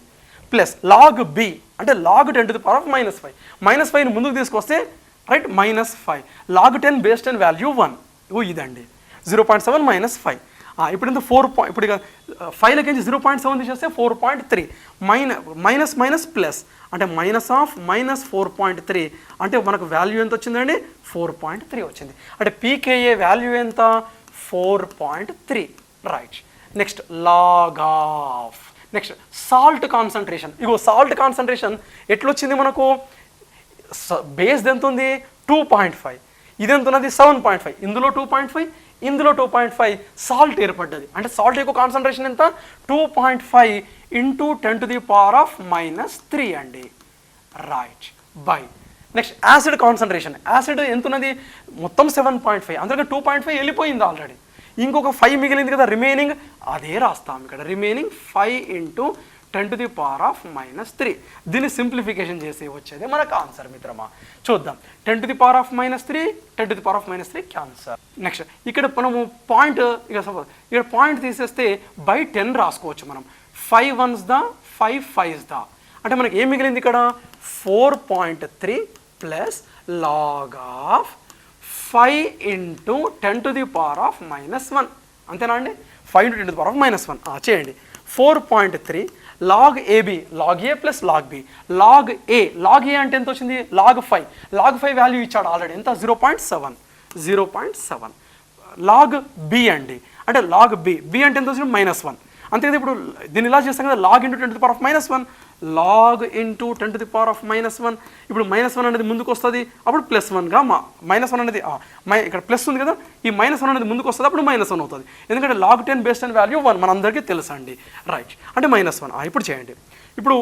ప్లస్ లాగ్ బి అంటే లాగ్ 10⁻⁻5. -5ని ముందుకు తీసుకొస్తే రైట్ -5. Log 10 base 10 value 1. ఇదండి 0.7 -5. ఇప్పుడు ఇంత 4 ఇప్పుడు ఇక 5లకి 0.7 తీసేస్తే 4.3 మైనస్ ప్లస్ అంటే మైనస్ ఆఫ్ -4.3 అంటే మనకు వాల్యూ ఎంత వచ్చిందండి? 4.3 వచ్చింది. అంటే పీకేఏ వాల్యూ ఎంత? 4.3. Right. Next log of. Next salt concentration. Salt concentration ఎట్లొచ్చింది మనకు? బేస్ ఎంత ఉంది? 2.5. ఇది ఎంత ఉన్నది? 7.5. ఇందులో 2.5, ఇందులో 2.5 సాల్ట్ ఏర్పడ్డది. అంటే సాల్ట్ యొక్క కాన్సన్ట్రేషన్ ఎంత? 2.5 × 10⁻³ అండి. Right. By. Next acid concentration. Acid ఎంత ఉన్నది? మొత్తం 7.5. అందులో 2.5 వెళ్ళిపోయింది ఆల్రెడీ. ఇంకొక 5 మిగిలింది కదా రిమైనింగ్, అదే రాస్తాం ఇక్కడ. రిమైనింగ్ 5 × 10⁻³ దీన్ని సింప్లిఫికేషన్ చేసి వచ్చేది మనకు ఆన్సర్ మిత్రమా. చూద్దాం. 10⁻³ 10⁻³ క్యాన్సర్. నెక్స్ట్ ఇక్కడ మనము పాయింట్ సపోజ్ ఇక్కడ పాయింట్ తీసేస్తే బై 10 రాసుకోవచ్చు మనం. 5 1s దా 5 5s దా అంటే మనకి ఏం మిగిలింది ఇక్కడ? 4.3 ప్లస్ లాగ్ ఆఫ్ 5 × 10⁻⁻1. అంతేనా అండి? 5 × 10⁻⁻1 చేయండి. 4.3 లాగ్ ఏబి లాగ్ ఏ ప్లస్ లాగ్ బి లాగ్ ఏ. లాగ్ ఏ అంటే ఎంత వచ్చింది? లాగ్ 5. లాగ్ 5 వాల్యూ ఇచ్చాడు ఆల్రెడీ. ఎంత? 0.7. లాగ్ బి అండి అంటే లాగ్ బి అంటే ఎంత వచ్చింది? -1. అంతే కదా. ఇప్పుడు దీన్ని ఇలా చేస్తాం కదా, లాగ్ × 10⁻⁻1 లాగ్ × 10⁻⁻1. ఇప్పుడు -1 అనేది ముందుకు వస్తుంది, అప్పుడు +1గా -1 అనేది ఇక్కడ ప్లస్ ఉంది కదా, ఈ -1 అనేది ముందుకు వస్తుంది, అప్పుడు -1 అవుతుంది. ఎందుకంటే లాగ్ 10 బేస్ 10 వాల్యూ 1 మనందరికీ తెలుసు అండి. రైట్. అంటే -1. ఇప్పుడు చేయండి. ఇప్పుడు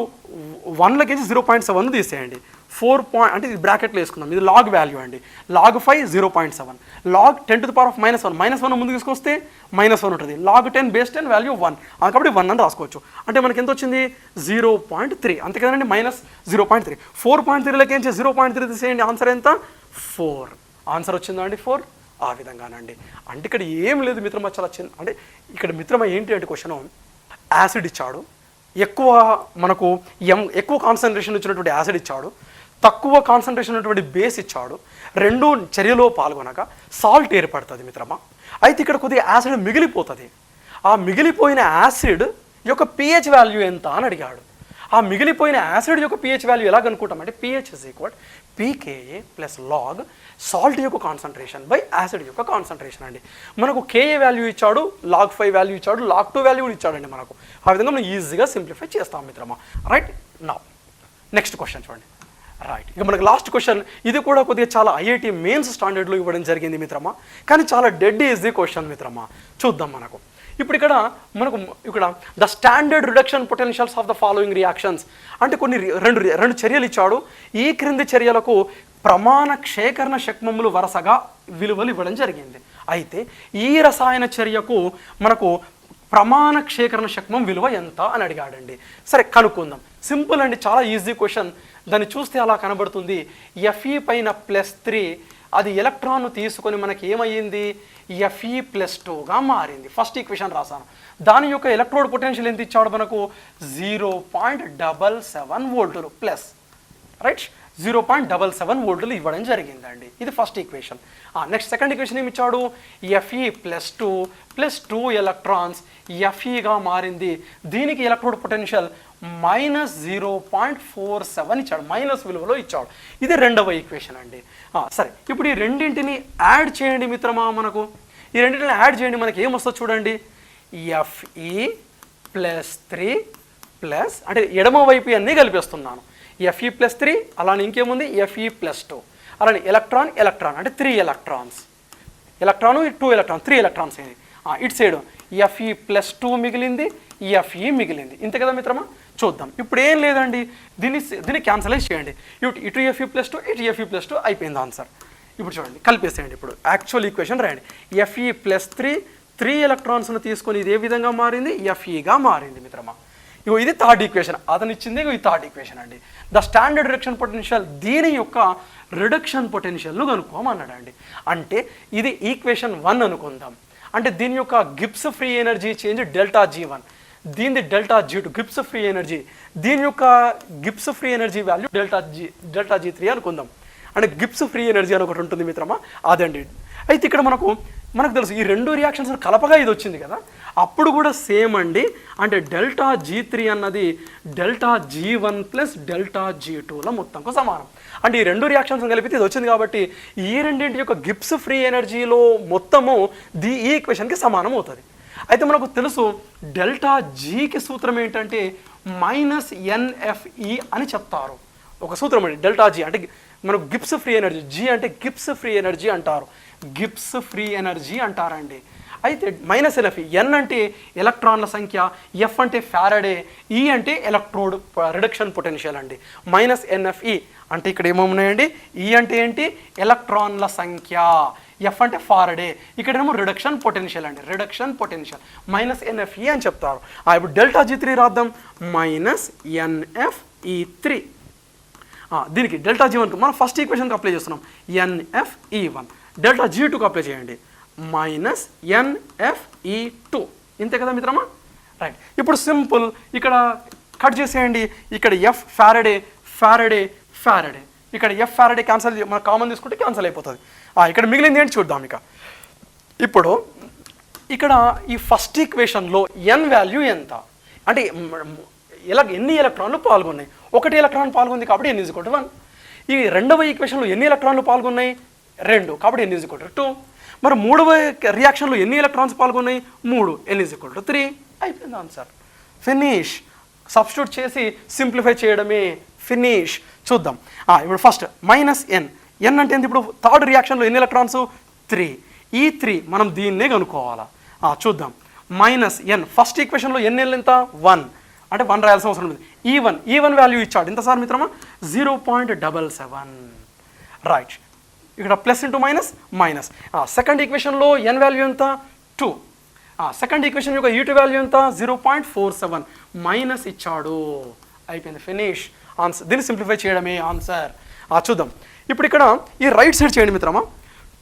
1లకి 0.7 తీసేయండి. 4 అంటే ఇది బ్రాకెట్లో వేసుకుందాం. ఇది లాగ్ వాల్యూ అండి. లాగ్ 5 0.7. లాగ్ 10⁻⁻1 -1 ముందు తీసుకొస్తే -1 ఉంటుంది. లాగ్ 10 బేస్ 10 వాల్యూ 1 కాబట్టి 1 అని రాసుకోవచ్చు. అంటే మనకి ఎంత వచ్చింది? 0.3. అంతే కదండి. -0.3. 4.3లకి 0.3 తీసేయండి. ఆన్సర్ ఎంత? 4. ఆన్సర్ వచ్చిందా అండి? 4. ఆ విధంగానండి. అంటే ఇక్కడ ఏం లేదు మిత్రమా, చాలా చిన్న. అంటే ఇక్కడ మిత్రమా ఏంటి అంటే క్వశ్చన్, యాసిడ్ ఇచ్చాడు, ఎక్కువ మనకు ఎక్కువ కాన్సన్ట్రేషన్ ఇచ్చినటువంటి యాసిడ్ ఇచ్చాడు, తక్కువ కాన్సన్ట్రేషన్ ఉన్నటువంటి బేస్ ఇచ్చాడు. రెండు చర్యలో పాల్గొనక సాల్ట్ ఏర్పడుతుంది మిత్రమా. అయితే ఇక్కడ కొద్దిగా యాసిడ్ మిగిలిపోతుంది. ఆ మిగిలిపోయిన యాసిడ్ యొక్క pH వాల్యూ ఎంత అని అడిగాడు. ఆ మిగిలిపోయిన యాసిడ్ యొక్క pH వాల్యూ ఎలా కనుక్కుంటామంటే pH = pKa + log సాల్ట్ యొక్క కాన్సన్ట్రేషన్ బై యాసిడ్ యొక్క కాన్సన్ట్రేషన్ అండి. మనకు Ka వాల్యూ ఇచ్చాడు, log 5 వాల్యూ ఇచ్చాడు, log 2 వాల్యూ ఇచ్చాడండి మనకు. ఆ విధంగా మనం ఈజీగా సింప్లిఫై చేస్తాం మిత్రమా. రైట్. నౌ నెక్స్ట్ క్వశ్చన్ చూడండి. రైట్. ఇక మనకు లాస్ట్ క్వశ్చన్. ఇది కూడా కొద్దిగా చాలా IIT మెయిన్స్ స్టాండర్డ్లో ఇవ్వడం జరిగింది మిత్రమా, కానీ చాలా డెడ్ ఈజీ క్వశ్చన్ మిత్రమా. చూద్దాం. ఇప్పుడు ఇక్కడ the standard reduction potentials of the following reactions అంటే కొన్ని రెండు చర్యలు ఇచ్చాడు. ఈ క్రింది చర్యలకు ప్రమాణ క్షేకరణ శక్మములు వరుసగా విలువలు ఇవ్వడం జరిగింది. అయితే ఈ రసాయన చర్యకు మనకు ప్రమాణ క్షేకరణ శక్మం విలువ ఎంత అని అడిగాడండి. సరే, కనుక్కుందాం. సింపుల్ అండి, చాలా ఈజీ క్వశ్చన్. దాన్ని చూస్తే అలా కనబడుతుంది. Fe పైన +3 అది ఎలక్ట్రాన్ను తీసుకొని మనకి ఏమయ్యింది? Fe+2గా మారింది. ఫస్ట్ ఈక్వేషన్ రాశాను. దాని యొక్క ఎలక్ట్రోడ్ పొటెన్షియల్ ఎంత ఇచ్చాడు మనకు? 0.77 వోల్టులు ప్లస్. రైట్. 0.77 వోల్టులు ఇవ్వడం జరిగిందండి. ఇది first equation. Next second equation ఏమి ఇచ్చాడు? Fe+2 + 2 ఎలక్ట్రాన్స్ Feగా మారింది. దీనికి ఎలక్ట్రోడ్ పొటెన్షియల్ -0.47 ఇచ్చాడు, మైనస్ విలువలో ఇచ్చాడు. ఇది రెండవ ఈక్వేషన్ అండి. సరే, ఇప్పుడు ఈ రెండింటిని యాడ్ చేయండి మిత్రమా. ఈ రెండింటిని యాడ్ చేయండి, మనకి ఏమొస్తుందో చూడండి. Fe+3 ప్లస్ అంటే ఎడమ వైపు అన్నీ కలిపేస్తున్నాను. Fe+3 అలానే ఇంకేముంది? Fe+2 అలానే ఎలక్ట్రాన్ అంటే 3 ఎలక్ట్రాన్స్. 2 ఎలక్ట్రాన్ 3 ఎలక్ట్రాన్స్ అయింది. ఇటు సైడ్ Fe+2 మిగిలింది, Fe మిగిలింది. ఇంతే కదా మిత్రమా. చూద్దాం. ఇప్పుడు ఏం లేదండి, దీన్ని క్యాన్సలైజ్ చేయండి. ఇటు Fe+2 ఇటు Fe+2 అయిపోయింది ఆన్సర్. ఇప్పుడు చూడండి, కలిపేసేయండి. ఇప్పుడు యాక్చువల్ ఈక్వేషన్ రాయండి. Fe+3 3 ఎలక్ట్రాన్స్ను తీసుకొని ఇది ఏ విధంగా మారింది, Fe మారింది మిత్రమా. ఇగో ఇది థర్డ్ ఈక్వేషన్, అతను ఇచ్చింది ఇగో ఈ థర్డ్ ఈక్వేషన్ అండి. ద స్టాండర్డ్ రిడక్షన్ పొటెన్షియల్, దీని యొక్క రిడక్షన్ పొటెన్షియల్ను కనుక్కోమన్నాడండి. అంటే ఇది ఈక్వేషన్ 1 అనుకుందాం. అంటే దీని యొక్క Gibbs free energy change delta G1, దీనిది delta G2 Gibbs free energy, దీని యొక్క Gibbs free energy value delta G3 అనుకుందాం. అంటే గిబ్స్ ఫ్రీ ఎనర్జీ అని ఒకటి ఉంటుంది మిత్రమా, అదండి. అయితే ఇక్కడ మనకు తెలుసు ఈ రెండు రియాక్షన్స్ కలపగా ఇది వచ్చింది కదా, అప్పుడు కూడా సేమ్ అండి. అంటే డెల్టా G3 అన్నది డెల్టా G1 ప్లస్ డెల్టా G2ల మొత్తంకు సమానం. అంటే ఈ రెండు రియాక్షన్స్ కలిపితే ఇది వచ్చింది కాబట్టి ఈ రెండింటి యొక్క గిబ్స్ ఫ్రీ ఎనర్జీలో మొత్తము ఈ ఈక్వేషన్కి సమానం అవుతుంది. అయితే మనకు తెలుసు డెల్టా Gకి సూత్రం ఏంటంటే -NFE అని చెప్తారు. ఒక సూత్రం అండి డెల్టా G అంటే మనకు గిబ్స్ ఫ్రీ ఎనర్జీ, G అంటే గిబ్స్ ఫ్రీ ఎనర్జీ అంటారు, గిబ్స్ ఫ్రీ ఎనర్జీ అంటారండి. అయితే -NFE, N అంటే ఎలక్ట్రాన్ల సంఖ్య, F అంటే ఫారడే, E అంటే ఎలక్ట్రోడ్ రిడక్షన్ పొటెన్షియల్ అండి. -NFE అంటే ఇక్కడ ఏమన్నాయండి, E అంటే ఏంటి ఎలక్ట్రాన్ల సంఖ్య, F అంటే ఫారడే, ఇక్కడేమో రిడక్షన్ పొటెన్షియల్ అండి, రిడక్షన్ పొటెన్షియల్ -NFE అని చెప్తారు. ఇప్పుడు డెల్టా G3 రాద్దాం, -NFE3. దీనికి డెల్టా G1 మనం ఫస్ట్ ఈక్వేషన్కి అప్లై చేస్తున్నాం, NFE1. డెల్టా G2కి అప్లై చేయండి, -NFE2. ఇంతే కదా మిత్రమా, రైట్. ఇప్పుడు సింపుల్ ఇక్కడ కట్ చేసేయండి. ఇక్కడ F ఫారడే, ఫారడే, ఫారడే, ఇక్కడ F ఫారడే క్యాన్సల్, మనం కామన్ తీసుకుంటే క్యాన్సల్ అయిపోతుంది. ఇక్కడ మిగిలింది ఏంటి చూద్దాం. ఇప్పుడు ఇక్కడ ఈ ఫస్ట్ ఈక్వేషన్లో N వాల్యూ ఎంత అంటే ఎన్ని ఎలక్ట్రాన్లు పాల్గొన్నాయి, 1 ఎలక్ట్రాన్ పాల్గొంది కాబట్టి N = 1. ఈ రెండవ ఈక్వేషన్లో ఎన్ని ఎలక్ట్రాన్లు పాల్గొన్నాయి, 2 కాబట్టి N = 2. మరి మూడవ రియాక్షన్లో ఎన్ని ఎలక్ట్రాన్స్ పాల్గొన్నాయి, 3, N = 3. అయిపోయింది ఆన్సర్, ఫినిష్. సబ్స్టిట్యూట్ చేసి సింప్లిఫై చేయడమే, ఫినిష్. చూద్దాం. ఇప్పుడు ఫస్ట్ -N, N అంటే ఏంటి, ఇప్పుడు థర్డ్ రియాక్షన్లో ఎన్ని ఎలక్ట్రాన్స్, 3. ఈ 3 మనం దీన్నే కనుక్కోవాలా. చూద్దాం. -N ఫస్ట్ ఈక్వేషన్లో N ఎంత, 1 అంటే 1 రాయాల్సిన అవసరం ఉంది. E1 వాల్యూ ఇచ్చాడు ఎంత సార్ మిత్రమా, 0.77. రైట్. ఇక్కడ ప్లస్ ఇంటూ మైనస్. సెకండ్ ఈక్వేషన్లో N వాల్యూ ఎంత, 2. సెకండ్ ఈక్వేషన్ యొక్క E2 వాల్యూ ఎంత, 0.47, మైనస్ ఇచ్చాడు. అయిపోయింది, ఫినిష్. ఆన్సర్, దీన్ని సింప్లిఫై చేయడమే ఆన్సర్. చూద్దాం. ఇప్పుడు ఇక్కడ ఈ రైట్ సైడ్ చేయండి మిత్రమా.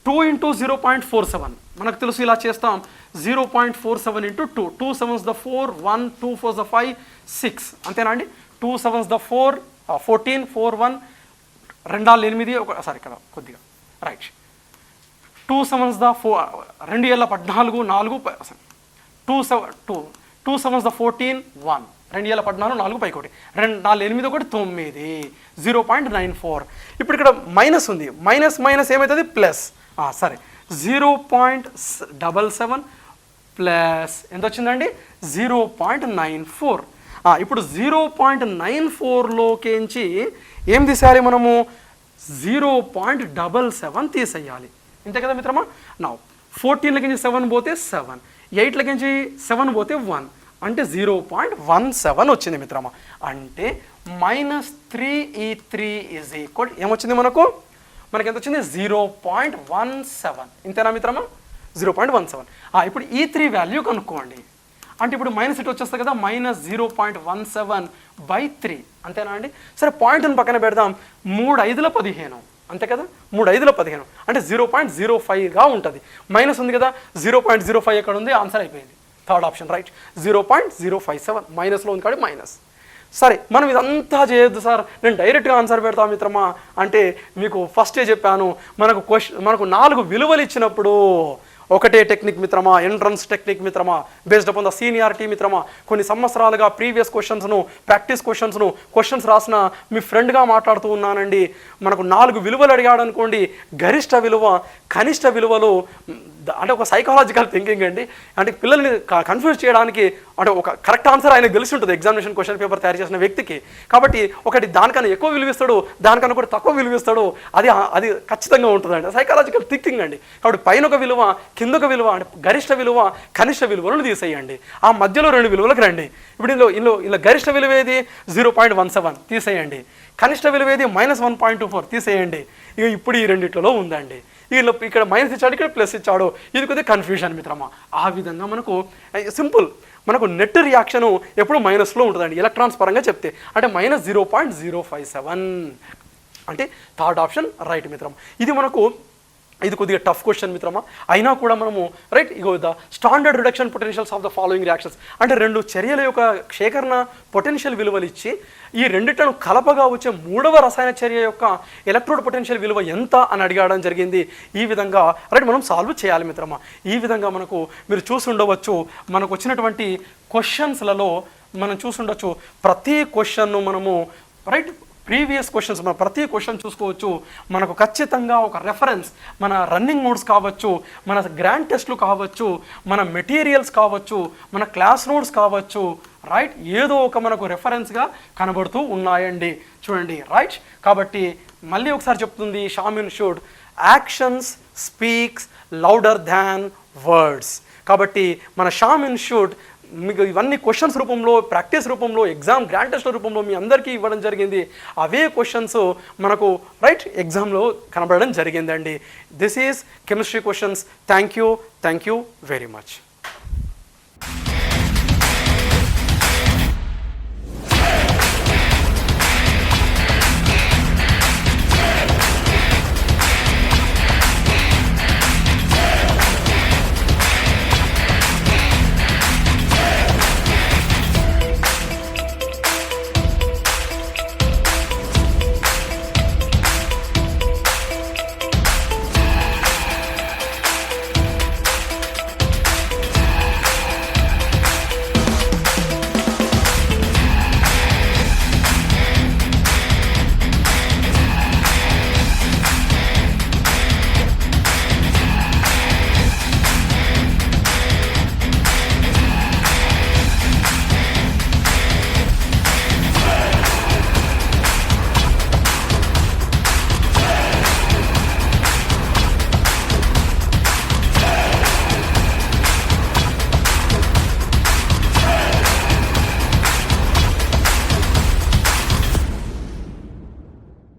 2 × 0.47 మనకు తెలుసు, ఇలా చేస్తాం. 0.47 × 2, 2 7s the 4, 1 2 4s the 5 6, అంతేనా అండి. 2 7s the 4, 14 4 1 2 8 సారీ ఇక్కడ కొద్దిగా రైట్. 2 7s the 4 2 ఏళ్ళ 14 4 2 7s the 14 1 2 ఏళ్ళ 14 4 పైకి 1 2 4 8 1 9, 0.94. ఇప్పుడు ఇక్కడ మైనస్ ఉంది, మైనస్ ఏమవుతుంది, ప్లస్. సరే, 0.77 ప్లస్ ఎంత వచ్చిందండి, 0.94. ఇప్పుడు 0.94లోకించి ఏం తీసేయాలి మనము, 0.77 తీసేయాలి. ఇంతే కదా మిత్రమా. నా 14లోకించి 7 పోతే 7, 8లోకించి 7 పోతే 1, అంటే 0.17 వచ్చింది మిత్రమా. అంటే -3E3 = ఏమొచ్చింది మనకు ఎంత వచ్చింది, 0.17. ఇంతేనా మిత్రమా, 0.17. ఇప్పుడు E3 వాల్యూ కనుక్కోండి. అంటే ఇప్పుడు మైనస్ ఇటు వచ్చేస్తుంది కదా, -0.17/3, అంతేనా అండి. సరే, పాయింట్ని పక్కన పెడదాం. 3 5ల 15, అంతే కదా, 3 5ల 15 అంటే 0.05గా ఉంటుంది. మైనస్ ఉంది కదా, 0.05 ఎక్కడ ఉంది, ఆన్సర్ అయిపోయింది. థర్డ్ ఆప్షన్ రైట్, 0.057 మైనస్లో ఉంది కాబట్టి మైనస్. సరే, మనం ఇదంతా చేయొద్దు సార్, నేను డైరెక్ట్గా ఆన్సర్ పెడతా మిత్రమా. అంటే మీకు ఫస్టే చెప్పాను, మనకు 4 విలువలు ఇచ్చినప్పుడు ఒకటే టెక్నిక్ మిత్రమా, ఎంట్రన్స్ టెక్నిక్ మిత్రమా, బేస్డ్ అపాన్ ద సీనియారిటీ మిత్రమా. కొన్ని సంవత్సరాలుగా ప్రీవియస్ ప్రాక్టీస్ క్వశ్చన్స్ రాసిన మీ ఫ్రెండ్గా మాట్లాడుతూ ఉన్నానండి. మనకు 4 విలువలు అడిగాడు అనుకోండి, గరిష్ట విలువ, కనిష్ట విలువలు, అంటే ఒక సైకాలజికల్ థింకింగ్ అండి. అంటే పిల్లల్ని కన్ఫ్యూజ్ చేయడానికి, అంటే ఒక కరెక్ట్ ఆన్సర్ ఆయనకు తెలిసి ఉంటుంది ఎగ్జామినేషన్ క్వశ్చన్ పేపర్ తయారు చేసిన వ్యక్తికి. కాబట్టి ఒకటి దానికన్నా ఎక్కువ విలువిస్తాడు, దానికన్నా కూడా తక్కువ విలువిస్తాడు. అది ఖచ్చితంగా ఉంటుందండి, సైకాలజికల్ థింకింగ్ అండి. కాబట్టి పైన ఒక విలువ, కింద ఒక విలువ, అంటే గరిష్ట విలువ, కనిష్ట విలువలను తీసేయండి. ఆ మధ్యలో 2 విలువలకు రండి. ఇప్పుడు ఇందులో గరిష్ట విలువ ఏది, 0.17 తీసేయండి. కనిష్ట విలువ ఏది, -1.24 తీసేయండి. ఇప్పుడు ఈ రెండిట్లలో ఉందండి. వీళ్ళు ఇక్కడ మైనస్ ఇచ్చాడు, ఇక్కడ ప్లస్ ఇచ్చాడు, ఇది కొద్దిగా కన్ఫ్యూజన్ మిత్రమా. ఆ విధంగా మనకు సింపుల్ మనకు నెట్ రియాక్షన్ ఎప్పుడు మైనస్లో ఉంటుందండి ఎలక్ట్రాన్స్ పరంగా చెప్తే, అంటే -0.057 అంటే థర్డ్ ఆప్షన్ రైట్ మిత్రం. ఇది కొద్దిగా టఫ్ క్వశ్చన్ మిత్రమా, అయినా కూడా మనము right ego the standard reduction potentials of the following reactions, అంటే రెండు చర్యల యొక్క సేకరణ పొటెన్షియల్ విలువలు ఇచ్చి ఈ రెండిట్లను కలపగా వచ్చే మూడవ రసాయన చర్య యొక్క ఎలక్ట్రోడ్ పొటెన్షియల్ విలువ ఎంత అని అడగడం జరిగింది. ఈ విధంగా రైట్ మనం సాల్వ్ చేయాలి మిత్రమా. ఈ విధంగా మీరు చూసుండవచ్చు, మనకు వచ్చినటువంటి క్వశ్చన్స్లలో మనం చూసుండొచ్చు, ప్రతి క్వశ్చన్ను మనము రైట్ ప్రీవియస్ క్వశ్చన్స్ మన ప్రతి క్వశ్చన్ చూసుకోవచ్చు, మనకు ఖచ్చితంగా ఒక రెఫరెన్స్, మన రన్నింగ్ నోట్స్ కావచ్చు, మన గ్రాండ్ టెస్ట్లు కావచ్చు, మన మెటీరియల్స్ కావచ్చు, మన క్లాస్ నోట్స్ కావచ్చు, రైట్ ఏదో ఒక మనకు రెఫరెన్స్గా కనబడుతూ ఉన్నాయండి. చూడండి రైట్. కాబట్టి మళ్ళీ ఒకసారి చెప్తుంది Sam institute, actions speaks louder దాన్ వర్డ్స్. కాబట్టి మన షామ్ ఇన్స్టిట్యూట్ మీకు ఇవన్నీ క్వశ్చన్స్ రూపంలో, ప్రాక్టీస్ రూపంలో, ఎగ్జామ్ గ్రాండ్ టెస్ట్ రూపంలో మీ అందరికీ ఇవ్వడం జరిగింది. అవే క్వశ్చన్స్ మనకు రైట్ ఎగ్జామ్లో కనబడడం జరిగిందండి. This is chemistry questions. Thank you very much.